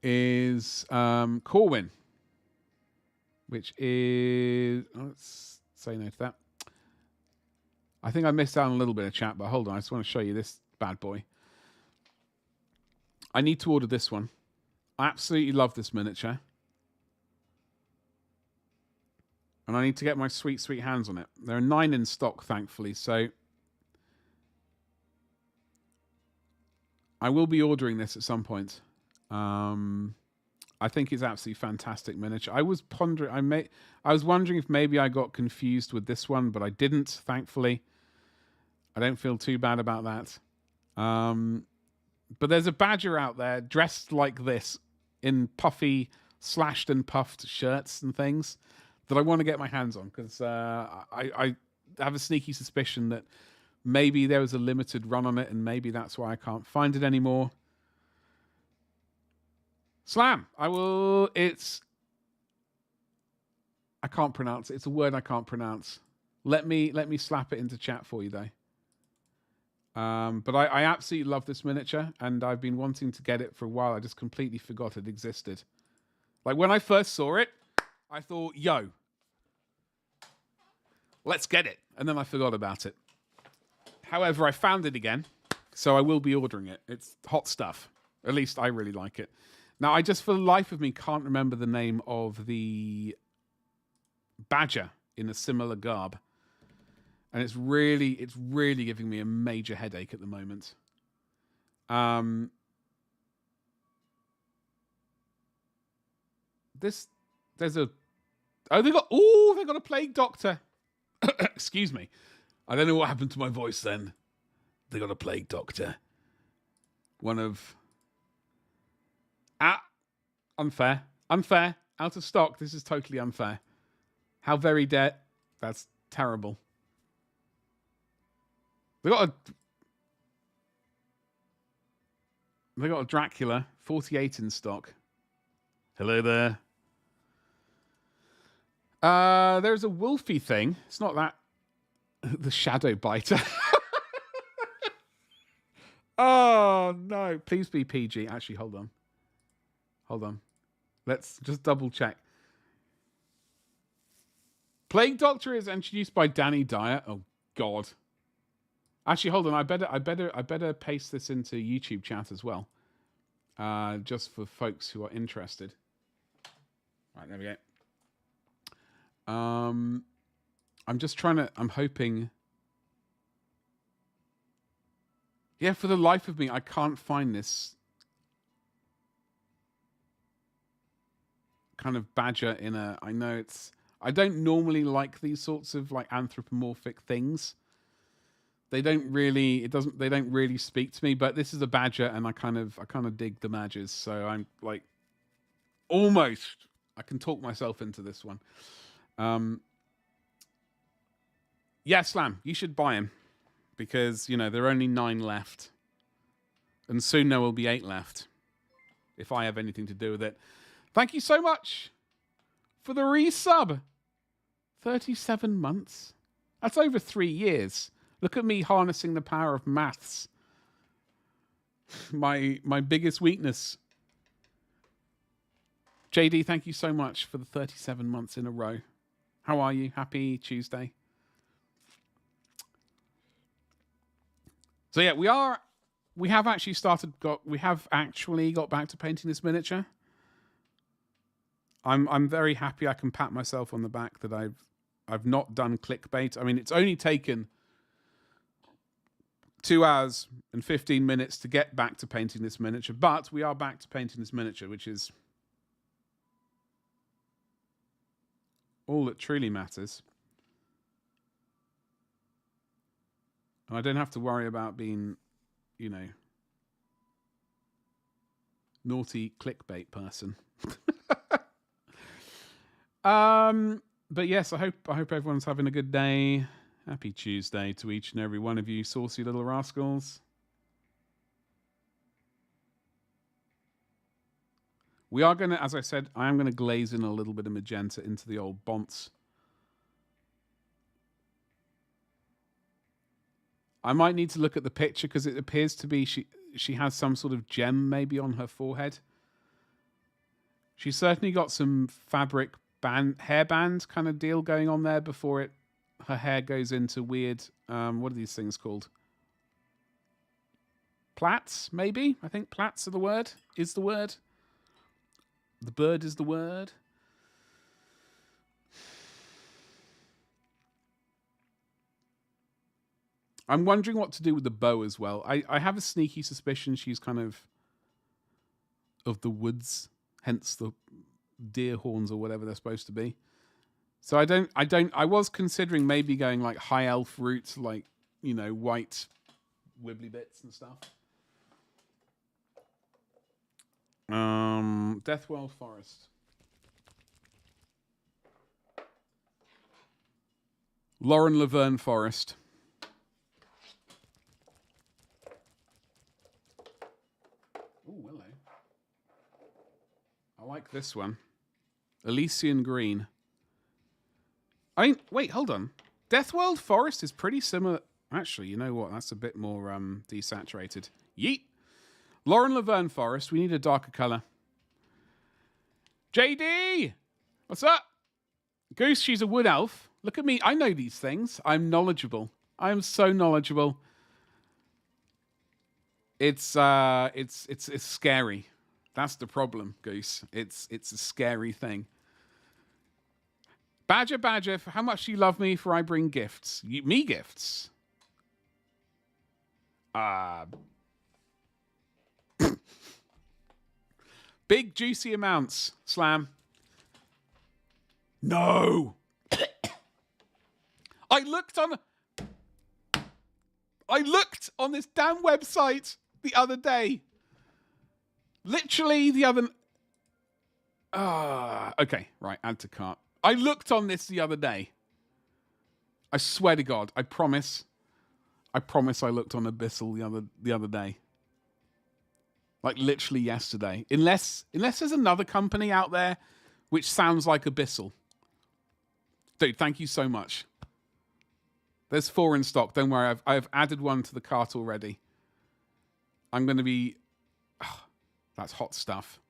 is Corwin, which is, let's say no to that. I think I missed out on a little bit of chat, but hold on, I just want to show you this bad boy. I need to order this one. I absolutely love this miniature. And I need to get my sweet, sweet hands on it. There are 9 in stock, thankfully, so I will be ordering this at some point. I think it's absolutely fantastic miniature. I was pondering, I was wondering if maybe I got confused with this one, but I didn't, thankfully. I don't feel too bad about that. But there's a badger out there dressed like this in puffy, slashed and puffed shirts and things that I want to get my hands on, because I have a sneaky suspicion that maybe there was a limited run on it, and maybe that's why I can't find it anymore. Slam. I can't pronounce it. It's a word I can't pronounce. Let me slap it into chat for you, though. But I absolutely love this miniature, and I've been wanting to get it for a while. I just completely forgot it existed. Like, when I first saw it, I thought, yo, let's get it. And then I forgot about it. However, I found it again, so I will be ordering it. It's hot stuff. At least I really like it. Now, I just, for the life of me, can't remember the name of the badger in a similar garb. And it's really giving me a major headache at the moment. There's a, they got a plague doctor. Excuse me. I don't know what happened to my voice then. They got a plague doctor. One of, unfair, out of stock. This is totally unfair. How very dare, that's terrible. They got a Dracula 48 in stock. Hello there. There's a Wolfie thing. It's not that. The Shadow Biter. Oh no! Please be PG. Actually, hold on. Let's just double check. Plague Doctor is introduced by Danny Dyer. Oh God. Actually, hold on. I better paste this into YouTube chat as well, just for folks who are interested. Right, there we go. I'm just trying to. I'm hoping. Yeah, for the life of me, I can't find this kind of badger in a. I know it's. I don't normally like these sorts of like anthropomorphic things. They don't really. They don't really speak to me. But this is a badger, and I kind of dig the badgers. So I'm like, almost. I can talk myself into this one. Yeah, Slam, you should buy him because there are only 9 left, and soon there will be 8 left. If I have anything to do with it. Thank you so much for the resub. 37 months. That's over 3 years. Look at me harnessing the power of maths. My biggest weakness. JD, thank you so much for the 37 months in a row. How are you? Happy Tuesday. So yeah, we have actually got back to painting this miniature. I'm very happy I can pat myself on the back that I've not done clickbait. I mean, it's only taken 2 hours and 15 minutes to get back to painting this miniature, but we are back to painting this miniature, which is all that truly matters. And I don't have to worry about being, naughty clickbait person. But yes, I hope everyone's having a good day. Happy Tuesday to each and every one of you, saucy little rascals. We are going to, as I said, I am going to glaze in a little bit of magenta into the old bonts. I might need to look at the picture because it appears to be she has some sort of gem maybe on her forehead. She's certainly got some fabric hairband kind of deal going on there before her hair goes into weird, what are these things called? Plaits, maybe? I think plaits are the word. Is the word. The bird is the word. I'm wondering what to do with the bow as well. I have a sneaky suspicion she's kind of the woods, hence the deer horns or whatever they're supposed to be. So I was considering maybe going like high elf route, like, you know, white wibbly bits and stuff. Deathwell Forest. Lauren Laverne Forest. Oh, hello. I like this one. Elysian Green. I mean, wait, hold on. Deathworld Forest is pretty similar. Actually, you know what? That's a bit more desaturated. Yeet. Lauren Laverne Forest. We need a darker color. JD! What's up? Goose, she's a wood elf. Look at me. I know these things. I'm knowledgeable. I am so knowledgeable. It's scary. That's the problem, Goose. It's a scary thing. Badger, how much do you love me for I bring gifts? Me gifts? Big juicy amounts. Slam. No. I looked on this damn website the other day. Literally the other... okay, right, add to cart. I looked on this the other day. I swear to God, I promise I looked on Abyssal the other day. Like literally yesterday. Unless there's another company out there which sounds like Abyssal. Dude, thank you so much. There's 4 in stock. Don't worry, I've added one to the cart already. I'm going to be... Oh, that's hot stuff.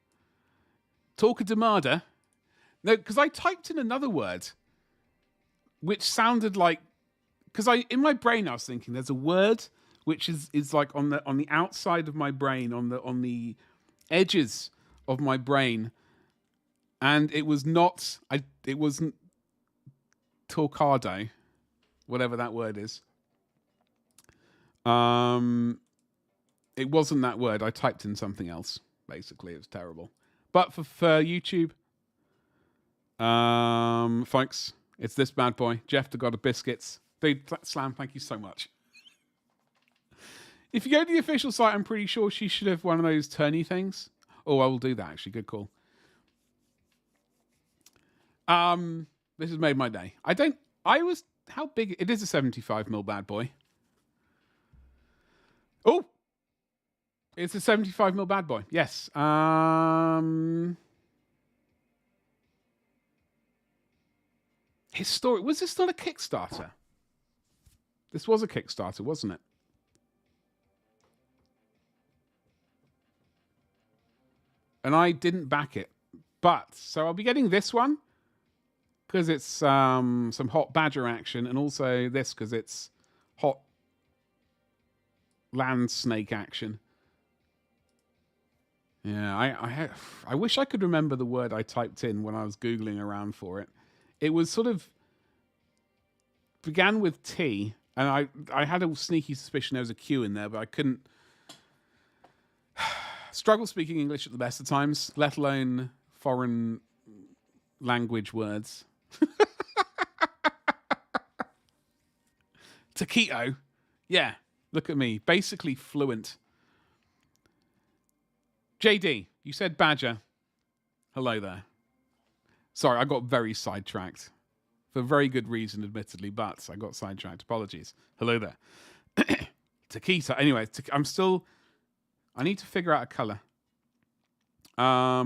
Talker Demada. No, because I typed in another word, which sounded like... Because in my brain I was thinking there's a word which is like on the outside of my brain, on the edges of my brain, and it was not... It wasn't Torcado, whatever that word is. It wasn't that word. I typed in something else. Basically, it was terrible. But for YouTube, folks, it's this bad boy, Jeff the God of Biscuits. Dude, Slam, thank you so much. If you go to the official site, I'm pretty sure she should have one of those tourney things. Oh, I will do that, actually. Good call. This has made my day. How big? It is a 75mm bad boy. Oh! It's a 75mm bad boy. Yes. Historic. Was this not a Kickstarter? This was a Kickstarter, wasn't it? And I didn't back it. But, so I'll be getting this one because it's some hot badger action, and also this because it's hot land snake action. Yeah, I wish I could remember the word I typed in when I was Googling around for it. It was sort of... began with T, and I had a sneaky suspicion there was a Q in there, but I couldn't... struggle speaking English at the best of times, let alone foreign language words. Taquito. Yeah, look at me. Basically fluent. JD, you said badger. Hello there. Sorry, I got very sidetracked. For very good reason, admittedly, but I got sidetracked. Apologies. Hello there. Taquita. Anyway, I need to figure out a color. I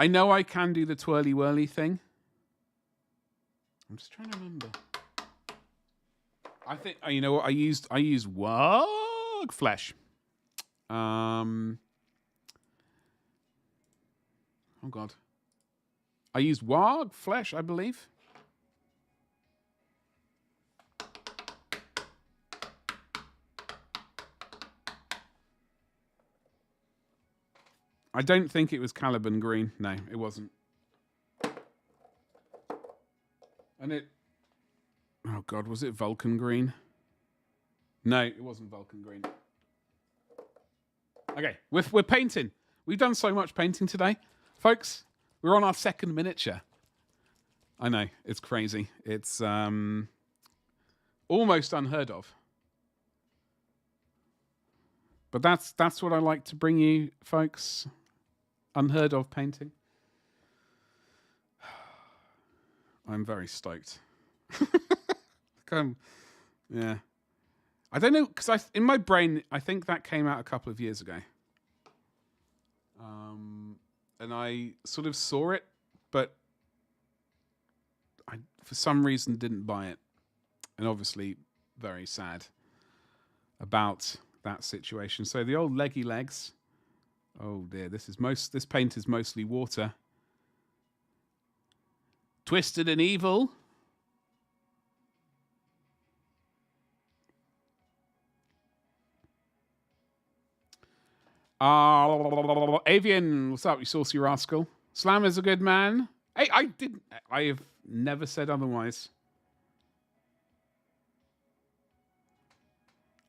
know I can do the twirly whirly thing. I'm just trying to remember. I think, you know what? I used Warg Flesh. Oh God. I used Warg Flesh, I believe. I don't think it was Caliban green. No, it wasn't. And it... Oh, God, was it Vulcan green? No, it wasn't Vulcan green. Okay, we're painting. We've done so much painting today. Folks, we're on our second miniature. I know, it's crazy. It's almost unheard of. But that's what I like to bring you, folks. Unheard of painting. I'm very stoked. Yeah. I don't know, because in my brain, I think that came out a couple of years ago. And I sort of saw it, but I, for some reason, didn't buy it. And obviously, very sad about that situation. So the old leggy legs. Oh dear, this paint is mostly water. Twisted and evil. Avian, what's up, you saucy rascal? Slam is a good man. Hey, I have never said otherwise.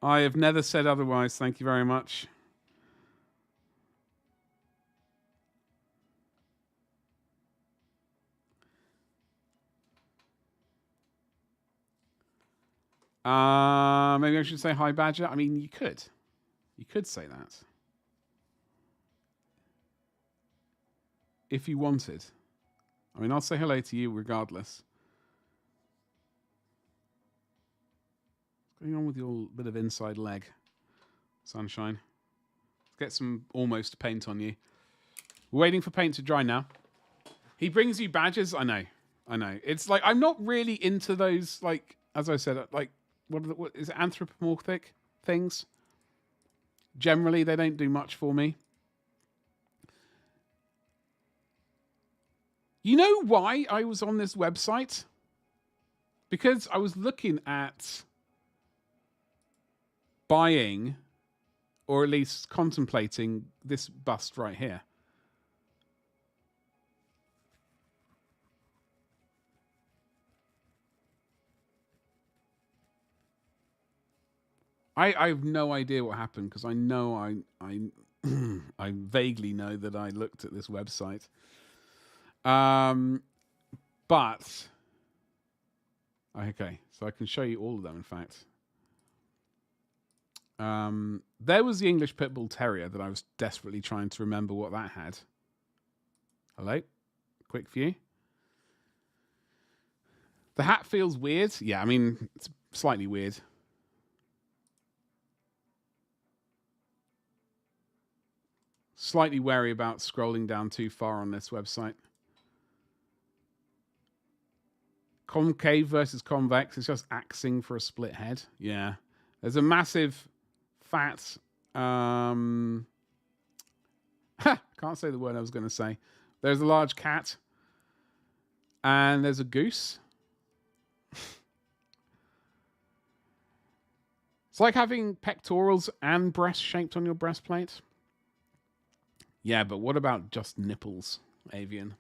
I have never said otherwise. Thank you very much. Maybe I should say hi, Badger. I mean, you could. You could say that. If you wanted. I mean, I'll say hello to you regardless. What's going on with your bit of inside leg? Sunshine. Let's get some almost paint on you. We're waiting for paint to dry now. He brings you badges? I know. It's like, I'm not really into those, like, as I said, like, what is it, anthropomorphic things? Generally, they don't do much for me. You know why I was on this website? Because I was looking at buying, or at least contemplating, this bust right here. I have no idea what happened, because I know I vaguely know that I looked at this website. But okay, so I can show you all of them, in fact. There was the English Pit Bull Terrier that I was desperately trying to remember what that had. Hello? Quick view. The hat feels weird. Yeah, I mean, it's slightly weird. Slightly wary about scrolling down too far on this website. Concave versus convex. It's just axing for a split head. Yeah. There's a massive fat... can't say the word I was going to say. There's a large cat. And there's a goose. It's like having pectorals and breasts shaped on your breastplate. Yeah, but what about just nipples, Avian?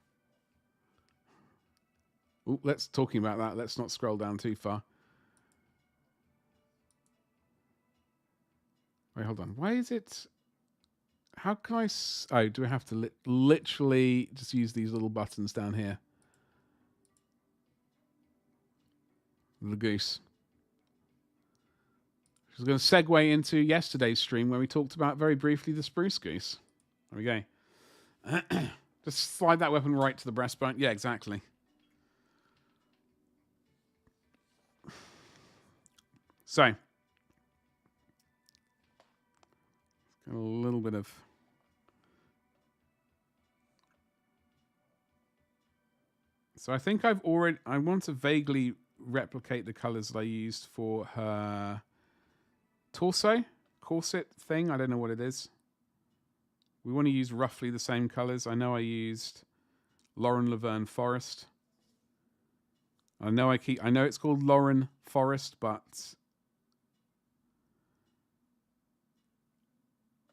Ooh, talking about that. Let's not scroll down too far. Wait, hold on. Why is it... How can I... Oh, do I have to literally just use these little buttons down here? The goose. I was going to segue into yesterday's stream where we talked about very briefly the spruce goose. There we go. Just slide that weapon right to the breastbone. Yeah, exactly. So, got a little bit of... So I think I want to vaguely replicate the colors that I used for her torso corset thing. I don't know what it is. We want to use roughly the same colors. I know I used Lauren Laverne Forest. I know it's called Lauren Forest, but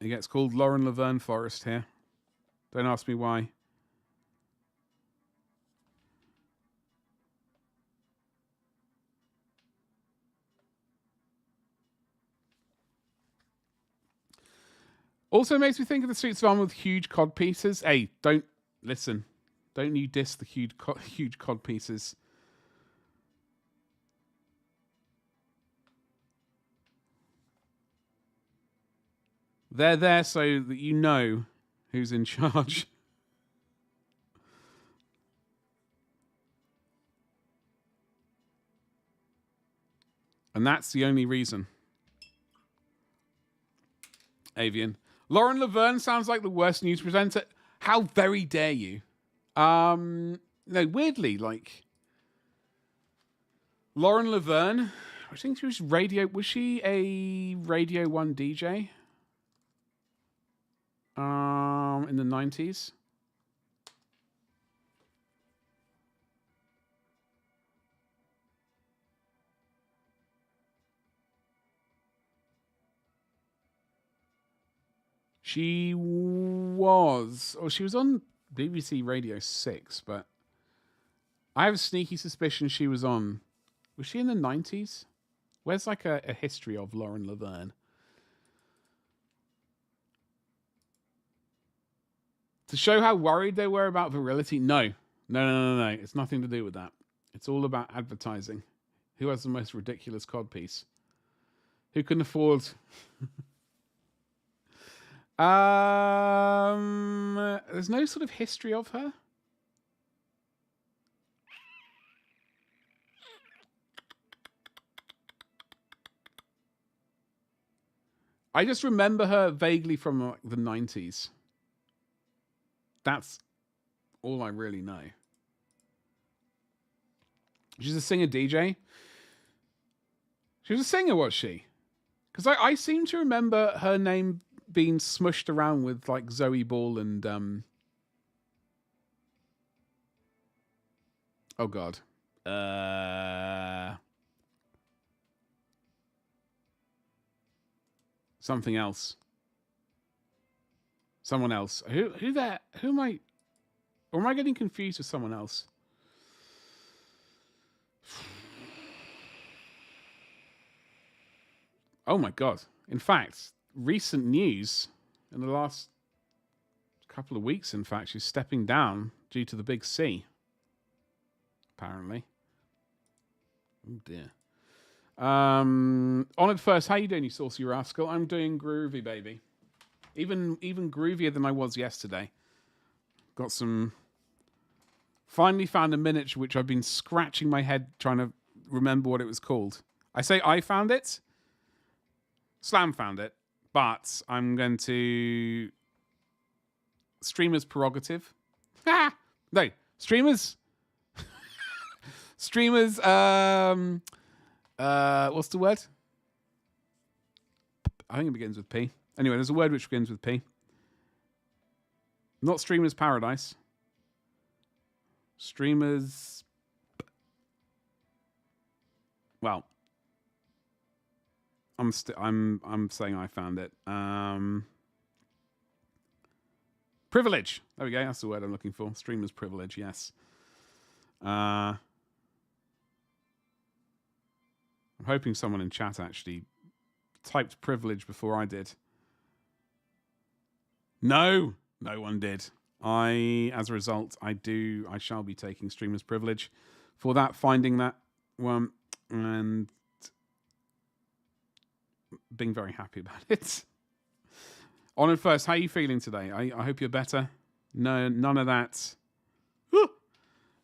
it gets called Lauren Laverne Forest here. Don't ask me why. Also makes me think of the suits of armor with huge cod pieces. Hey, don't listen. Don't you diss the huge cod pieces. They're there so that you know who's in charge. And that's the only reason. Avian. Lauren Laverne sounds like the worst news presenter. How very dare you? No, weirdly, like Lauren Laverne, I think she was was she a Radio 1 DJ? In the 90s. She was on BBC Radio 6, but I have a sneaky suspicion she was on. Was she in the 90s? Where's like a history of Lauren Laverne? To show how worried they were about virility? No. It's nothing to do with that. It's all about advertising. Who has the most ridiculous codpiece? Who can afford... There's no sort of history of her. I just remember her vaguely from like the 90s. That's all I really know. She's a singer DJ. She was a singer, was she? Because I seem to remember her name being smushed around with like Zoe Ball and oh god. Something else. Someone else. Who am I? Or am I getting confused with someone else? Oh my god. In fact, recent news in the last couple of weeks, in fact, she's stepping down due to the big C. Apparently. Oh dear. Honored First, how you doing, you saucy rascal? I'm doing groovy, baby. Even groovier than I was yesterday. Got some... Finally found a miniature which I've been scratching my head trying to remember what it was called. I say I found it. Slam found it. But I'm going to... Streamer's prerogative. No. Streamers... Streamers... what's the word? I think it begins with P. Anyway, there's a word which begins with P. Not Streamer's Paradise. Streamers... Well... I'm saying I found it. Privilege. There we go. That's the word I'm looking for. Streamer's privilege. Yes. I'm hoping someone in chat actually typed privilege before I did. No one did. As a result, I shall be taking streamer's privilege for that, finding that one, and being very happy about it. Honored First, how are you feeling today? I hope you're better No, none of that.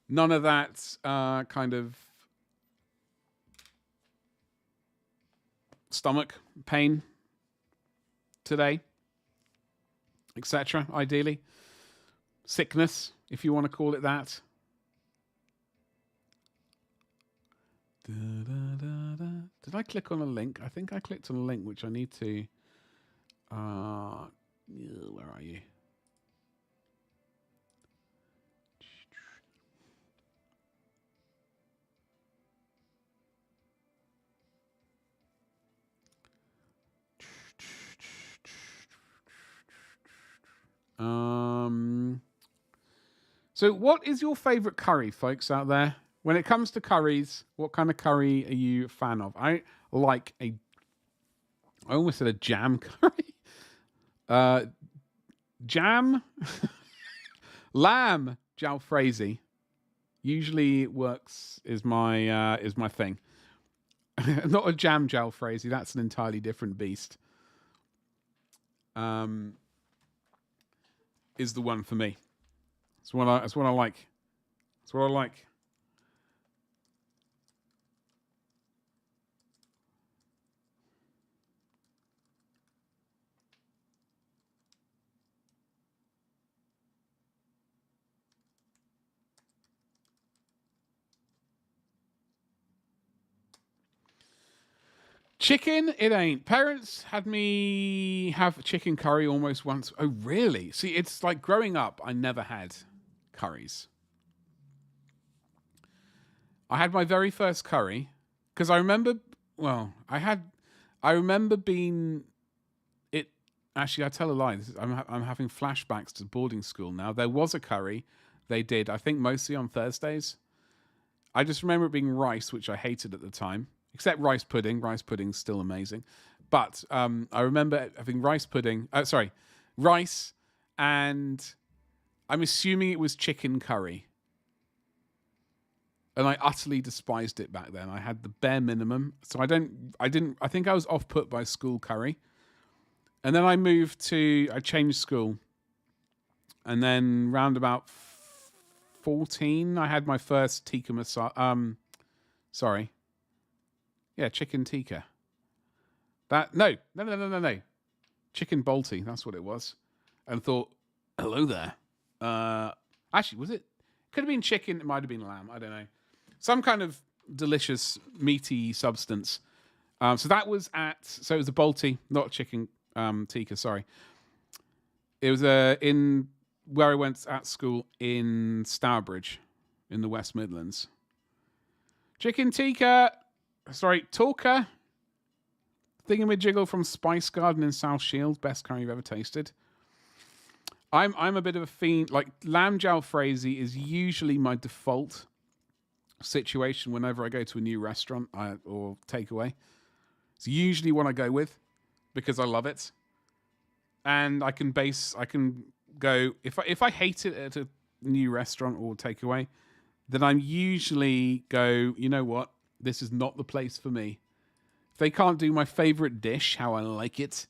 None of that kind of stomach pain today, etc. Ideally, sickness, if you want to call it that. Did I click on a link? I think I clicked on a link, which I need to. Where are you? So what is your favorite curry, folks, out there? When it comes to curries, what kind of curry are you a fan of? I almost said a jam curry. Jam? Lamb jalfrezi. Usually works is my thing. Not a jam jalfrezi, that's an entirely different beast. Is the one for me. That's what I like. That's what I like. Chicken, it ain't. Parents had me have chicken curry almost once. Oh, really? See, it's like growing up, I never had curries. I had my very first curry because I remember, I remember being it. Actually, I tell a lie. I'm having flashbacks to boarding school now. There was a curry they did, I think mostly on Thursdays. I just remember it being rice, which I hated at the time. Except rice pudding. Rice pudding's still amazing. But I remember having rice pudding. Rice, and I'm assuming it was chicken curry. And I utterly despised it back then. I had the bare minimum. So I think I was off put by school curry. And then I changed school. And then round about 14, I had my first tikka masala. Yeah, chicken tikka. No. Chicken balti, that's what it was. And thought, hello there. Actually, was it? Could have been chicken, it might have been lamb, I don't know. Some kind of delicious, meaty substance. So it was a balti, not chicken tikka, sorry. It was in where I went at school in Stourbridge, in the West Midlands. Chicken tikka... Talker. Thingamajiggle from Spice Garden in South Shields. Best curry you've ever tasted. I'm a bit of a fiend. Like, lamb jalfrezi is usually my default situation whenever I go to a new restaurant or takeaway. It's usually what I go with because I love it. And I can go... If I hate it at a new restaurant or takeaway, then I'm usually go, you know what? This is not the place for me. If they can't do my favorite dish, how I like it,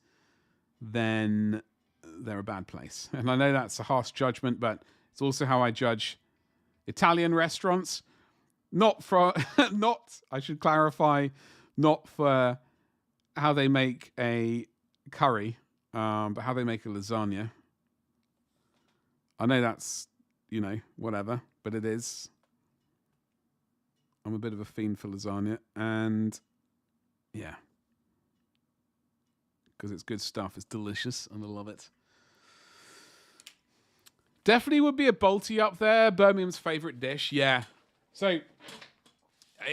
then they're a bad place. And I know that's a harsh judgment, but it's also how I judge Italian restaurants. I should clarify, not for how they make a curry, but how they make a lasagna. I know that's, whatever, but it is. I'm a bit of a fiend for lasagna, and yeah, because it's good stuff. It's delicious, and I love it. Definitely would be a balti up there. Birmingham's favorite dish. Yeah. So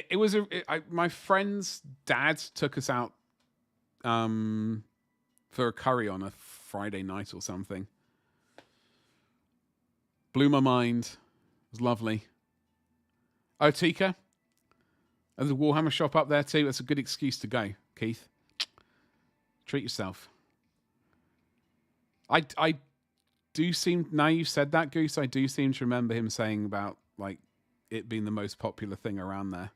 it was my friend's dad took us out for a curry on a Friday night or something. Blew my mind. It was lovely. Oh, tikka. There's a Warhammer shop up there too. That's a good excuse to go, Keith. Treat yourself. I do seem, now you've said that, Goose, I do seem to remember him saying about like it being the most popular thing around there.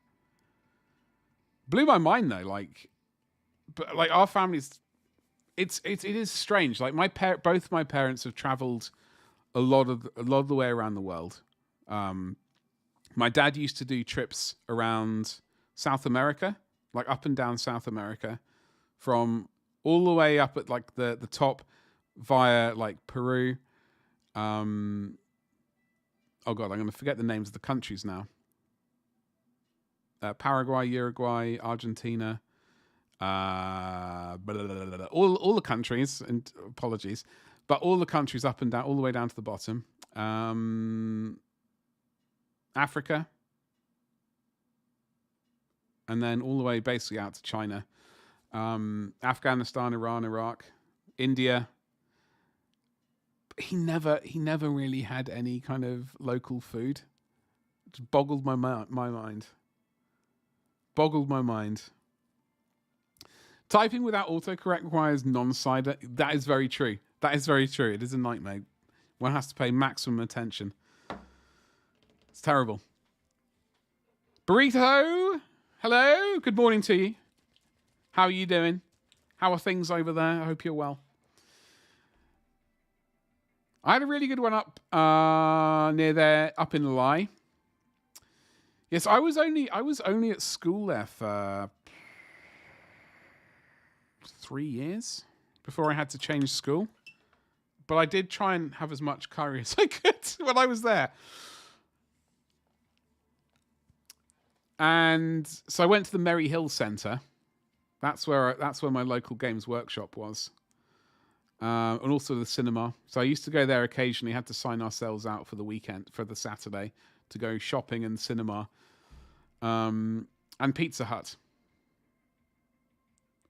Blew my mind though, but our family's it is strange. Like both my parents have traveled a lot of the way around the world. My dad used to do trips around South America, like up and down South America, from all the way up at like the top via like Peru. Oh God, I'm going to forget the names of the countries now. Paraguay, Uruguay, Argentina, all the countries, and apologies, but all the countries up and down, all the way down to the bottom. Africa, and then all the way basically out to China. Afghanistan, Iran, Iraq, India. He never really had any kind of local food. It just boggled my mind. Boggled my mind. Typing without autocorrect requires non-sider. That is very true. That is very true. It is a nightmare. One has to pay maximum attention. It's terrible. Burrito, hello. Good morning to you. How are you doing? How are things over there? I hope you're well. I had a really good one up near there, up in Lye. Yes, I was only at school there for 3 years before I had to change school. But I did try and have as much curry as I could when I was there. And so I went to the Merry Hill Centre. That's where my local games workshop was. And also the cinema. So I used to go there occasionally, had to sign ourselves out for the weekend, for the Saturday, to go shopping and cinema. And Pizza Hut.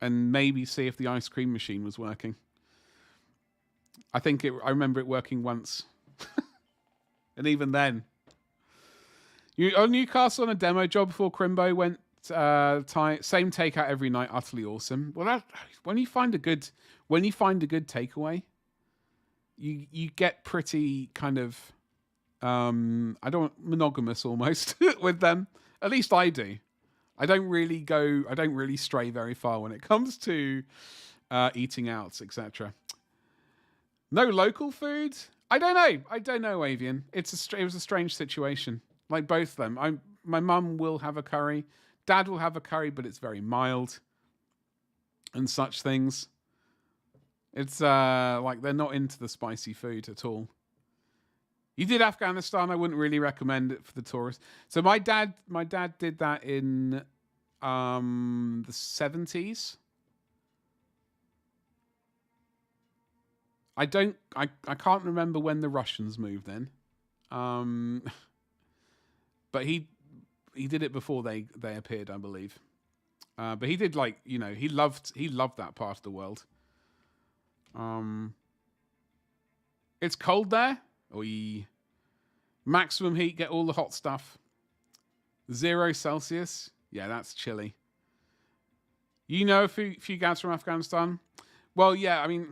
And maybe see if the ice cream machine was working. I remember it working once. And even then. Newcastle on a demo job before Crimbo went same takeout every night, utterly awesome. Well, when you find a good takeaway, you get pretty kind of monogamous almost with them. At least I do. I don't really stray very far when it comes to eating out, etc. No local food? I don't know, Avian. It was a strange situation. Like both of them. My mum will have a curry. Dad will have a curry, but it's very mild. And such things. It's like they're not into the spicy food at all. You did Afghanistan. I wouldn't really recommend it for the tourists. So my dad did that in the 70s. I can't remember when the Russians moved in. But he did it before they appeared, I believe. But he did he loved that part of the world. It's cold there. Maximum heat, get all the hot stuff. 0 Celsius. Yeah, that's chilly. You know a few guys from Afghanistan? Well, yeah, I mean,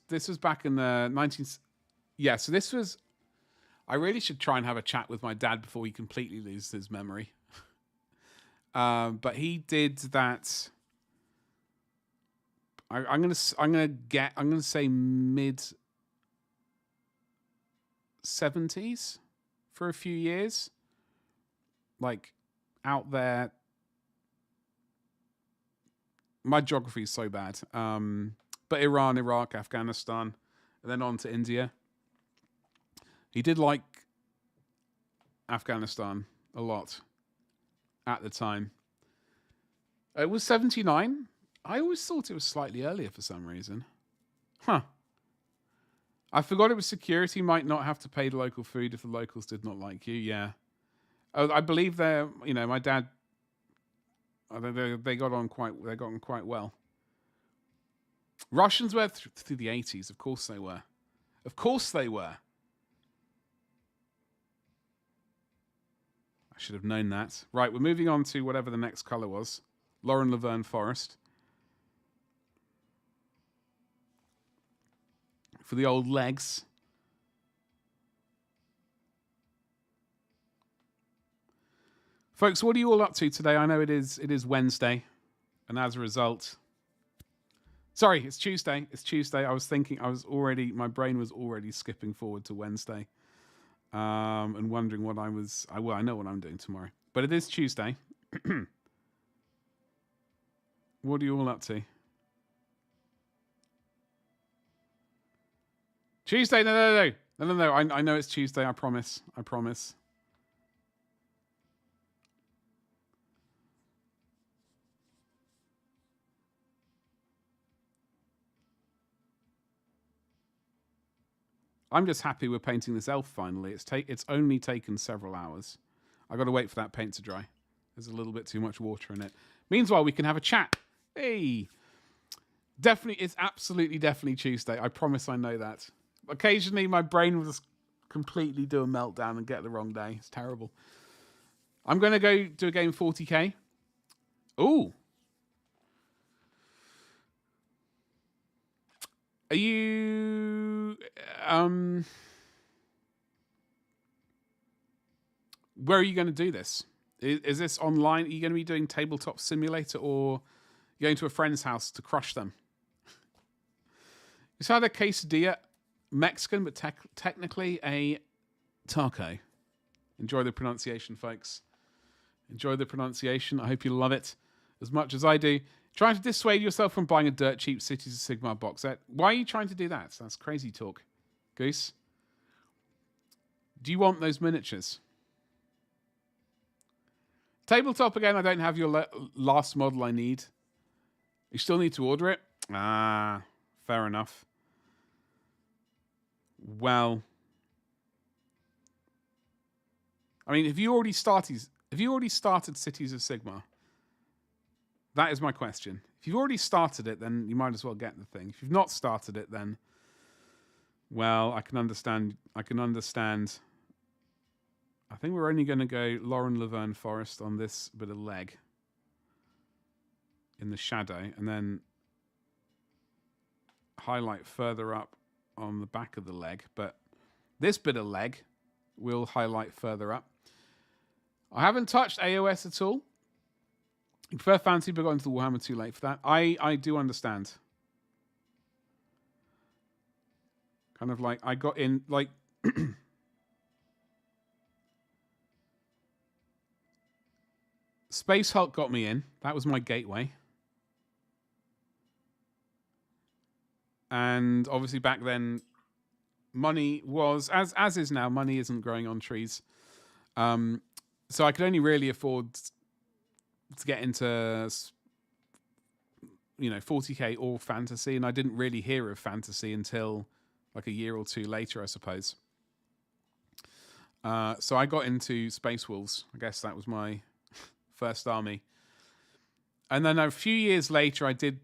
this was back in the 19... Yeah, so this was... I really should try and have a chat with my dad before he completely loses his memory. But he did that... I'm gonna say mid 70s for a few years, like out there. My geography is so bad, but Iran, Iraq, Afghanistan, and then on to India. He did like Afghanistan a lot at the time. It was 79. I always thought it was slightly earlier for some reason. Huh. I forgot it was security might not have to pay the local food if the locals did not like you. Yeah. I believe my dad, they got on quite well. Russians were through the 80s. Of course they were. Of course they were. I should have known that. Right, we're moving on to whatever the next colour was. Lauren Laverne Forest. For the old legs. Folks, what are you all up to today? I know it is Wednesday, and as a result, Sorry, it's Tuesday. It's Tuesday. I was thinking, my brain was already skipping forward to Wednesday, and wondering what I know what I'm doing tomorrow, but it is Tuesday. What are you all up to? Tuesday? No. I know it's Tuesday. I promise. I'm just happy we're painting this elf finally. It's only taken several hours. I got to wait for that paint to dry. There's a little bit too much water in it. Meanwhile, we can have a chat. Hey, it's absolutely definitely Tuesday. I promise I know that. Occasionally, my brain will just completely do a meltdown and get the wrong day. It's terrible. I'm going to go do a game 40k. Ooh. Are you... where are you going to do this? Is this online? Are you going to be doing Tabletop Simulator, or going to a friend's house to crush them? It's either quesadilla, Mexican, but technically a taco. Enjoy the pronunciation, folks. Enjoy the pronunciation. I hope you love it as much as I do. Trying to dissuade yourself from buying a dirt cheap Cities of Sigmar box set. Why are you trying to do that? That's crazy talk. Goose? Do you want those miniatures? Tabletop again, I don't have your last model I need. You still need to order it? Ah, fair enough. Well, I mean, have you already started Cities of Sigmar? That is my question. If you've already started it, then you might as well get the thing. If you've not started it, then, well, I can understand. I think we're only going to go Lauren Laverne Forest on this bit of leg in the shadow, and then highlight further up on the back of the leg. But this bit of leg will highlight further up. I haven't touched AOS at all. You prefer fantasy, but got into the Warhammer too late for that. I do understand. Kind of like I got in like Space Hulk got me in. That was my gateway. And obviously back then, money was, as is now, money isn't growing on trees. So I could only really afford to get into, 40k or fantasy. And I didn't really hear of fantasy until like a year or two later, I suppose. So I got into Space Wolves. I guess that was my first army. And then a few years later, I did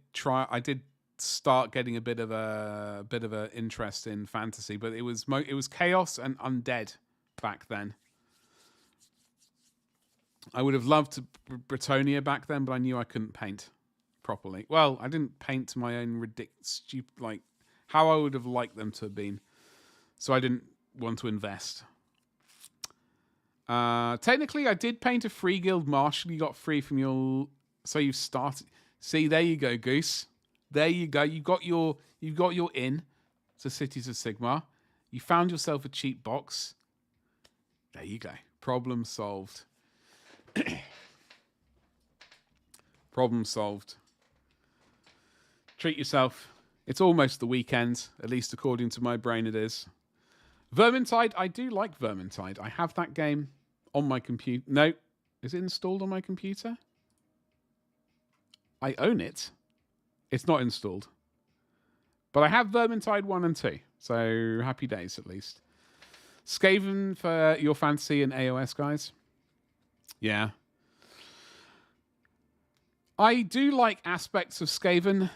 start getting a bit of a interest in fantasy, but it was chaos and undead back then. I would have loved Britonia back then, but I knew I couldn't paint properly. Well, I didn't paint my own stupid, like how I would have liked them to have been. So I didn't want to invest. Technically, I did paint a free guild marshal. You got free from your... So you've started... See, there you go, Goose. There you go. You've got your in to Cities of Sigmar. You found yourself a cheap box. There you go. Problem solved. Problem solved. Treat yourself. It's almost the weekend, at least according to my brain it is. Vermintide, I do like Vermintide. I have that game on my computer. No, is it installed on my computer? I own it. It's not installed. But I have Vermintide 1 and 2. So happy days, at least. Skaven for your fantasy and AOS, guys. Yeah. I do like aspects of Skaven.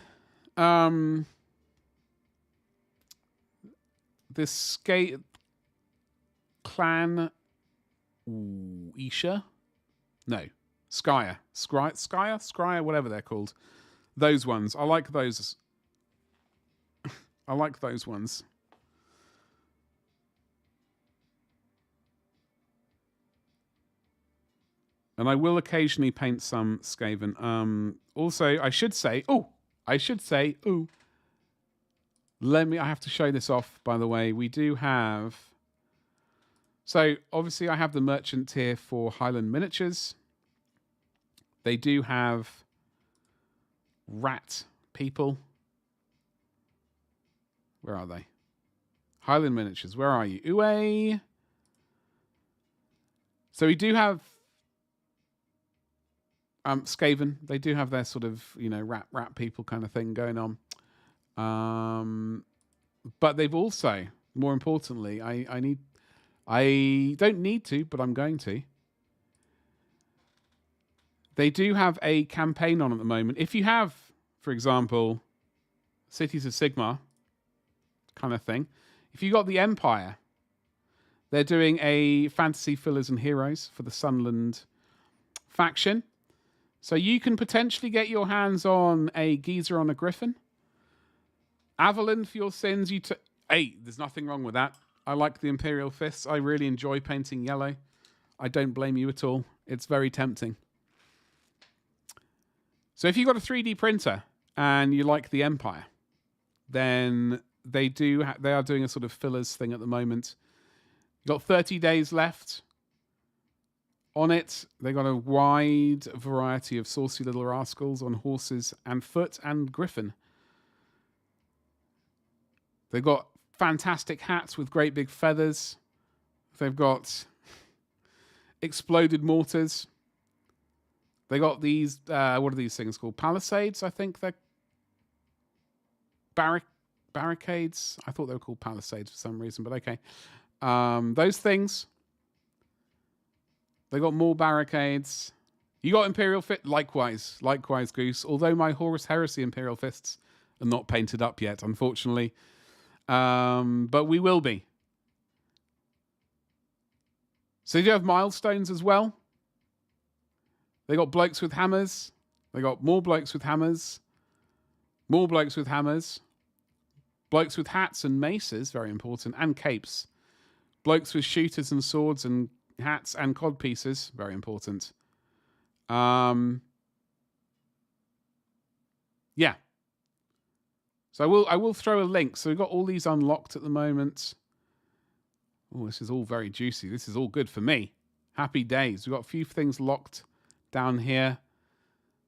This clan... Ooh, Isha? No. Skya, whatever they're called. Those ones. I like those. I like those ones. And I will occasionally paint some Skaven. Also, I should say... Oh, I should say, ooh, I have to show this off, by the way. We do have, so obviously I have the merchant tier for Highland Miniatures. They do have rat people. Where are they? Highland Miniatures, where are you? Uwe. So we do have Skaven. They do have their sort of, rat people kind of thing going on. But they've also, more importantly, I don't need to, but I'm going to. They do have a campaign on at the moment. If you have, for example, Cities of Sigmar kind of thing, if you got the Empire, they're doing a fantasy fillers and heroes for the Sunland faction. So you can potentially get your hands on a geezer on a griffin. Avalon for your sins. Hey, there's nothing wrong with that. I like the Imperial Fists. I really enjoy painting yellow. I don't blame you at all. It's very tempting. So if you've got a 3D printer and you like the Empire, then they are doing a sort of fillers thing at the moment. You've got 30 days left on it. They got a wide variety of saucy little rascals on horses and foot and griffin. They've got fantastic hats with great big feathers. They've got exploded mortars. They got these, what are these things called? Palisades, I think they're barricades. I thought they were called palisades for some reason, but okay. Those things. They got more barricades. You got Imperial Fist, likewise, Goose. Although my Horus Heresy Imperial Fists are not painted up yet, unfortunately. But we will be. So you do have milestones as well. They got blokes with hammers. They got more blokes with hammers. More blokes with hammers. Blokes with hats and maces, very important, and capes. Blokes with shooters and swords and hats and cod pieces, very important. Yeah. So I will throw a link. So we've got all these unlocked at the moment. Oh, this is all very juicy. This is all good for me. Happy days. We've got a few things locked down here.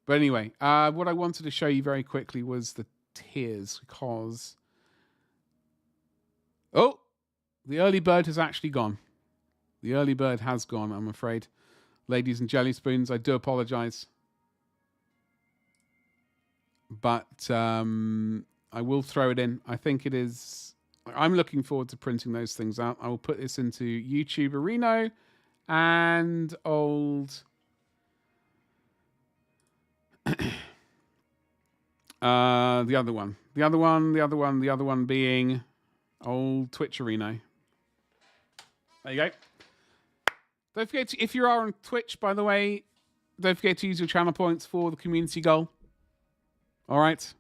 But anyway, what I wanted to show you very quickly was the tiers, because the early bird has actually gone. The early bird has gone, I'm afraid. Ladies and jelly spoons, I do apologize. But I will throw it in. I think it is... I'm looking forward to printing those things out. I will put this into YouTube Reno and old... the other one being old Twitch Arena. There you go. Don't forget if you are on Twitch, by the way, don't forget to use your channel points for the community goal. All right.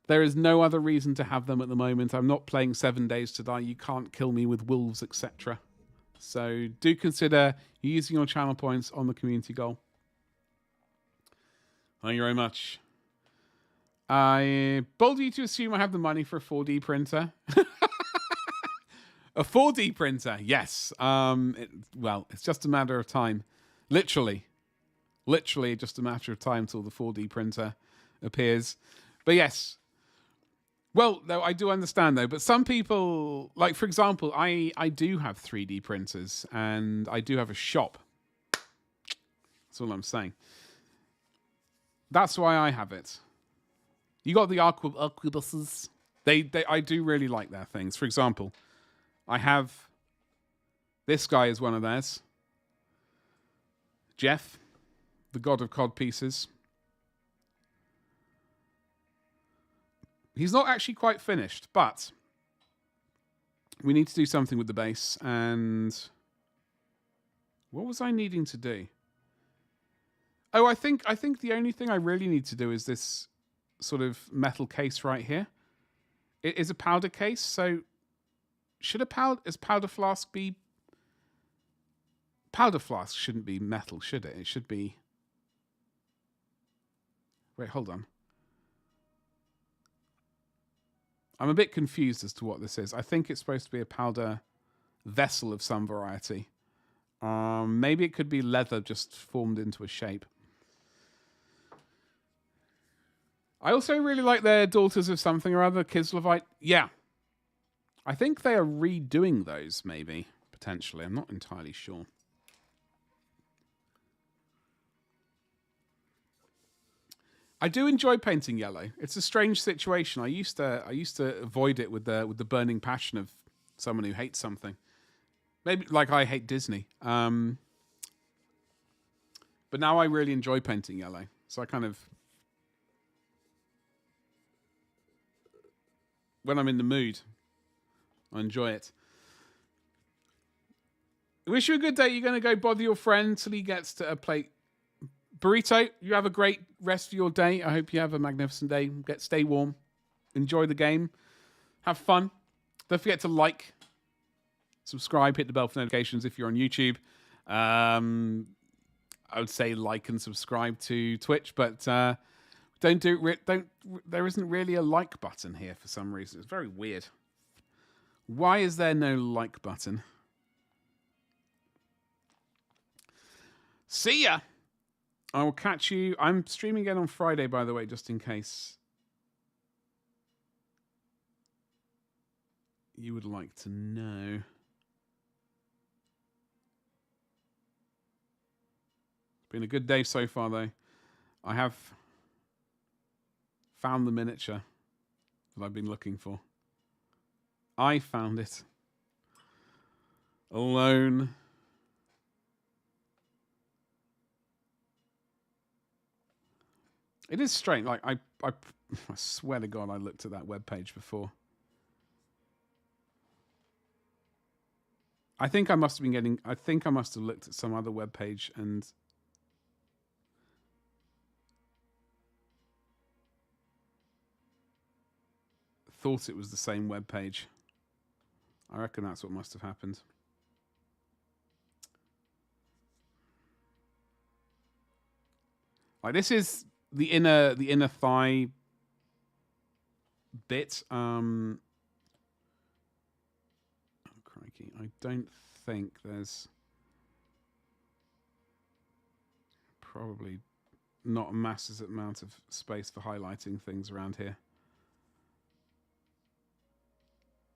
There is no other reason to have them at the moment. I'm not playing 7 Days to Die. You can't kill me with wolves, etc. So do consider using your channel points on the community goal. Thank you very much. I bold you to assume I have the money for a 4D printer. A 4D printer, yes. Well, it's just a matter of time. Literally just a matter of time till the 4D printer appears. But yes. Well, though I do understand though. But some people, like for example, I do have 3D printers and I do have a shop. That's all I'm saying. That's why I have it. You got the arquebuses. I do really like their things. For example, I have this guy is one of theirs. Jeff, the god of cod pieces. He's not actually quite finished, but we need to do something with the base. And what was I needing to do? Oh, I think the only thing I really need to do is this sort of metal case right here. It is a powder case, so should powder flask be... Powder flask shouldn't be metal, should it? It should be... Wait, hold on. I'm a bit confused as to what this is. I think it's supposed to be a powder vessel of some variety. Maybe it could be leather just formed into a shape. I also really like their Daughters of Something or Other, Kislevite. Yeah. I think they are redoing those, maybe, potentially. I'm not entirely sure. I do enjoy painting yellow. It's a strange situation. I used to avoid it with the burning passion of someone who hates something. Maybe like I hate Disney. But now I really enjoy painting yellow. So I kind of, when I'm in the mood, I enjoy it. I wish you a good day. You're going to go bother your friend till he gets to a plate. Burrito, you have a great rest of your day. I hope you have a magnificent day. Stay warm. Enjoy the game. Have fun. Don't forget to like, subscribe, hit the bell for notifications if you're on YouTube. I would say like and subscribe to Twitch, but don't. There isn't really a like button here for some reason. It's very weird. Why is there no like button? See ya. I will catch you. I'm streaming again on Friday, by the way, just in case you would like to know. It's been a good day so far, though. I have found the miniature that I've been looking for. I found it. Alone. It is strange. Like I swear to God, I looked at that webpage before. I think I must have looked at some other webpage and thought it was the same webpage. I reckon that's what must have happened. Like this is the inner thigh bit. Oh, crikey. I don't think there's probably not a massive amount of space for highlighting things around here.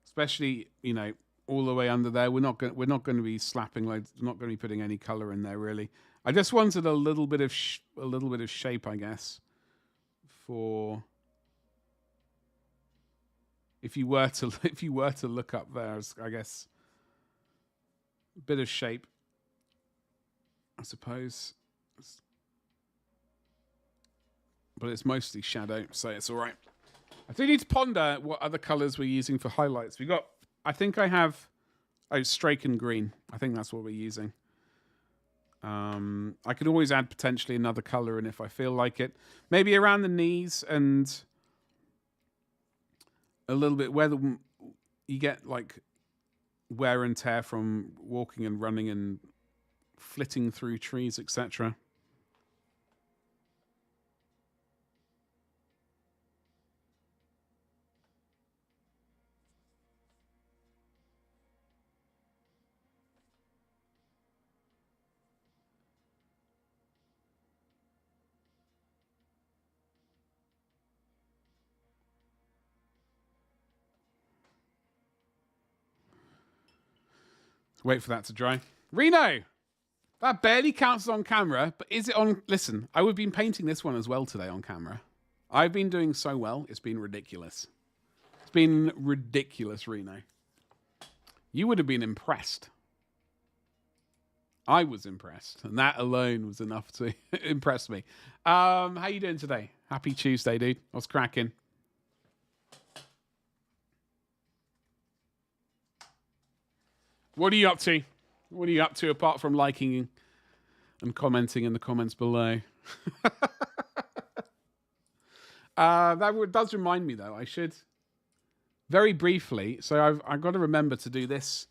Especially, you know, all the way under there. We're not going to be slapping loads. We're not going to be putting any color in there really. I just wanted a little bit of shape, I guess, for if you were to look up there, I guess, a bit of shape, I suppose. But it's mostly shadow, so it's all right. I do need to ponder what other colors we're using for highlights. I think I have, Straken green. I think that's what we're using. I could always add potentially another color in if I feel like it. Maybe around the knees and a little bit where you get like wear and tear from walking and running and flitting through trees, etc. Wait for that to dry. Reno! That barely counts on camera, but is it on... Listen, I've been painting this one as well today on camera. I've been doing so well, it's been ridiculous. It's been ridiculous, Reno. You would have been impressed. I was impressed, and that alone was enough to impress me. How you doing today? Happy Tuesday, dude. What's cracking? What are you up to? What are you up to apart from liking and commenting in the comments below? That does remind me, though. I should very briefly. So I've got to remember to do this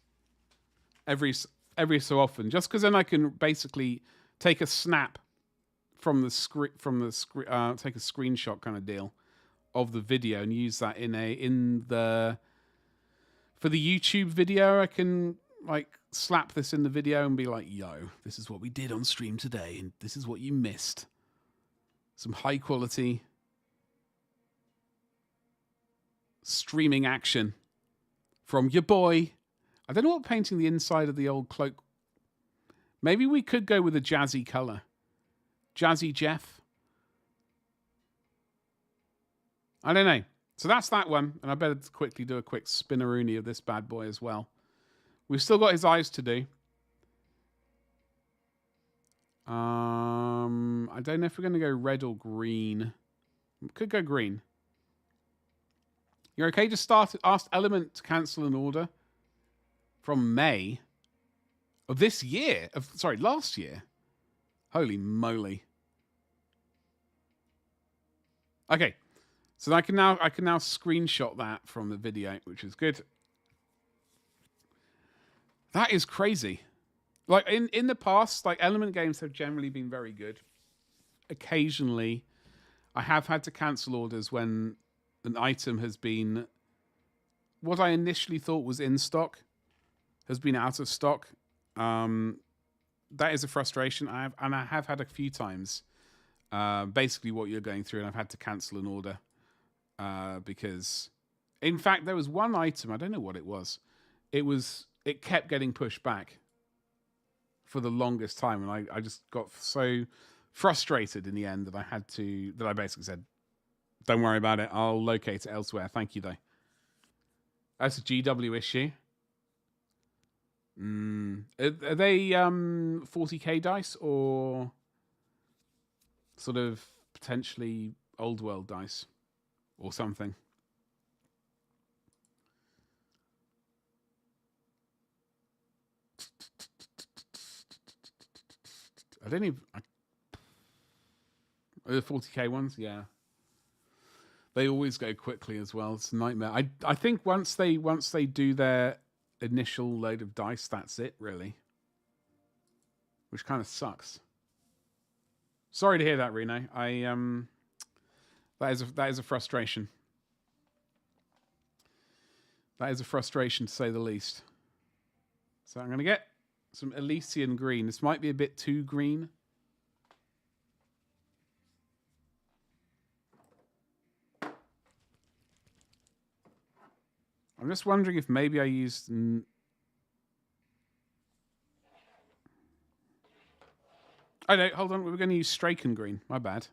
every so often, just because then I can basically take a snap from the take a screenshot kind of deal of the video and use that for the YouTube video. I can like slap this in the video and be like, yo, this is what we did on stream today, and this is what you missed. Some high quality streaming action from your boy. I don't know what painting the inside of the old cloak. Maybe we could go with a jazzy color. Jazzy Jeff. I don't know. So that's that one. And I better quickly do a quick spinneroony of this bad boy as well. We've still got his eyes to do. I don't know if we're going to go red or green. We could go green. You're okay to start. Ask Element to cancel an order from May of this year. Last year. Holy moly. Okay. So I can now screenshot that from the video, which is good. That is crazy. Like in the past, like Element games have generally been very good. Occasionally, I have had to cancel orders when an item has been what I initially thought was in stock has been out of stock. That is a frustration. I have had a few times. Basically, what you're going through, and I've had to cancel an order because, in fact, there was one item. I don't know what it was. It kept getting pushed back for the longest time, and I just got so frustrated in the end that I basically said, "Don't worry about it. I'll locate it elsewhere. Thank you, though." That's a GW issue. Are they 40k dice or sort of potentially old world dice or something? I don't even. The 40k ones, yeah. They always go quickly as well. It's a nightmare. I think once they do their initial load of dice, that's it, really. Which kind of sucks. Sorry to hear that, Reno. That is a frustration. That is a frustration, to say the least. So I'm going to get some Elysian green. This might be a bit too green. I'm just wondering if maybe I used... Oh, no, hold on. We were going to use Straken green. My bad.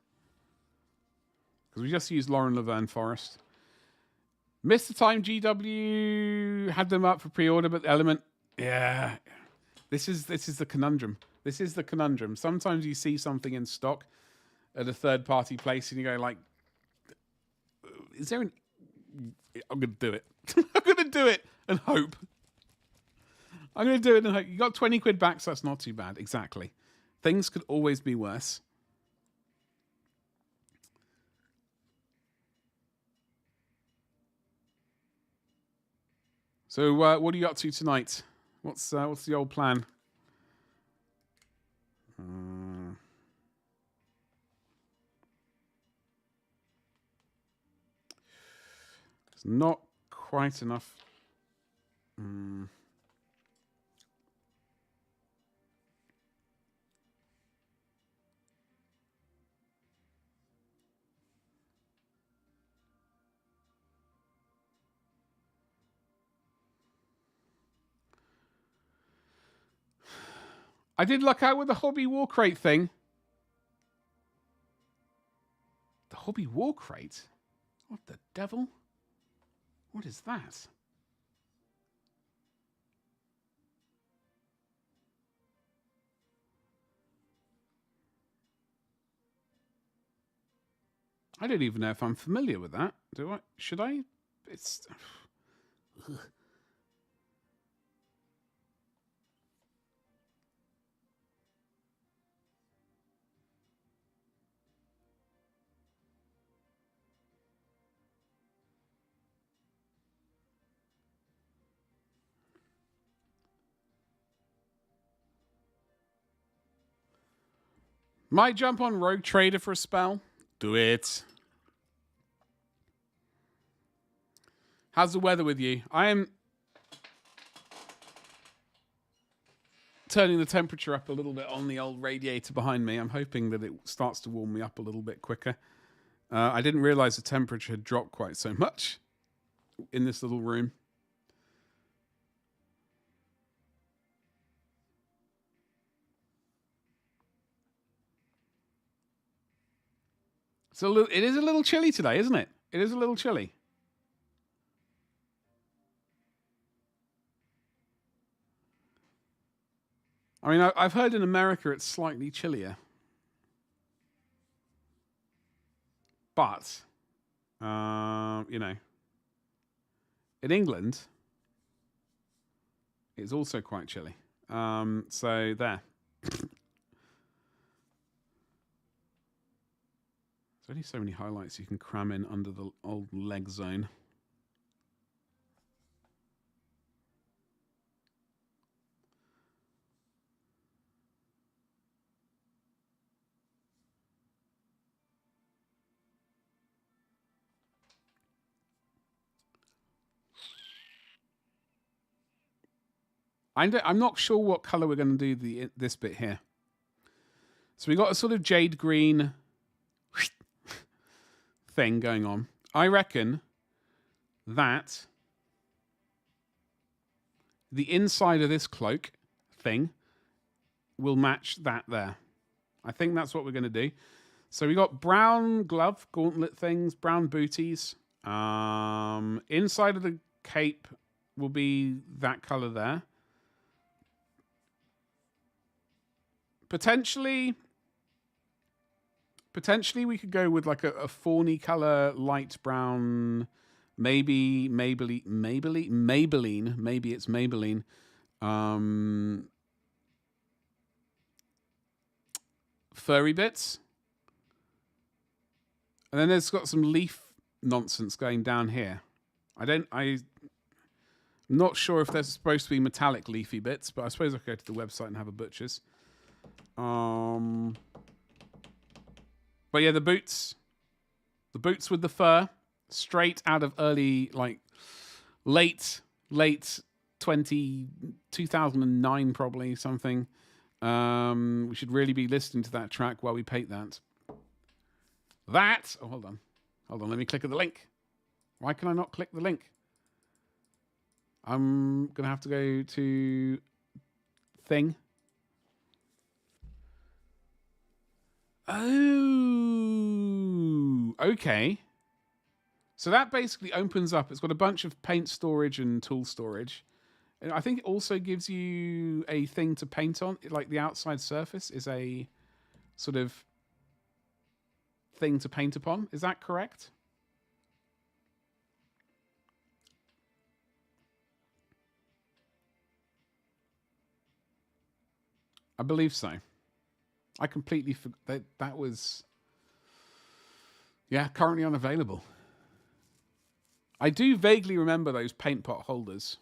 Because we just used Lauren Laverne Forest. Missed the time GW had them up for pre-order, but the Element... Yeah. This is the conundrum. This is the conundrum. Sometimes you see something in stock at a third-party place and you go like, is there an... I'm going to do it. I'm going to do it and hope. I'm going to do it and hope. You got 20 quid back, so that's not too bad. Exactly. Things could always be worse. So what are you up to tonight? What's the old plan? It's not quite enough. I did luck out with the Hobby War Crate thing. The Hobby War Crate? What the devil? What is that? I don't even know if I'm familiar with that. Do I? Should I? It's... Ugh. Might jump on Rogue Trader for a spell. Do it. How's the weather with you? I am turning the temperature up a little bit on the old radiator behind me. I'm hoping that it starts to warm me up a little bit quicker. I didn't realize the temperature had dropped quite so much in this little room. So it is a little chilly today, isn't it? It is a little chilly. I mean, I've heard in America it's slightly chillier. But, you know, in England, it's also quite chilly. So there. There's only so many highlights you can cram in under the old leg zone. I'm not sure what color we're going to do this bit here. So we got a sort of jade green thing going on. I reckon that the inside of this cloak thing will match that there. I think that's what we're going to do. So we got brown glove, gauntlet things, brown booties. Inside of the cape will be that color there. Potentially we could go with like a fawny color, light brown, maybe Maybelline. Maybe it's Maybelline. Furry bits. And then there's got some leaf nonsense going down here. I'm not sure if there's supposed to be metallic leafy bits, but I suppose I could go to the website and have a butcher's. But yeah, the boots with the fur, straight out of early, like late 2009 probably, something. We should really be listening to that track while we paint that. Oh, hold on, let me click at the link. Why can I not click the link? I'm gonna have to go to thing. Oh, okay. So that basically opens up. It's got a bunch of paint storage and tool storage. And I think it also gives you a thing to paint on. Like the outside surface is a sort of thing to paint upon. Is that correct? I believe so. I completely forgot that was, yeah, currently unavailable. I do vaguely remember those paint pot holders.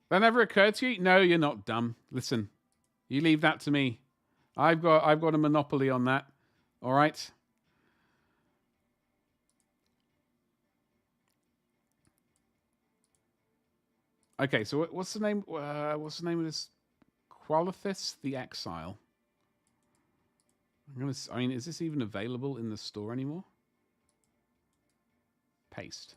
That never occurred to you? No, you're not dumb. Listen, you leave that to me. I've got a monopoly on that. All right. Okay, so what's the name? What's the name of this? Qulathis the Exile. I mean, is this even available in the store anymore? Paste.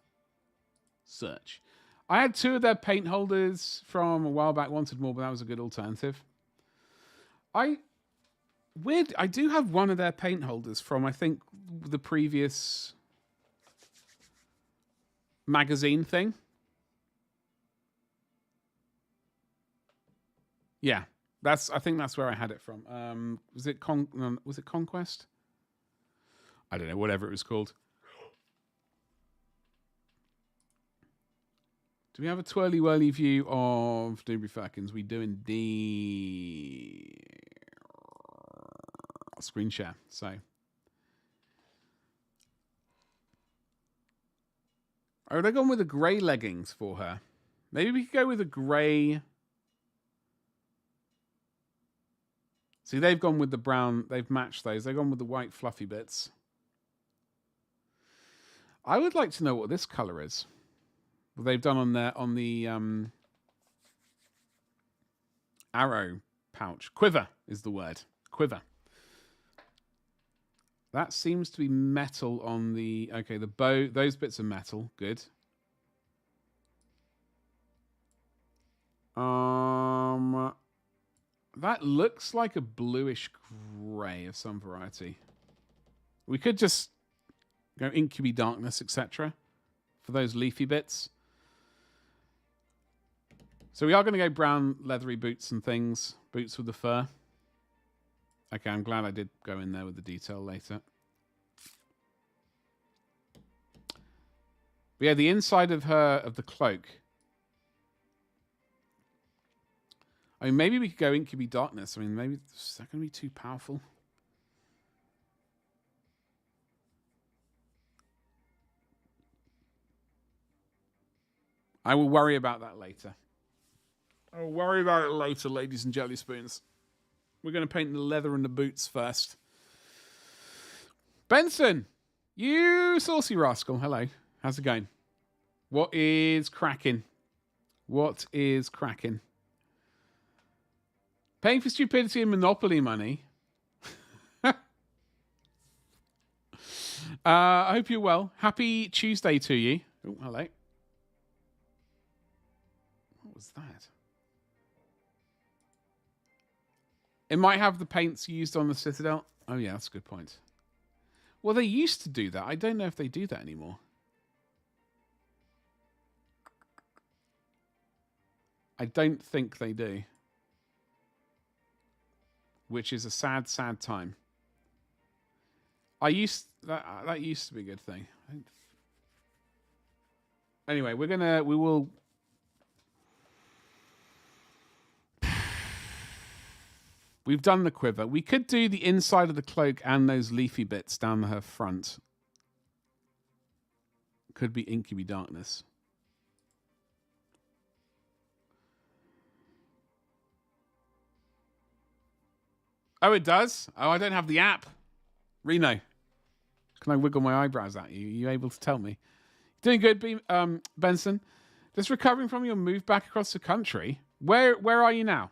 Search. I had 2 of their paint holders from a while back. Wanted more, but that was a good alternative. I do have one of their paint holders from, I think, the previous magazine thing. Yeah, I think that's where I had it from. Was it Conquest? I don't know, whatever it was called. Do we have a twirly whirly view of Dewberry Firkins? We do indeed. I'll screen share. So, I would have gone with the grey leggings for her. Maybe we could go with a grey See, they've gone with the brown. They've matched those. They've gone with the white fluffy bits. I would like to know what this color is. What they've done on the arrow pouch. Quiver is the word. Quiver. That seems to be metal on the... Okay, the bow. Those bits are metal. Good. That looks like a bluish grey of some variety. We could just go incubi darkness, etc. for those leafy bits. So we are going to go brown leathery boots and things. Boots with the fur. Okay, I'm glad I did go in there with the detail later. But yeah, the inside of the cloak. I mean, maybe we could go incubi darkness. I mean, maybe is that going to be too powerful? I will worry about that later. I'll worry about it later, ladies and jelly spoons. We're going to paint the leather and the boots first. Benson, you saucy rascal. Hello. How's it going? What is cracking? What is cracking? Paying for stupidity and Monopoly money. I hope you're well. Happy Tuesday to you. Oh, hello. What was that? It might have the paints used on the Citadel. Oh, yeah, that's a good point. Well, they used to do that. I don't know if they do that anymore. I don't think they do. Which is a sad, sad time. That used to be a good thing. Anyway, we will. We've done the quiver. We could do the inside of the cloak and those leafy bits down her front. Could be incubi darkness. Oh, it does? Oh, I don't have the app. Reno, can I wiggle my eyebrows at you? Are you able to tell me? Doing good, Benson. Just recovering from your move back across the country. Where are you now?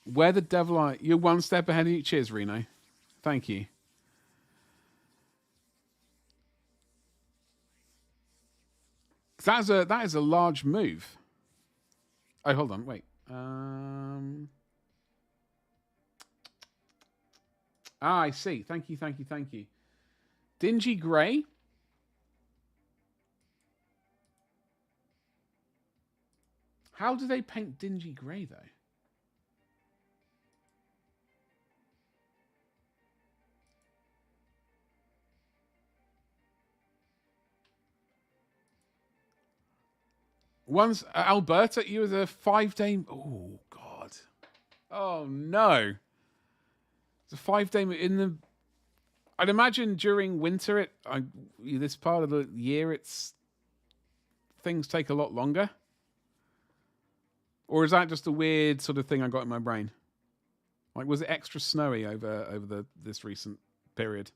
Where the devil are you? You're one step ahead of you. Cheers, Reno. Thank you. That is a large move. Oh, hold on, wait. I see. Thank you. Dingy grey. How do they paint dingy grey, though? Once Alberta, you was a 5-day. Oh God! Oh no! It's a 5-day in the. I'd imagine during winter, this part of the year, things take a lot longer. Or is that just a weird sort of thing I got in my brain? Like, was it extra snowy over this recent period?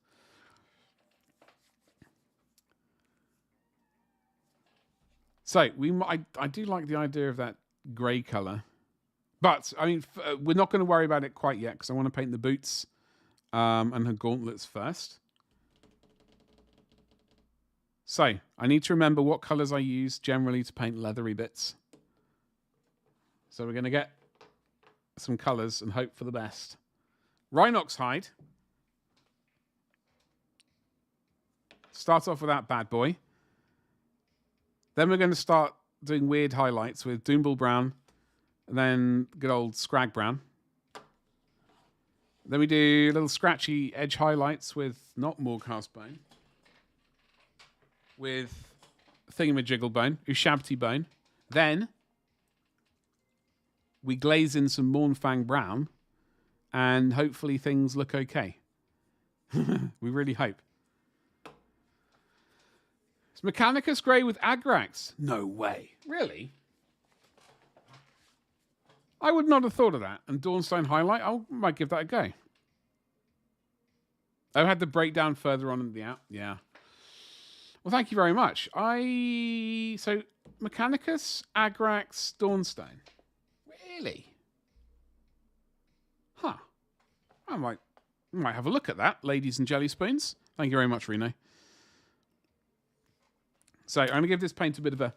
So I do like the idea of that grey colour, but I mean we're not going to worry about it quite yet because I want to paint the boots and her gauntlets first. So I need to remember what colours I use generally to paint leathery bits. So we're going to get some colours and hope for the best. Rhinox hide. Start off with that bad boy. Then we're going to start doing weird highlights with Doombull Brown and then good old Scrag Brown. Then we do little scratchy edge highlights with not Morghast Bone, with Thingamajiggle Bone, Ushabti Bone. Then we glaze in some Mornfang Brown and hopefully things look okay. We really hope. Mechanicus Grey with Agrax. No way. Really? I would not have thought of that. And Dawnstone Highlight, I might give that a go. I had the breakdown further on in the app. Yeah. Well, thank you very much. So Mechanicus, Agrax, Dawnstone. Really? Huh. I might have a look at that, ladies and jelly spoons. Thank you very much, Reno. So I'm going to give this paint a bit of a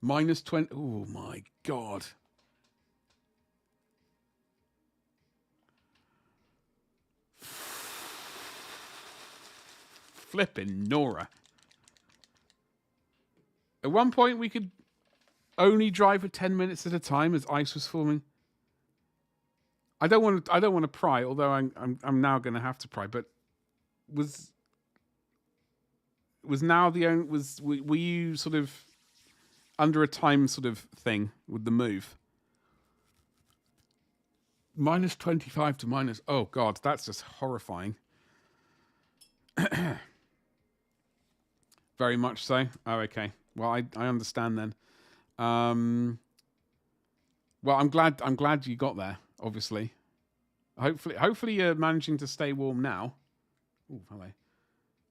-20. Oh my God. Flipping Nora. At one point we could only drive for 10 minutes at a time as ice was forming. I don't want to pry, although I'm now going to have to pry. But was now the only were you sort of under a time sort of thing with the move? -25 to minus. Oh God, that's just horrifying. Very much so. Oh, okay. Well, I understand then. Well, I'm glad you got there. Obviously, hopefully you're managing to stay warm now. Oh, hello.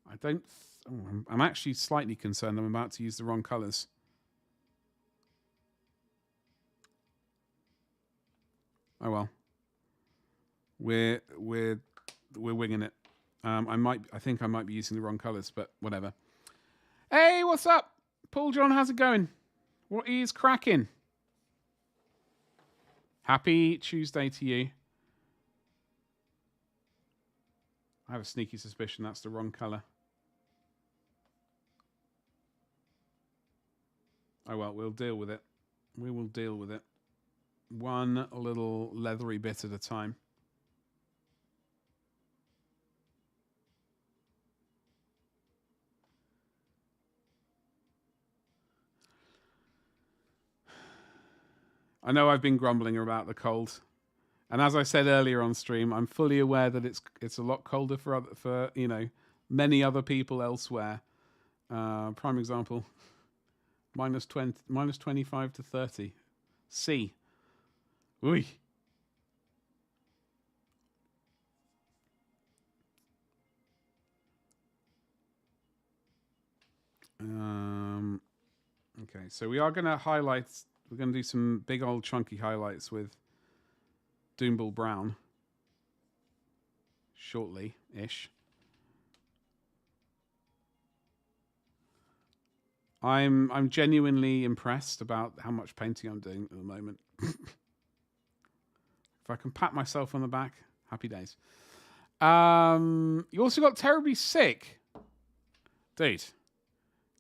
I don't. I'm actually slightly concerned. I'm about to use the wrong colours. Oh well. We're winging it. I think I might be using the wrong colours, but whatever. Hey, what's up, Paul John? How's it going? What is cracking? Happy Tuesday to you. I have a sneaky suspicion that's the wrong colour. Oh well, we'll deal with it. We will deal with it. One little leathery bit at a time. I know I've been grumbling about the cold, and as I said earlier on stream, I'm fully aware that it's a lot colder for many other people elsewhere. Prime example, -25 to 30. C. Ooh. Okay, so we are going to highlight. We're going to do some big old chunky highlights with Doomball Brown shortly-ish. I'm genuinely impressed about how much painting I'm doing at the moment. If I can pat myself on the back, happy days. You also got terribly sick, dude.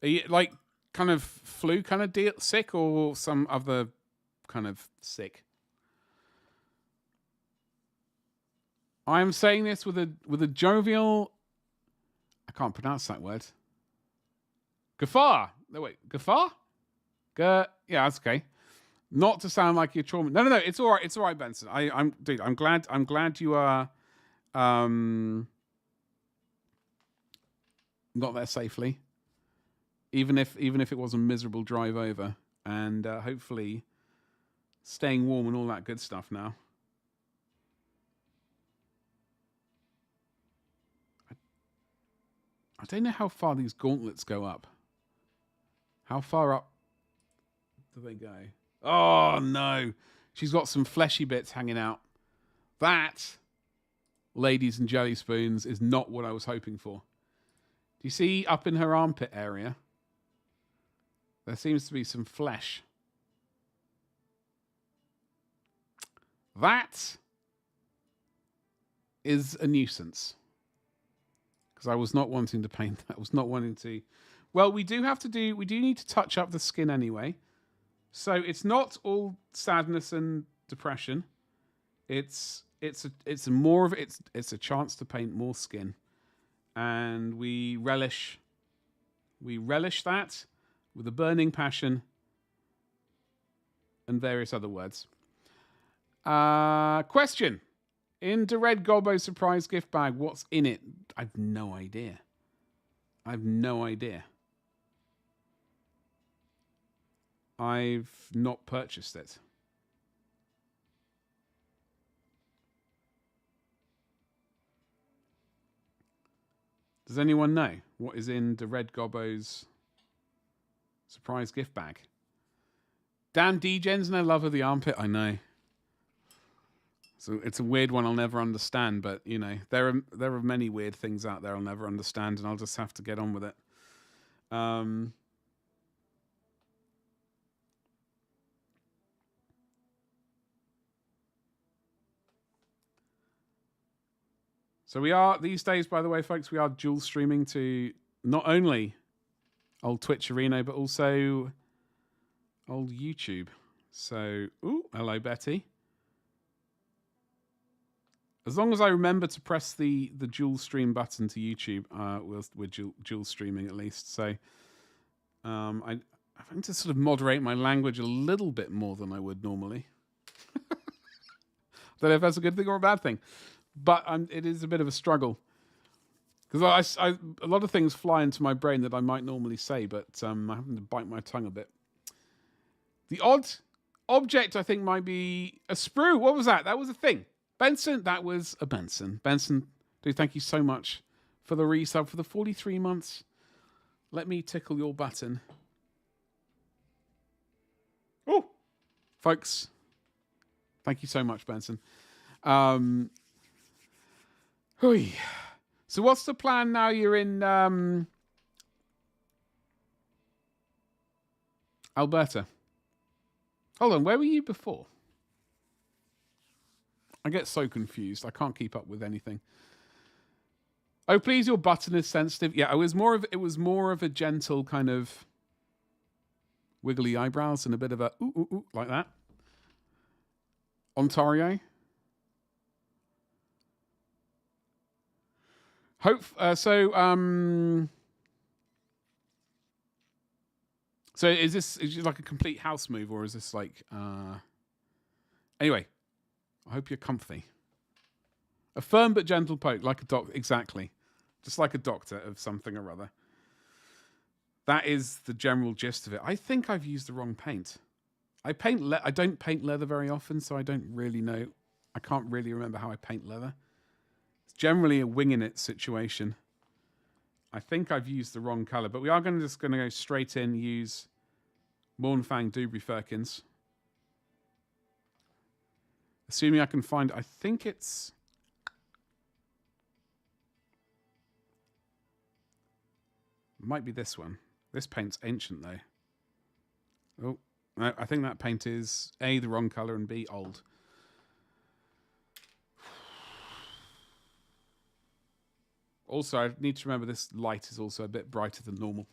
Are you like kind of flu kind of deal sick or some other kind of sick? I am saying this with a jovial. I can't pronounce that word. Gafar. No wait, Gafar. Yeah, that's okay. Not to sound like you're trauma. No. It's all right. It's all right, Benson. I'm glad you are got there safely. Even if it was a miserable drive over, and hopefully staying warm and all that good stuff now. I don't know how far these gauntlets go up. How far up do they go? Oh no, she's got some fleshy bits hanging out. That, ladies and jelly spoons, is not what I was hoping for. Do you see up in her armpit area? There seems to be some flesh. That is a nuisance. Because I was not wanting to paint that. I was not wanting to. Well, we do need to touch up the skin anyway. So it's not all sadness and depression. It's more of it's a chance to paint more skin. And we relish that with a burning passion and various other words. Question. In the Red Gobbo surprise gift bag, what's in it? I've no idea. I've not purchased it. Does anyone know what is in the Red Gobbo's surprise gift bag? Dan Degen's no love of the armpit, I know. So it's a weird one I'll never understand, but you know, there are many weird things out there I'll never understand, and I'll just have to get on with it. So we are, these days, by the way, folks, we are dual streaming to not only old Twitch Arena, but also old YouTube. So, ooh, hello, Betty. As long as I remember to press the dual stream button to YouTube, we're dual streaming at least. So I'm having to sort of moderate my language a little bit more than I would normally. I don't know if that's a good thing or a bad thing. But it is a bit of a struggle. Because a lot of things fly into my brain that I might normally say, but I'm having to bite my tongue a bit. The odd object, I think, might be a sprue. What was that? That was a thing. Benson, that was a Benson. Benson, dude, thank you so much for the resub for the 43 months. Let me tickle your button. Oh, folks, thank you so much, Benson. So what's the plan now you're in Alberta? Hold on, where were you before? I get so confused. I can't keep up with anything. Oh, please, your button is sensitive. Yeah, it was more of a gentle kind of wiggly eyebrows and a bit of a ooh, ooh, ooh, like that. Ontario. So is this like a complete house move, or is this like anyway, I hope you're comfy. A firm but gentle poke, like a doctor, exactly. Just like a doctor of something or other. That is the general gist of it. I think I've used the wrong paint. I don't paint leather very often, so I don't really know. I can't really remember how I paint leather. Generally a winging it situation. I think I've used the wrong color, but we are just going to go straight in, use Mornfang Dewberry Firkins. Assuming I can find, I think it's... Might be this one. This paint's ancient though. Oh, no, I think that paint is A, the wrong color, and B, old. Also, I need to remember this light is also a bit brighter than normal.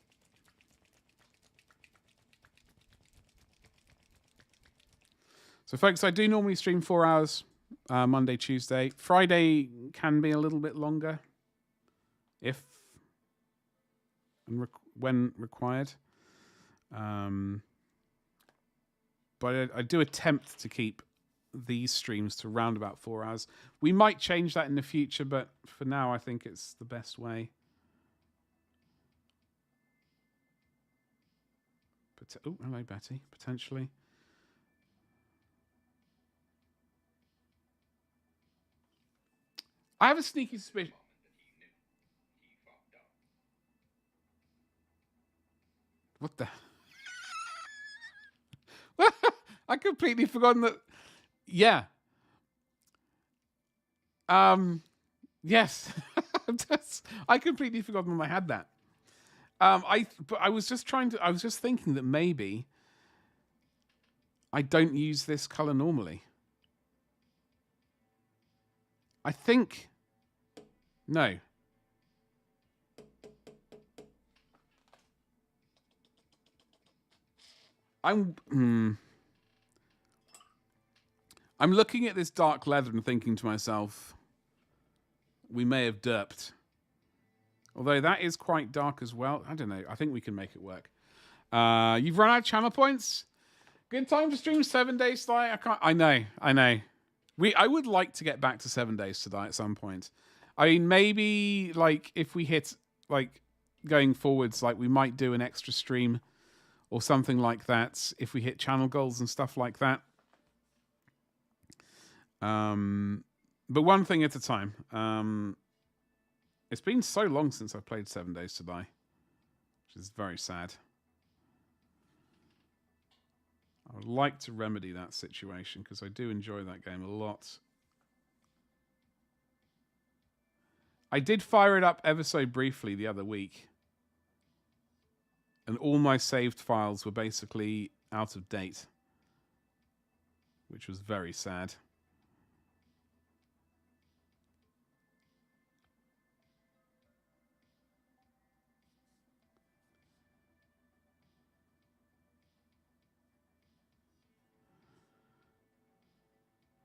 So, folks, I do normally stream 4 hours, Monday, Tuesday. Friday can be a little bit longer, if and when required. But I do attempt to keep these streams to around about 4 hours. We might change that in the future, but for now I think it's the best way. Oh, hello, Betty. Potentially. I have a sneaky suspicion. What the? I completely forgotten that. Yeah. Yes. I completely forgotten that I had that. But I was just thinking that maybe I don't use this color normally. I think no. I'm looking at this dark leather and thinking to myself, we may have derped. Although that is quite dark as well. I don't know. I think we can make it work. You've run out of channel points? Good time to stream 7 days to die? I know. I would like to get back to 7 days to die at some point. I mean, maybe like if we hit like going forwards, like we might do an extra stream or something like that if we hit channel goals and stuff like that. But one thing at a time. It's been so long since I've played 7 Days to Die, which is very sad. I would like to remedy that situation because I do enjoy that game a lot. I did fire it up ever so briefly the other week, and all my saved files were basically out of date, which was very sad.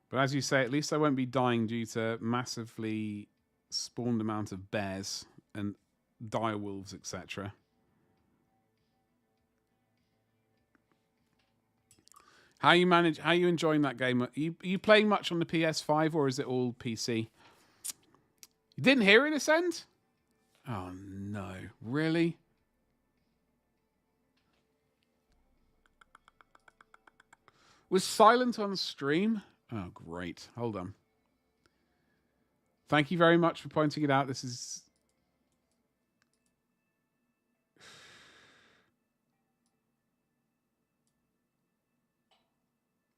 But as you say, at least I won't be dying due to massively spawned amount of bears and dire wolves, etc. How you enjoying that game? Are you playing much on the PS5 or is it all PC? You didn't hear it ascend? Oh no, really? Was silent on stream? Oh, great. Hold on. Thank you very much for pointing it out. This is...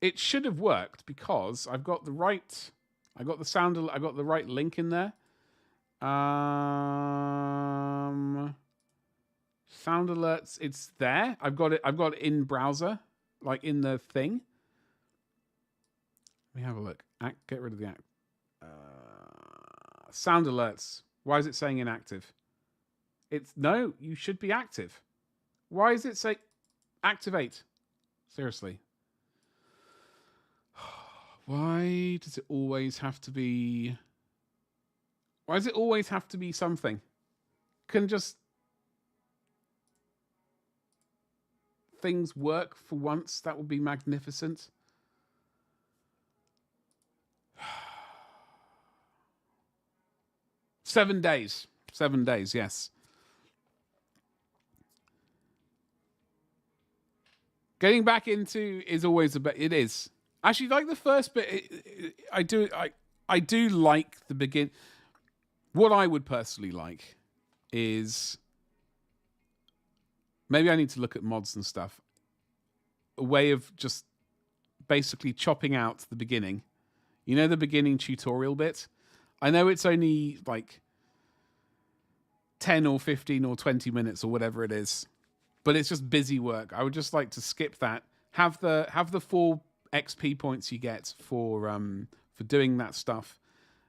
It should have worked because I've got the right... I got the right link in there. Sound alerts, it's there. I've got it in browser, like in the thing. Let me have a look. Get rid of the act. Sound alerts. Why is it saying inactive? No, you should be active. Why is it say activate? Seriously. Why does it always have to be... Why does it always have to be something? Can just... things work for once? That would be magnificent. Seven days, yes. Getting back into is always a bit. It is actually like the first bit. I do like the begin. What I would personally like is maybe I need to look at mods and stuff. A way of just basically chopping out the beginning. You know, the beginning tutorial bit. I know it's only like 10 or 15 or 20 minutes or whatever it is, but it's just busy work. I would just like to skip that. Have the 4 XP points you get for doing that stuff,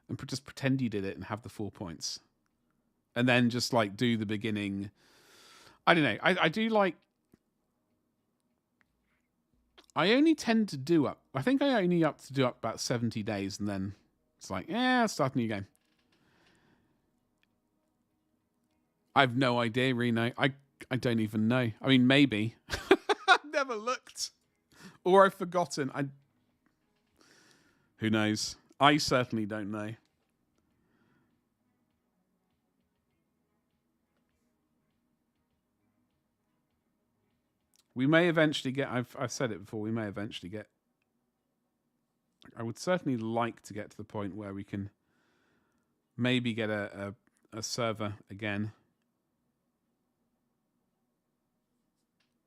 and just pretend you did it and have the 4 points, and then just like do the beginning. I don't know. I do like. I only tend to do up. I think I only up to do up about 70 days, and then it's like, yeah, start a new game. I've no idea, Reno. I don't even know. I mean, maybe. I've never looked. Or I've forgotten. Who knows? I certainly don't know. We may eventually get... I've said it before. We may eventually get... I would certainly like to get to the point where we can maybe get a server again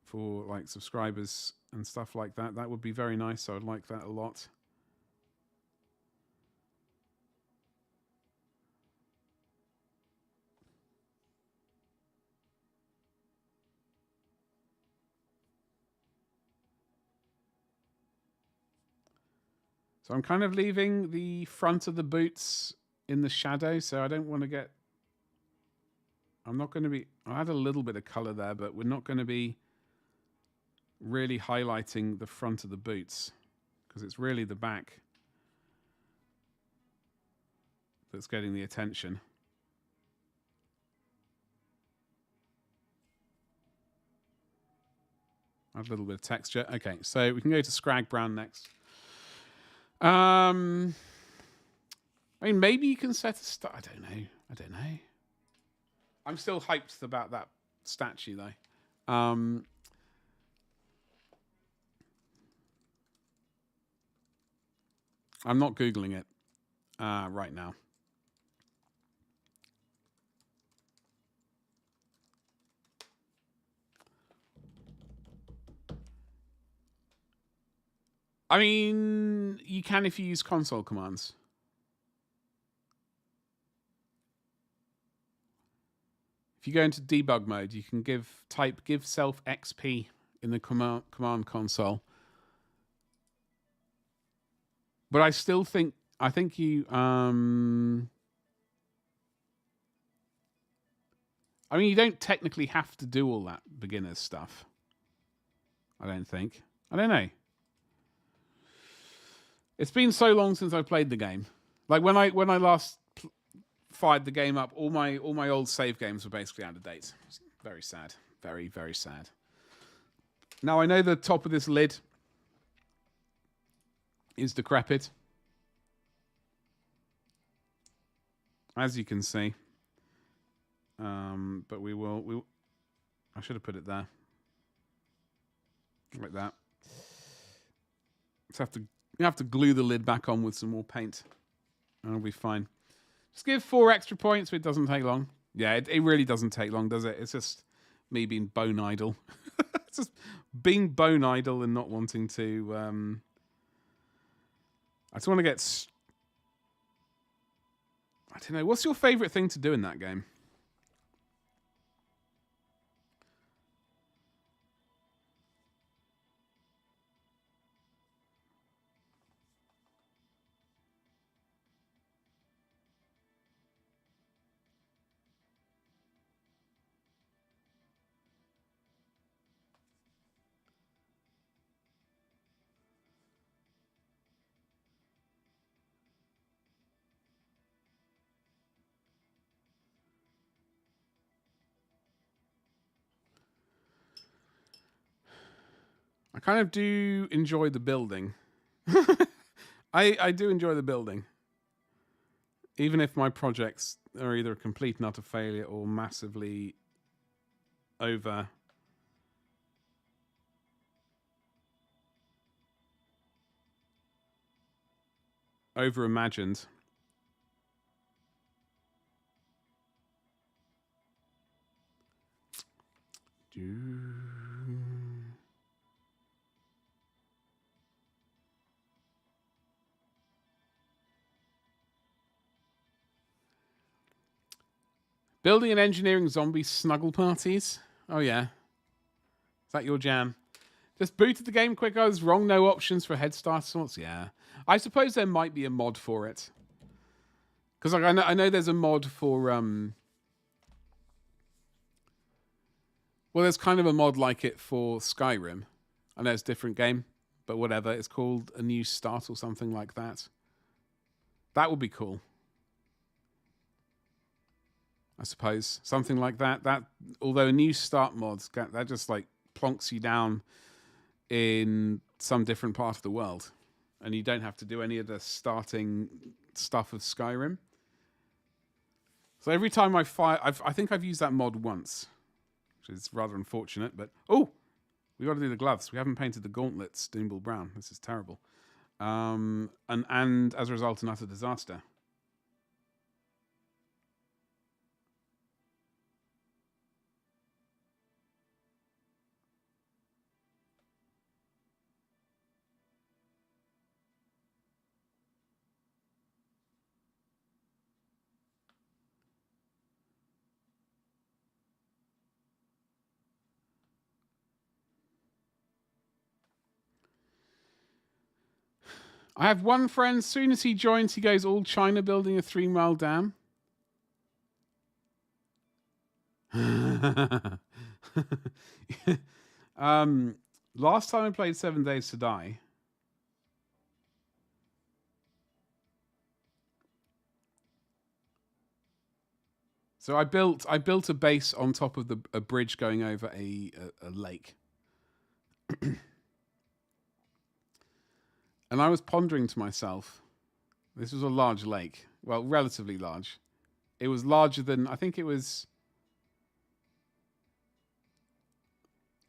for like subscribers and stuff like that. That would be very nice. I would like that a lot. So I'm kind of leaving the front of the boots in the shadow, so I don't want to get... I'm not going to be... I add a little bit of color there, but we're not going to be really highlighting the front of the boots because it's really the back that's getting the attention. Add a little bit of texture. Okay, so we can go to Scrag Brown next. I mean, maybe you can set a start. I don't know. I'm still hyped about that statue, though. I'm not Googling it right now. I mean, you can if you use console commands. If you go into debug mode, you can type give self XP in the command console. But I still think you I mean, you don't technically have to do all that beginner's stuff. I don't think. I don't know. It's been so long since I played the game. Like when I last fired the game up, all my old save games were basically out of date. It's very sad. Very, very sad. Now I know the top of this lid is decrepit, as you can see. But I should have put it there. Like that. You have to glue the lid back on with some more paint. And it'll be fine. Just give 4 extra points, but it doesn't take long. Yeah, it really doesn't take long, does it? It's just me being bone idle. It's just being bone idle and not wanting to... I just want to get... I don't know. What's your favourite thing to do in that game? I kind of do enjoy the building. I do enjoy the building. Even if my projects are either a complete and utter failure or massively over imagined. Building and engineering zombie snuggle parties. Oh yeah. Is that your jam? Just booted the game quick. I was wrong. No options for head start sorts. Yeah. I suppose there might be a mod for it. Because like, I know there's a mod for... Well, there's kind of a mod like it for Skyrim. I know it's a different game, but whatever. It's called A New Start or something like that. That would be cool. I suppose. Something like that. Although a New Start mod, that just like plonks you down in some different part of the world. And you don't have to do any of the starting stuff of Skyrim. So every time I fire... I think I've used that mod once. Which is rather unfortunate, but... Oh! We got to do the gloves. We haven't painted the gauntlets Doombull brown. This is terrible. And as a result, an utter disaster. I have one friend, soon as he joins, he goes all China building a 3-mile dam. Last time I played 7 Days to Die. So I built a base on top of a bridge going over a lake. And I was pondering to myself, this was a large lake. Well, relatively large. It was larger than, I think it was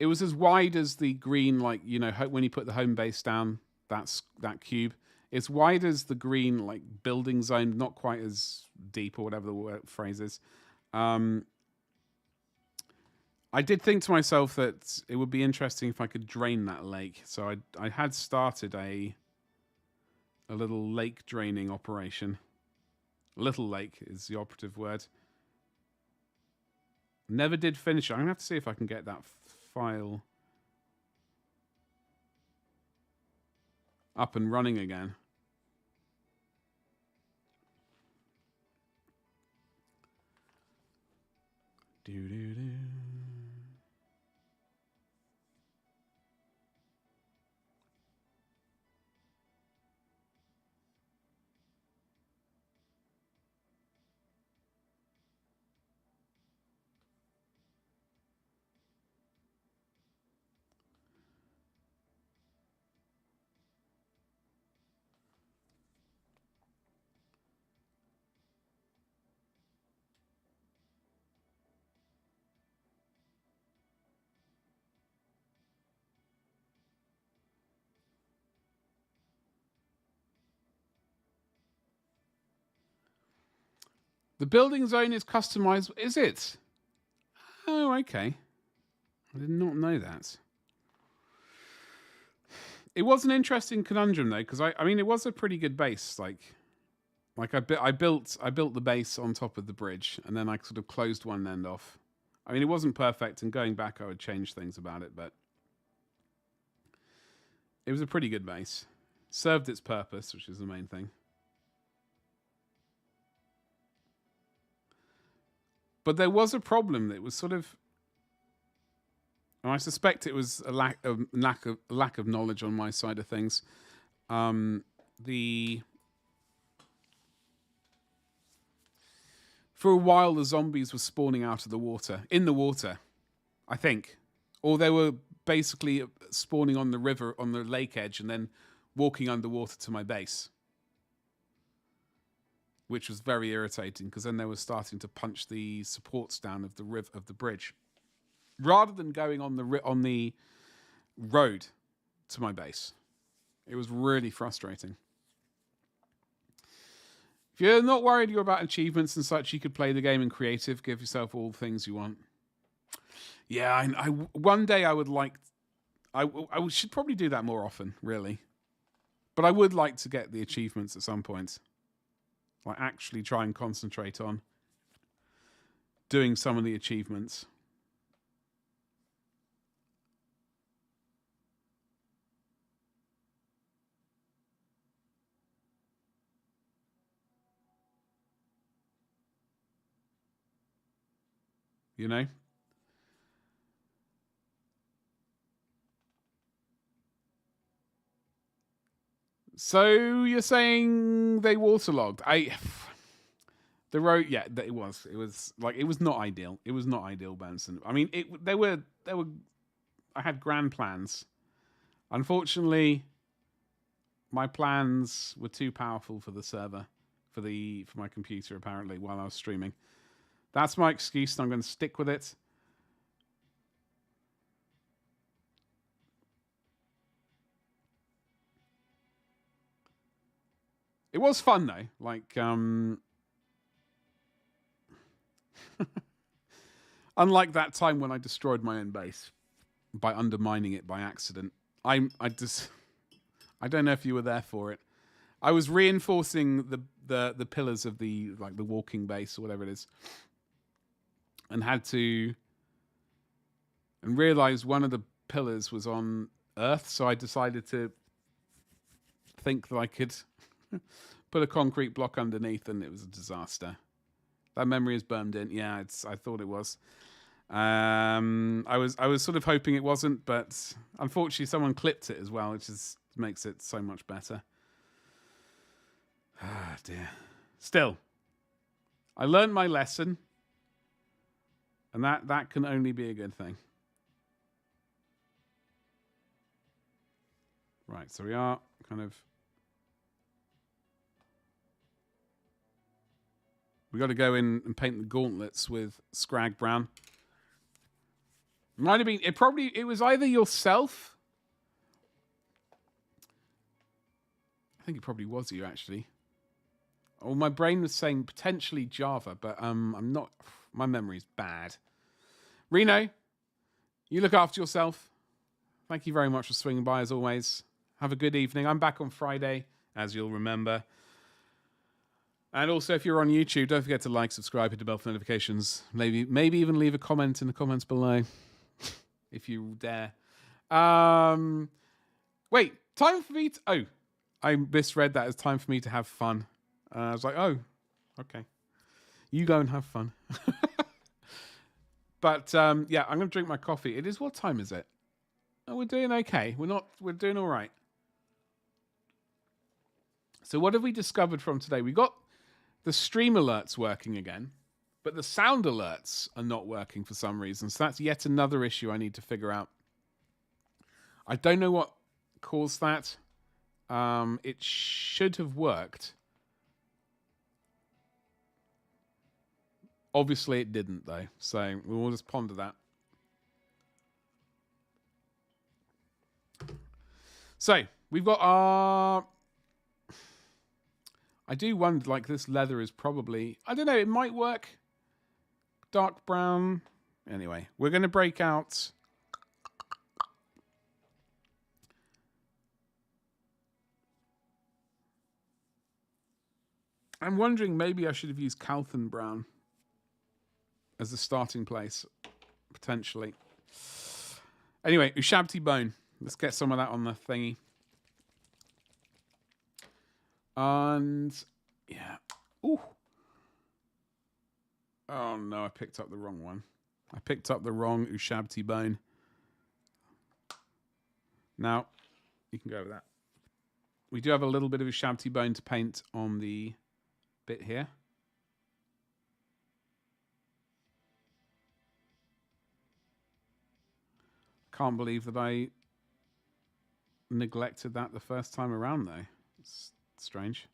as wide as the green, like, you know, when you put the home base down, that cube. It's wide as the green, like, building zone, not quite as deep or whatever the phrase is. I did think to myself that it would be interesting if I could drain that lake. So I had started a little lake draining operation. Little lake is the operative word. Never did finish it. I'm going to have to see if I can get that file up and running again. Do-do-do. The building zone is customized. Is it? Oh, okay. I did not know that. It was an interesting conundrum though, because I mean, it was a pretty good base. Like I built the base on top of the bridge, and then I sort of closed one end off. I mean, it wasn't perfect, and going back, I would change things about it, but it was a pretty good base. Served its purpose, which is the main thing. But there was a problem that was sort of, and I suspect it was a lack of knowledge on my side of things. For a while, the zombies were spawning out of the water, in the water, I think, or they were basically spawning on the river, on the lake edge, and then walking underwater to my base, which was very irritating because then they were starting to punch the supports down of the bridge, rather than going on the road to my base. It was really frustrating. If you're not worried about achievements and such, you could play the game in creative, give yourself all the things you want. Yeah, I one day I would like, I should probably do that more often, really. But I would like to get the achievements at some point. Like actually try and concentrate on doing some of the achievements. You know? So you're saying they waterlogged? The road, yeah, it was. It was like, it was not ideal. It was not ideal, Benson. I mean, there were. I had grand plans. Unfortunately, my plans were too powerful for the server, for my computer. Apparently, while I was streaming, that's my excuse, and I'm going to stick with it. It was fun though. Like, unlike that time when I destroyed my own base by undermining it by accident. I don't know if you were there for it. I was reinforcing the pillars of the walking base or whatever it is, and realized one of the pillars was on Earth, so I decided to think that I could put a concrete block underneath, and it was a disaster. That memory is burned in. Yeah, I thought it was. I was sort of hoping it wasn't, but unfortunately someone clipped it as well, which makes it so much better. Ah, dear. Still, I learned my lesson, and that can only be a good thing. Right, so we are kind of... We got to go in and paint the gauntlets with Scrag Brown. Might have been... It was either yourself... I think it probably was you, actually. Oh, my brain was saying potentially Java, but I'm not. My memory's bad. Reno, you look after yourself. Thank you very much for swinging by, as always. Have a good evening. I'm back on Friday, as you'll remember. And also, if you're on YouTube, don't forget to like, subscribe, hit the bell for notifications. Maybe even leave a comment in the comments below, if you dare. Wait, time for me to... Oh, I misread that as time for me to have fun. I was like, oh, okay. You go and have fun. But, yeah, I'm going to drink my coffee. It is... What time is it? Oh, we're doing okay. We're doing all right. So what have we discovered from today? We got the stream alerts working again, but the sound alerts are not working for some reason. So that's yet another issue I need to figure out. I don't know what caused that. It should have worked. Obviously it didn't though. So we'll just ponder that. So we've got our... I do wonder, like, this leather is probably... I don't know, it might work. Dark brown. Anyway, we're going to break out... I'm wondering maybe I should have used Calthan brown as the starting place, potentially. Anyway, Ushabti bone. Let's get some of that on the thingy. And yeah. Ooh. Oh no, I picked up the wrong one. I picked up the wrong Ushabti bone. Now, you can go with that. We do have a little bit of Ushabti bone to paint on the bit here. Can't believe that I neglected that the first time around though. It's strange.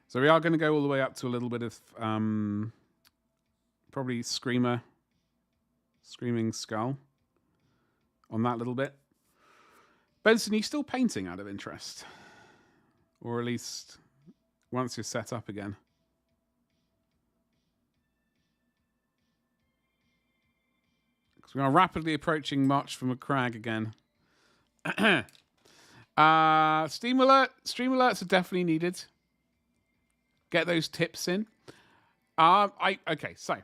So we are going to go all the way up to a little bit of probably screaming skull on that little bit. Benson, are you still painting out of interest? Or at least once you're set up again? Because we are rapidly approaching March from a Crag again. Stream alerts are definitely needed. Get those tips in. Okay, so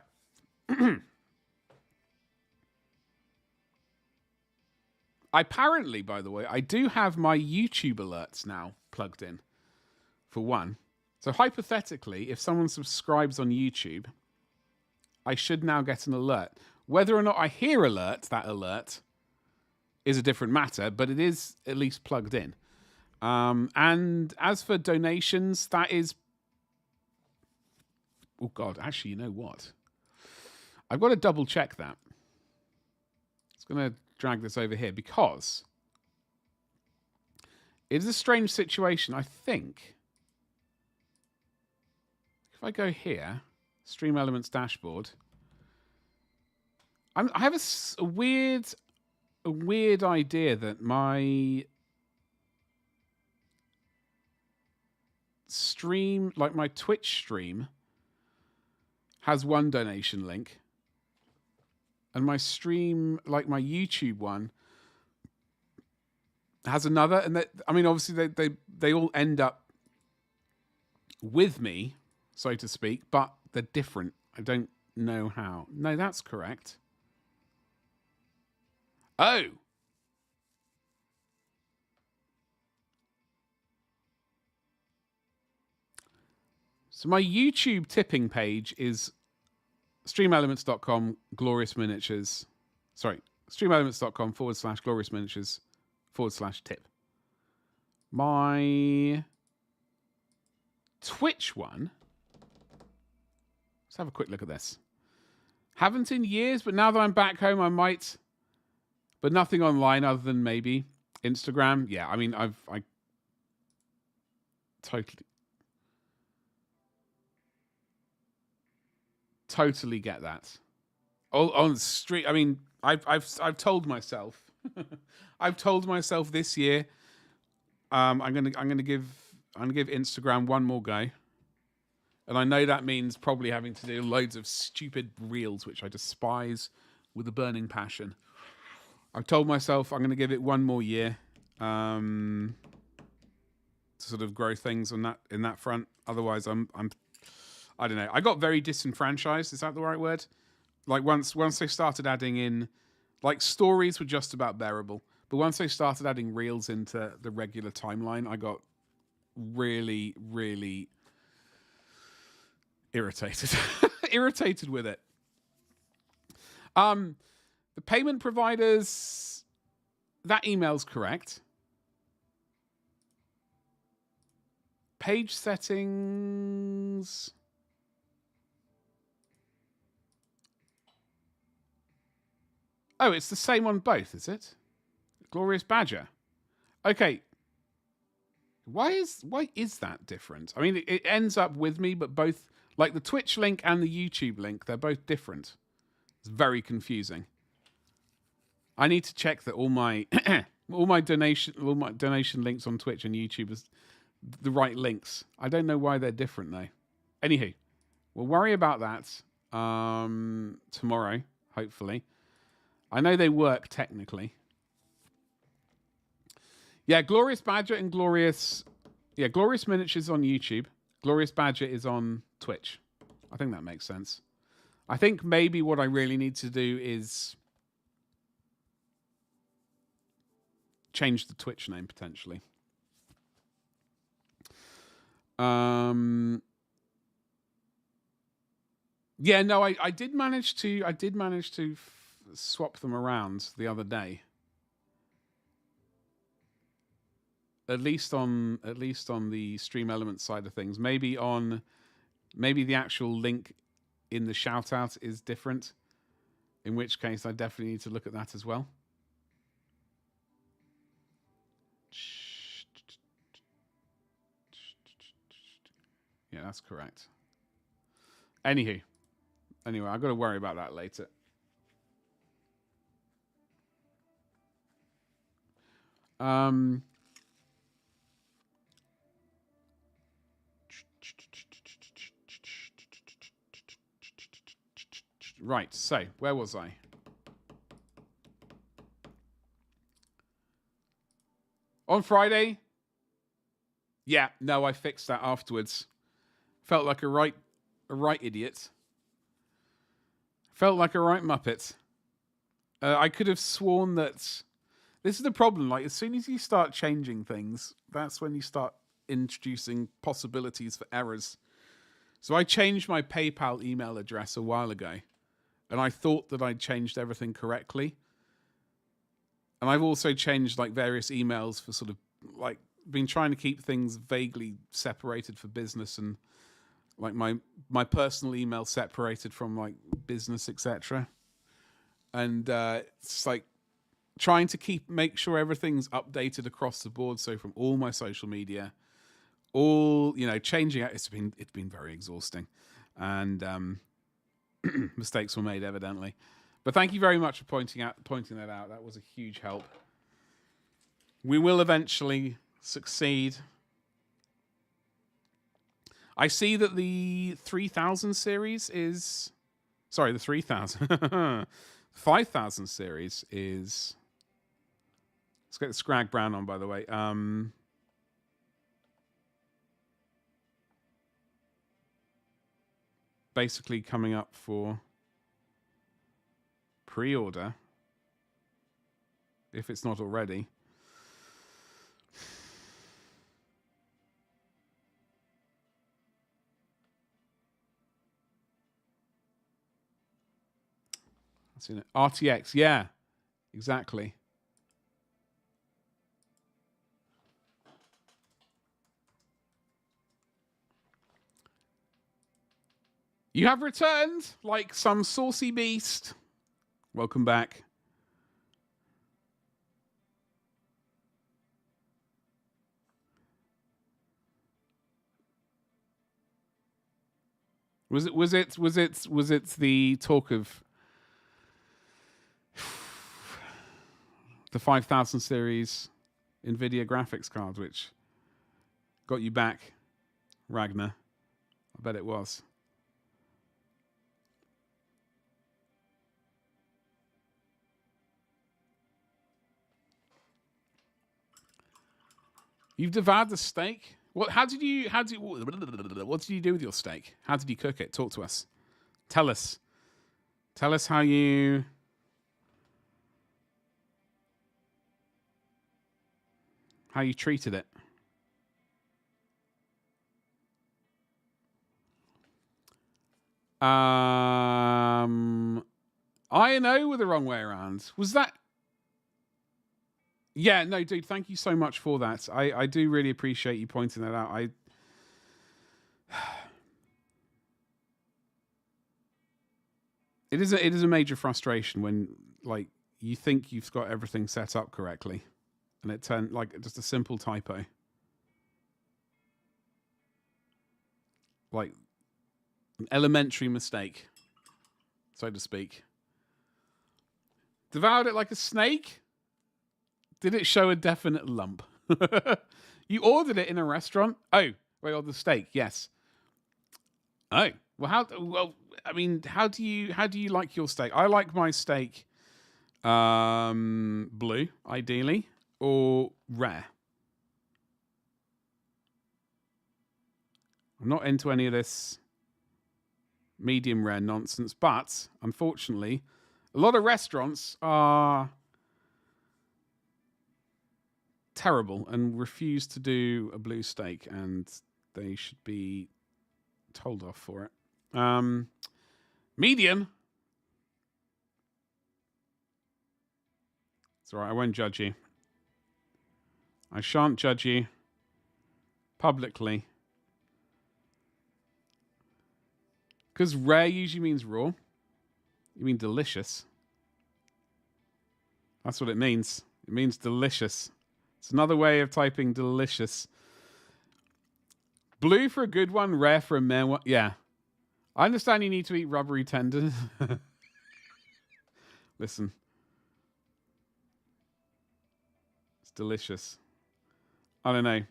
apparently, by the way, I do have my YouTube alerts now plugged in, for one. So hypothetically, if someone subscribes on YouTube, I should now get an alert. Whether or not I hear that alert is a different matter, but it is at least plugged in. And as for donations, that is... Oh, God, actually, you know what? I've got to double check that. It's going to drag this over here because it is a strange situation. I think if I go here, Stream Elements dashboard, I have a weird idea that my stream, like my Twitch stream, has one donation link, and my stream, like my YouTube one, has another. And I mean, obviously they all end up with me, so to speak, but they're different. I don't know how. No, that's correct. Oh. So my YouTube tipping page is streamelements.com glorious miniatures. Sorry, streamelements.com /glorious miniatures /tip. My Twitch one. Let's have a quick look at this. Haven't in years, but now that I'm back home, I might. But nothing online other than maybe Instagram. Yeah, I mean, totally get that. On the street, I mean, I've told myself, I've told myself this year, I'm gonna give Instagram one more go, and I know that means probably having to do loads of stupid reels, which I despise with a burning passion. I've told myself I'm going to give it one more year to sort of grow things on that in that front. Otherwise, I don't know. I got very disenfranchised. Is that the right word? Like once they started adding in, like stories were just about bearable, but once they started adding reels into the regular timeline, I got really, really irritated. Irritated with it. The payment providers, that email's correct. Page settings. Oh, it's the same on both, is it? Glorious Badger. Okay. Why is that different? I mean, it ends up with me, but both, like the Twitch link and the YouTube link, they're both different. It's very confusing. I need to check that all my donation links on Twitch and YouTube is the right links. I don't know why they're different though. Anywho, we'll worry about that tomorrow, hopefully. I know they work technically. Yeah, Glorious Badger and Glorious Miniatures on YouTube. Glorious Badger is on Twitch. I think that makes sense. I think maybe what I really need to do is change the Twitch name potentially. Yeah, no, I did manage to swap them around the other day. At least on the Stream Elements side of things. Maybe the actual link in the shout out is different. In which case I definitely need to look at that as well. Yeah, that's correct. Anyway, I've got to worry about that later. Right, so where was I? On Friday? Yeah, no, I fixed that afterwards. Felt like a right idiot. Felt like a right muppet. I could have sworn that this is the problem. Like, as soon as you start changing things, that's when you start introducing possibilities for errors. So I changed my PayPal email address a while ago, and I thought that I'd changed everything correctly. And I've also changed like various emails for sort of like been trying to keep things vaguely separated for business and like my personal email separated from like business, etc. And it's like trying to make sure everything's updated across the board. So from all my social media, changing it, it's been very exhausting, and mistakes were made evidently. But thank you very much for pointing that out. That was a huge help. We will eventually succeed. I see that the 3000 series is... Sorry, the 3000. 5000 series is... Let's get the Scrag Brown on, by the way. Basically coming up for pre-order, if it's not already. I've seen it. RTX, yeah, exactly. You have returned like some saucy beast. Welcome back. Was it the talk of the 5000 series Nvidia graphics card which got you back, Ragnar? I bet it was. You've devoured the steak? What did you do with your steak? How did you cook it? Talk to us. Tell us how you treated it. I&O were the wrong way around. Was that? Yeah, no, dude, thank you so much for that. I do really appreciate you pointing that out. It is a major frustration when, like, you think you've got everything set up correctly and it turned like just a simple typo. Like an elementary mistake, so to speak. Devoured it like a snake? Did it show a definite lump? You ordered it in a restaurant? Oh, wait, or the steak? Yes. Oh, well, I mean, how do you like your steak? I like my steak blue, ideally, or rare. I'm not into any of this medium rare nonsense, but unfortunately, a lot of restaurants are terrible and refuse to do a blue steak, and they should be told off for it. Medium. It's all right. I won't judge you. I shan't judge you publicly. Because rare usually means raw. You mean delicious. That's what it means. It means delicious. It's another way of typing delicious. Blue for a good one, rare for a meh one. Yeah. I understand you need to eat rubbery tendons. Listen. It's delicious. I don't know.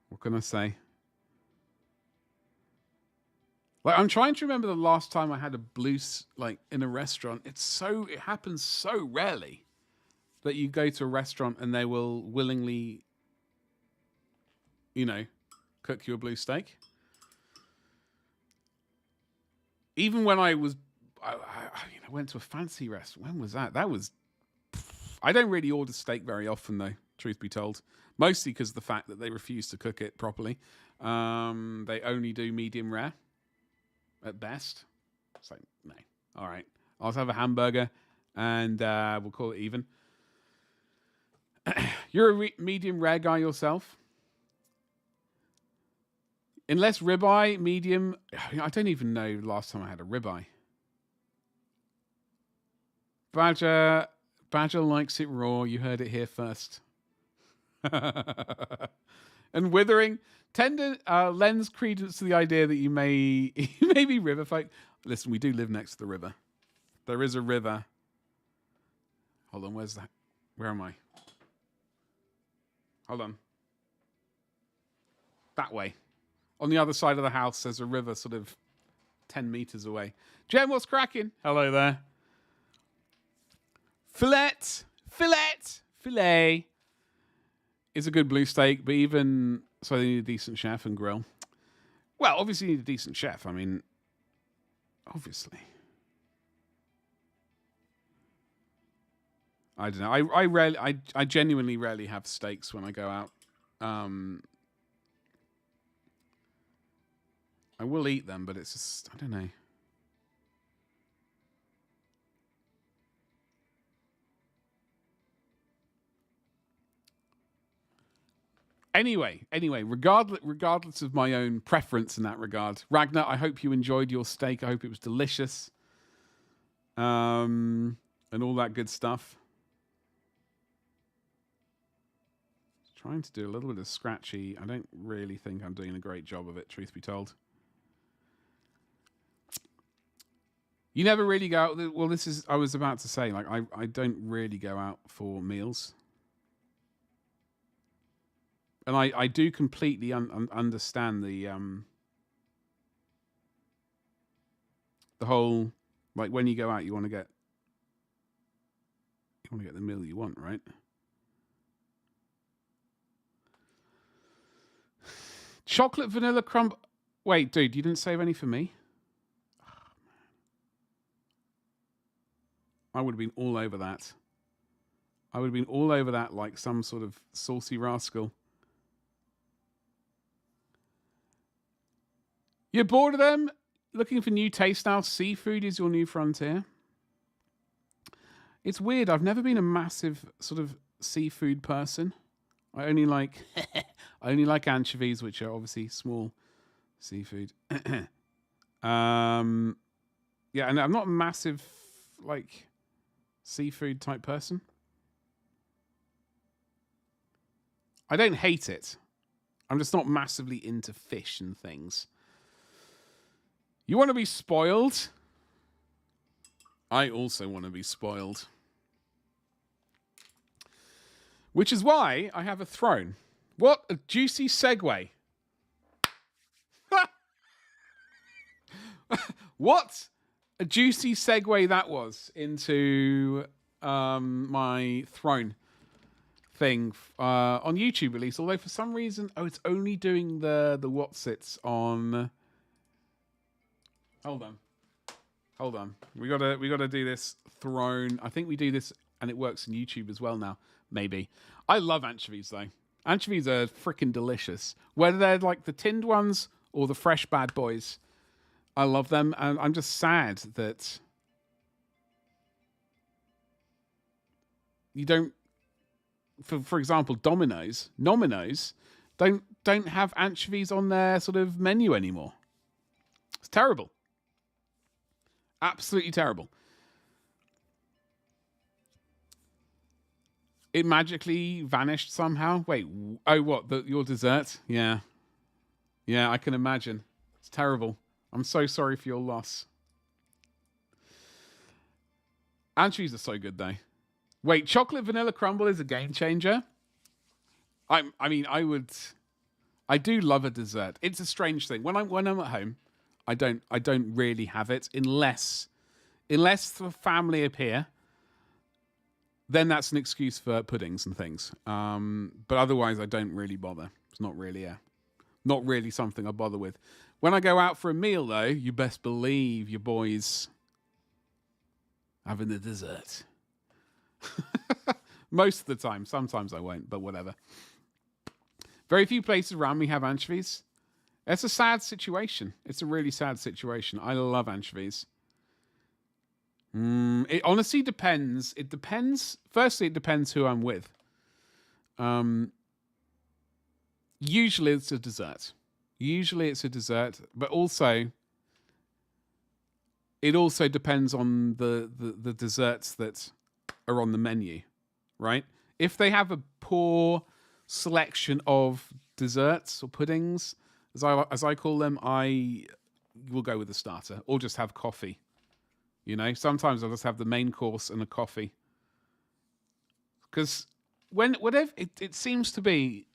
What can I say? Like, I'm trying to remember the last time I had a blue, like, in a restaurant. It happens so rarely that you go to a restaurant and they will willingly, cook you a blue steak. Even when I went to a fancy restaurant. When was that? I don't really order steak very often, though, truth be told. Mostly because of the fact that they refuse to cook it properly. They only do medium rare. At best. It's like, no. All right. I'll have a hamburger and we'll call it even. You're a medium rare guy yourself? Unless ribeye, medium. I don't even know the last time I had a ribeye. Badger likes it raw. You heard it here first. And withering. Tender lends credence to the idea that you may be river folk. Listen, we do live next to the river. There is a river. Hold on, where's that? Where am I? Hold on. That way. On the other side of the house, there's a river sort of 10 meters away. Jem, what's cracking? Hello there. Filet is a good blue steak, but even so, they need a decent chef and grill. Well, obviously you need a decent chef. I mean, obviously. I don't know. I genuinely rarely have steaks when I go out. I will eat them, but it's just, I don't know. Anyway, regardless of my own preference in that regard, Ragnar, I hope you enjoyed your steak. I hope it was delicious. and all that good stuff. Trying to do a little bit of scratchy. I don't really think I'm doing a great job of it, truth be told. You never really go out. Well, this is, I was about to say, like, I don't really go out for meals. And I do completely understand the whole, like, when you go out, you want to get the meal you want, right? Chocolate vanilla crumble. Wait, dude, you didn't save any for me? I would have been all over that. I would have been all over that like some sort of saucy rascal. You're bored of them? Looking for new taste now? Seafood is your new frontier? It's weird. I've never been a massive sort of seafood person. I only like anchovies, which are obviously small seafood. Yeah, and I'm not a massive like seafood type person. I don't hate it. I'm just not massively into fish and things. You want to be spoiled? I also want to be spoiled. Which is why I have a throne. What a juicy segue. What a juicy segue that was into my throne thing on YouTube at least. Although for some reason, it's only doing the whatsits on. Hold on. We gotta do this throne. I think we do this and it works in YouTube as well now. Maybe. I love anchovies though. Anchovies are freaking delicious. Whether they're like the tinned ones or the fresh bad boys. I love them. And I'm just sad that you don't, for example, Domino's don't have anchovies on their sort of menu anymore. It's terrible. Absolutely terrible. It magically vanished somehow. Wait, oh, what? Your dessert? Yeah. Yeah, I can imagine. It's terrible. I'm so sorry for your loss. Anchovies are so good, though. Wait, chocolate vanilla crumble is a game changer? I do love a dessert. It's a strange thing. When I'm at home, I don't really have it unless the family appear. Then that's an excuse for puddings and things. But otherwise, I don't really bother. It's not really something I bother with. When I go out for a meal, though, you best believe your boys having the dessert. Most of the time. Sometimes I won't, but whatever. Very few places around me have anchovies. It's a sad situation. It's a really sad situation. I love anchovies. It honestly depends. It depends. Firstly, it depends who I'm with. Usually it's a dessert. But also, it also depends on the desserts that are on the menu, right? If they have a poor selection of desserts or puddings, as I call them, I will go with the starter or just have coffee. You know, sometimes I'll just have the main course and a coffee. Because whatever it seems to be,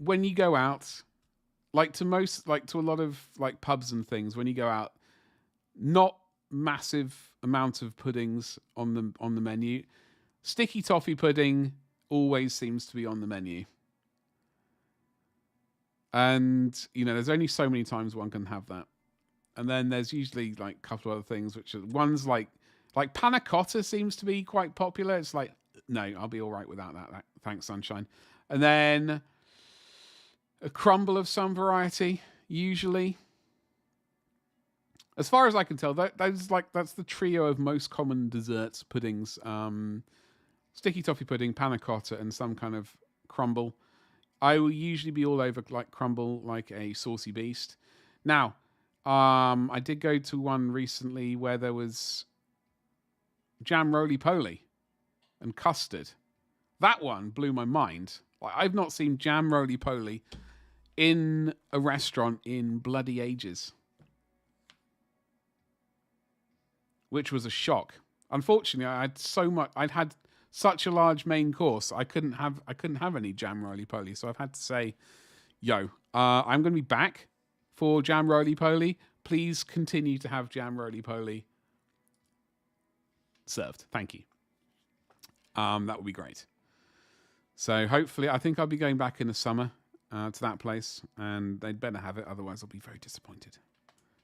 when you go out, to a lot of like pubs and things, when you go out, not massive amount of puddings on the menu. Sticky toffee pudding always seems to be on the menu. And, you know, there's only so many times one can have that. And then there's usually like a couple of other things, which are ones like panna cotta seems to be quite popular. It's like, no, I'll be all right without that. Thanks, sunshine. And then a crumble of some variety, usually. As far as I can tell, that's the trio of most common desserts, puddings. Sticky toffee pudding, panna cotta, and some kind of crumble. I will usually be all over like crumble, like a saucy beast. Now, I did go to one recently where there was jam roly-poly and custard. That one blew my mind. Like, I've not seen jam roly-poly in a restaurant in bloody ages. Which was a shock. Unfortunately, I'd had such a large main course, I couldn't have any jam roly-poly. So I've had to say, yo, I'm going to be back for jam roly-poly. Please continue to have jam roly-poly served. Thank you. That would be great. So hopefully, I think I'll be going back in the summer to that place, and they'd better have it. Otherwise, I'll be very disappointed.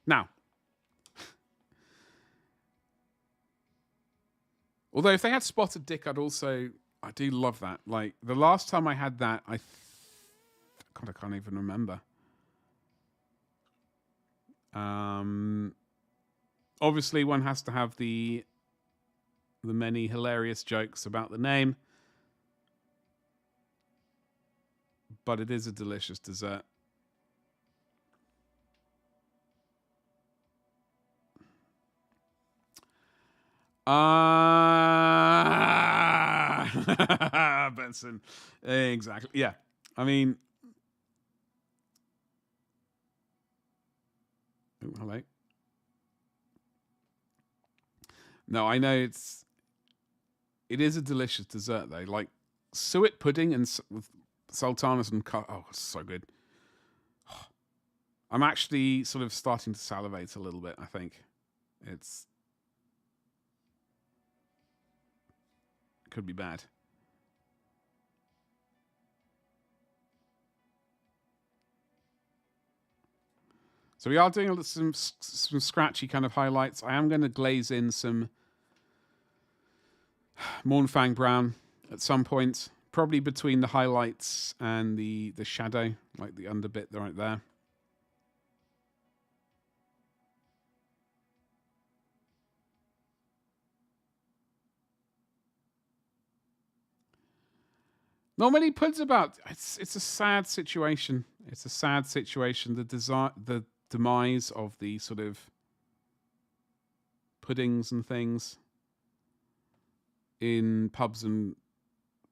Now, although if they had spotted dick, I do love that. Like, the last time I had that, I can't even remember. Obviously, one has to have the many hilarious jokes about the name, but it is a delicious dessert. Benson. Exactly. Yeah. I mean... Oh, hello. No, I know it is a delicious dessert, though. Like, suet pudding and with sultanas and... Oh, it's so good. I'm actually sort of starting to salivate a little bit, I think. It's... could be bad. So we are doing some scratchy kind of highlights. I am going to glaze in some Mornfang Brown at some point, probably between the highlights and the shadow, like the under bit right there. Not many puds about. It's a sad situation. It's a sad situation. The demise of the sort of puddings and things in pubs and,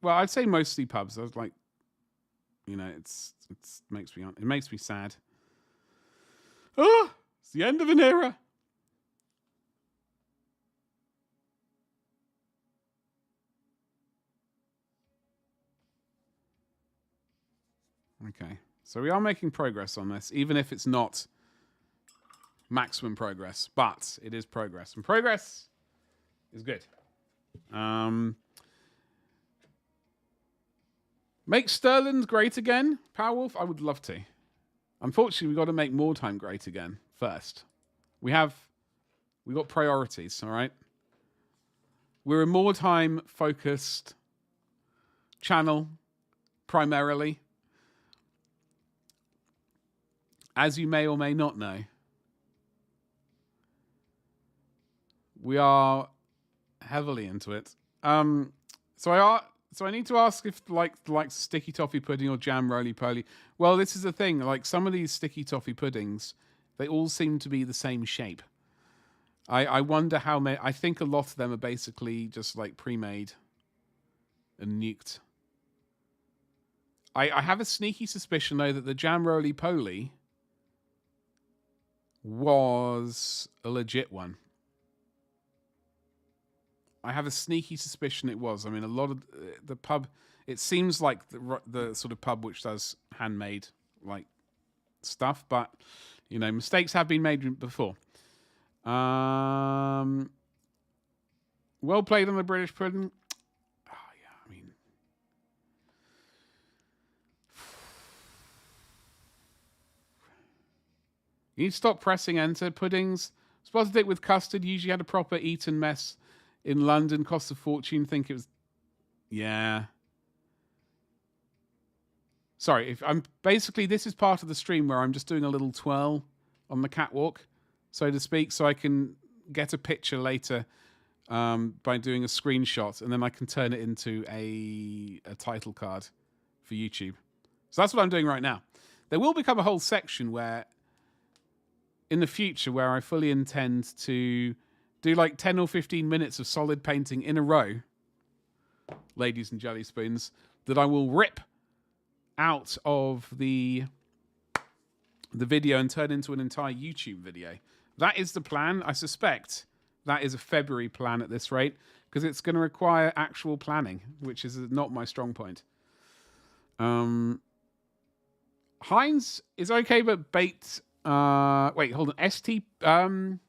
well, I'd say mostly pubs. I was like, you know, it makes me sad. Oh, it's the end of an era. Okay, so we are making progress on this, even if it's not maximum progress, but it is progress, and progress is good. Make Sterland great again, Powerwolf? I would love to. Unfortunately, we've got to make Mordheim great again first. We got priorities, all right? We're a Mordheim-focused channel, primarily. As you may or may not know, we are heavily into it. So I need to ask if like sticky toffee pudding or jam roly-poly. Well, this is the thing. Like, some of these sticky toffee puddings, they all seem to be the same shape. I wonder how many. I think a lot of them are basically just like pre-made and nuked. I have a sneaky suspicion though that the jam roly-poly was a legit one. I have a sneaky suspicion it was. I mean, a lot of the pub, it seems like the sort of pub which does handmade like stuff, but you know, mistakes have been made before. Well played on the British pudding. Oh yeah, I mean, you need to stop pressing enter. Puddings spotted it with custard. Usually had a proper Eton mess. In London, cost a fortune. Think it was, yeah. Sorry, if I'm basically, this is part of the stream where I'm just doing a little twirl on the catwalk, so to speak, so I can get a picture later by doing a screenshot, and then I can turn it into a title card for YouTube. So that's what I'm doing right now. There will become a whole section where, in the future, where I fully intend to do like 10 or 15 minutes of solid painting in a row, ladies and jelly spoons, that I will rip out of the video and turn into an entire YouTube video. That is the plan. I suspect that is a February plan at this rate, because it's going to require actual planning, which is not my strong point. Heinz is okay, but bait. Wait, hold on. ST. God,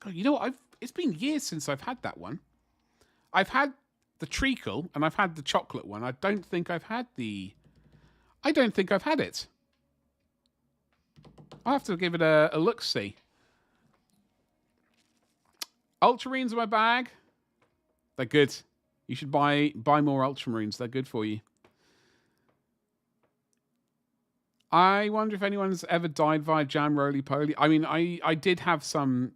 you know what? It's been years since I've had that one. I've had the treacle and I've had the chocolate one. I don't think I've had it. I'll have to give it a look-see. Ultramarines in my bag. They're good. You should buy more Ultramarines. They're good for you. I wonder if anyone's ever died via jam roly-poly. I mean, I did have some...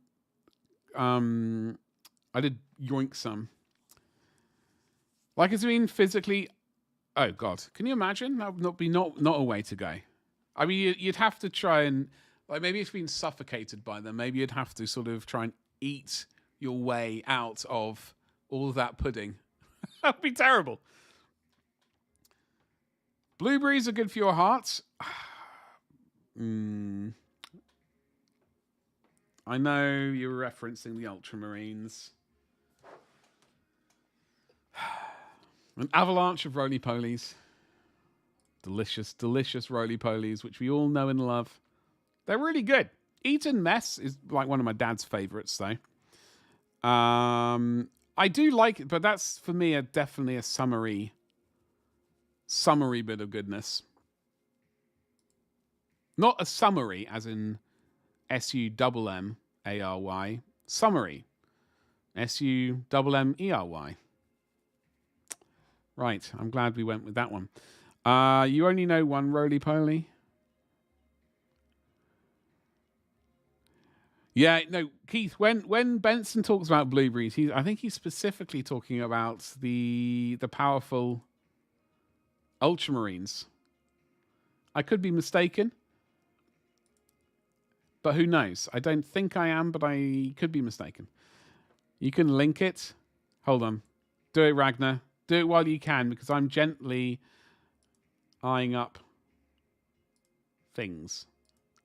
I did yoink some. Like, it's been physically... Oh, God. Can you imagine? That would be not a way to go. I mean, you'd have to try and... Like, maybe it's been suffocated by them. Maybe you'd have to sort of try and eat your way out of all of that pudding. That would be terrible. Blueberries are good for your heart. I know you're referencing the Ultramarines. An avalanche of roly-polies. Delicious, delicious roly-polies, which we all know and love. They're really good. Eton Mess is like one of my dad's favourites, though. I do like it, but that's, for me, definitely a summery bit of goodness. Not a summary, as in SUMMARY. Summary. SUMMERY. Right, I'm glad we went with that one. You only know one roly-poly? Yeah, no, Keith, when Benson talks about blueberries, I think he's specifically talking about the powerful Ultramarines. I could be mistaken, but who knows? I don't think I am, but I could be mistaken. You can link it. Hold on. Do it, Ragnar. Do it while you can, because I'm gently eyeing up things.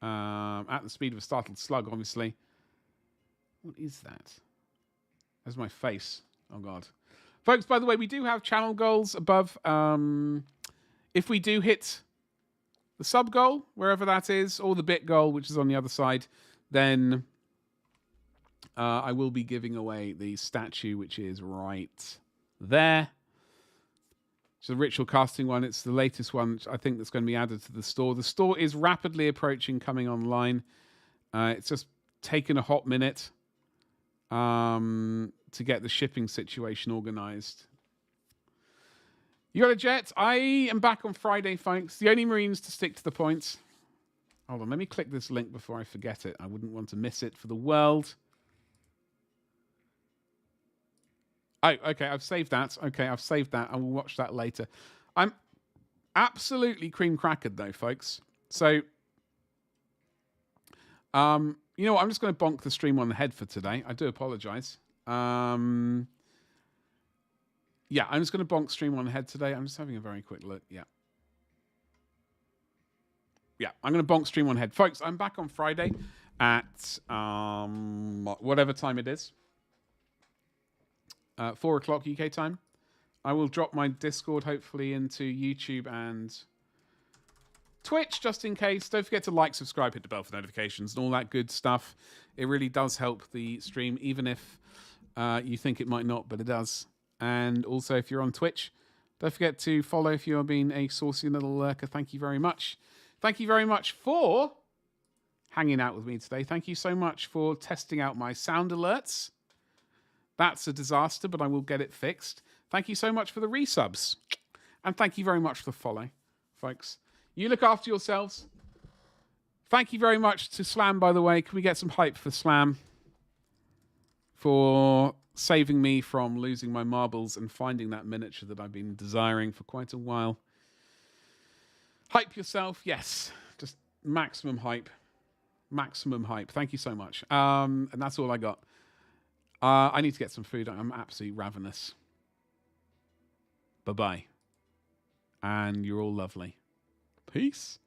At the speed of a startled slug, obviously. What is that? That's my face. Oh, God. Folks, by the way, we do have channel goals above. If we do hit the sub goal, wherever that is, or the bit goal, which is on the other side, then I will be giving away the statue, which is right there. It's a ritual casting one. It's the latest one, I think, that's going to be added to the store. The store is rapidly approaching coming online. It's just taken a hot minute to get the shipping situation organized. You got a jet? I am back on Friday, folks. The only Marines to stick to the point. Hold on, let me click this link before I forget it. I wouldn't want to miss it for the world. Oh, okay, I've saved that. Okay, I've saved that. I will watch that later. I'm absolutely cream crackered, though, folks. So, you know what? I'm just going to bonk the stream on the head for today. I do apologize. Yeah, I'm just going to bonk stream on the head today. I'm just having a very quick look. Yeah. Yeah, I'm going to bonk stream on head. Folks, I'm back on Friday at whatever time it is. 4 o'clock UK time. I will drop my Discord hopefully into YouTube and Twitch just in case. Don't forget to like, subscribe, hit the bell for notifications and all that good stuff. It really does help the stream, even if you think it might not, but it does. And also, if you're on Twitch, don't forget to follow if you are being a saucy little lurker. Thank you very much. Thank you very much for hanging out with me today. Thank you so much for testing out my sound alerts. That's a disaster, but I will get it fixed. Thank you so much for the resubs. And thank you very much for the follow, folks. You look after yourselves. Thank you very much to Slam, by the way. Can we get some hype for Slam? For saving me from losing my marbles and finding that miniature that I've been desiring for quite a while. Hype yourself, yes. Just maximum hype. Maximum hype. Thank you so much. And that's all I got. I need to get some food. I'm absolutely ravenous. Bye-bye. And you're all lovely. Peace.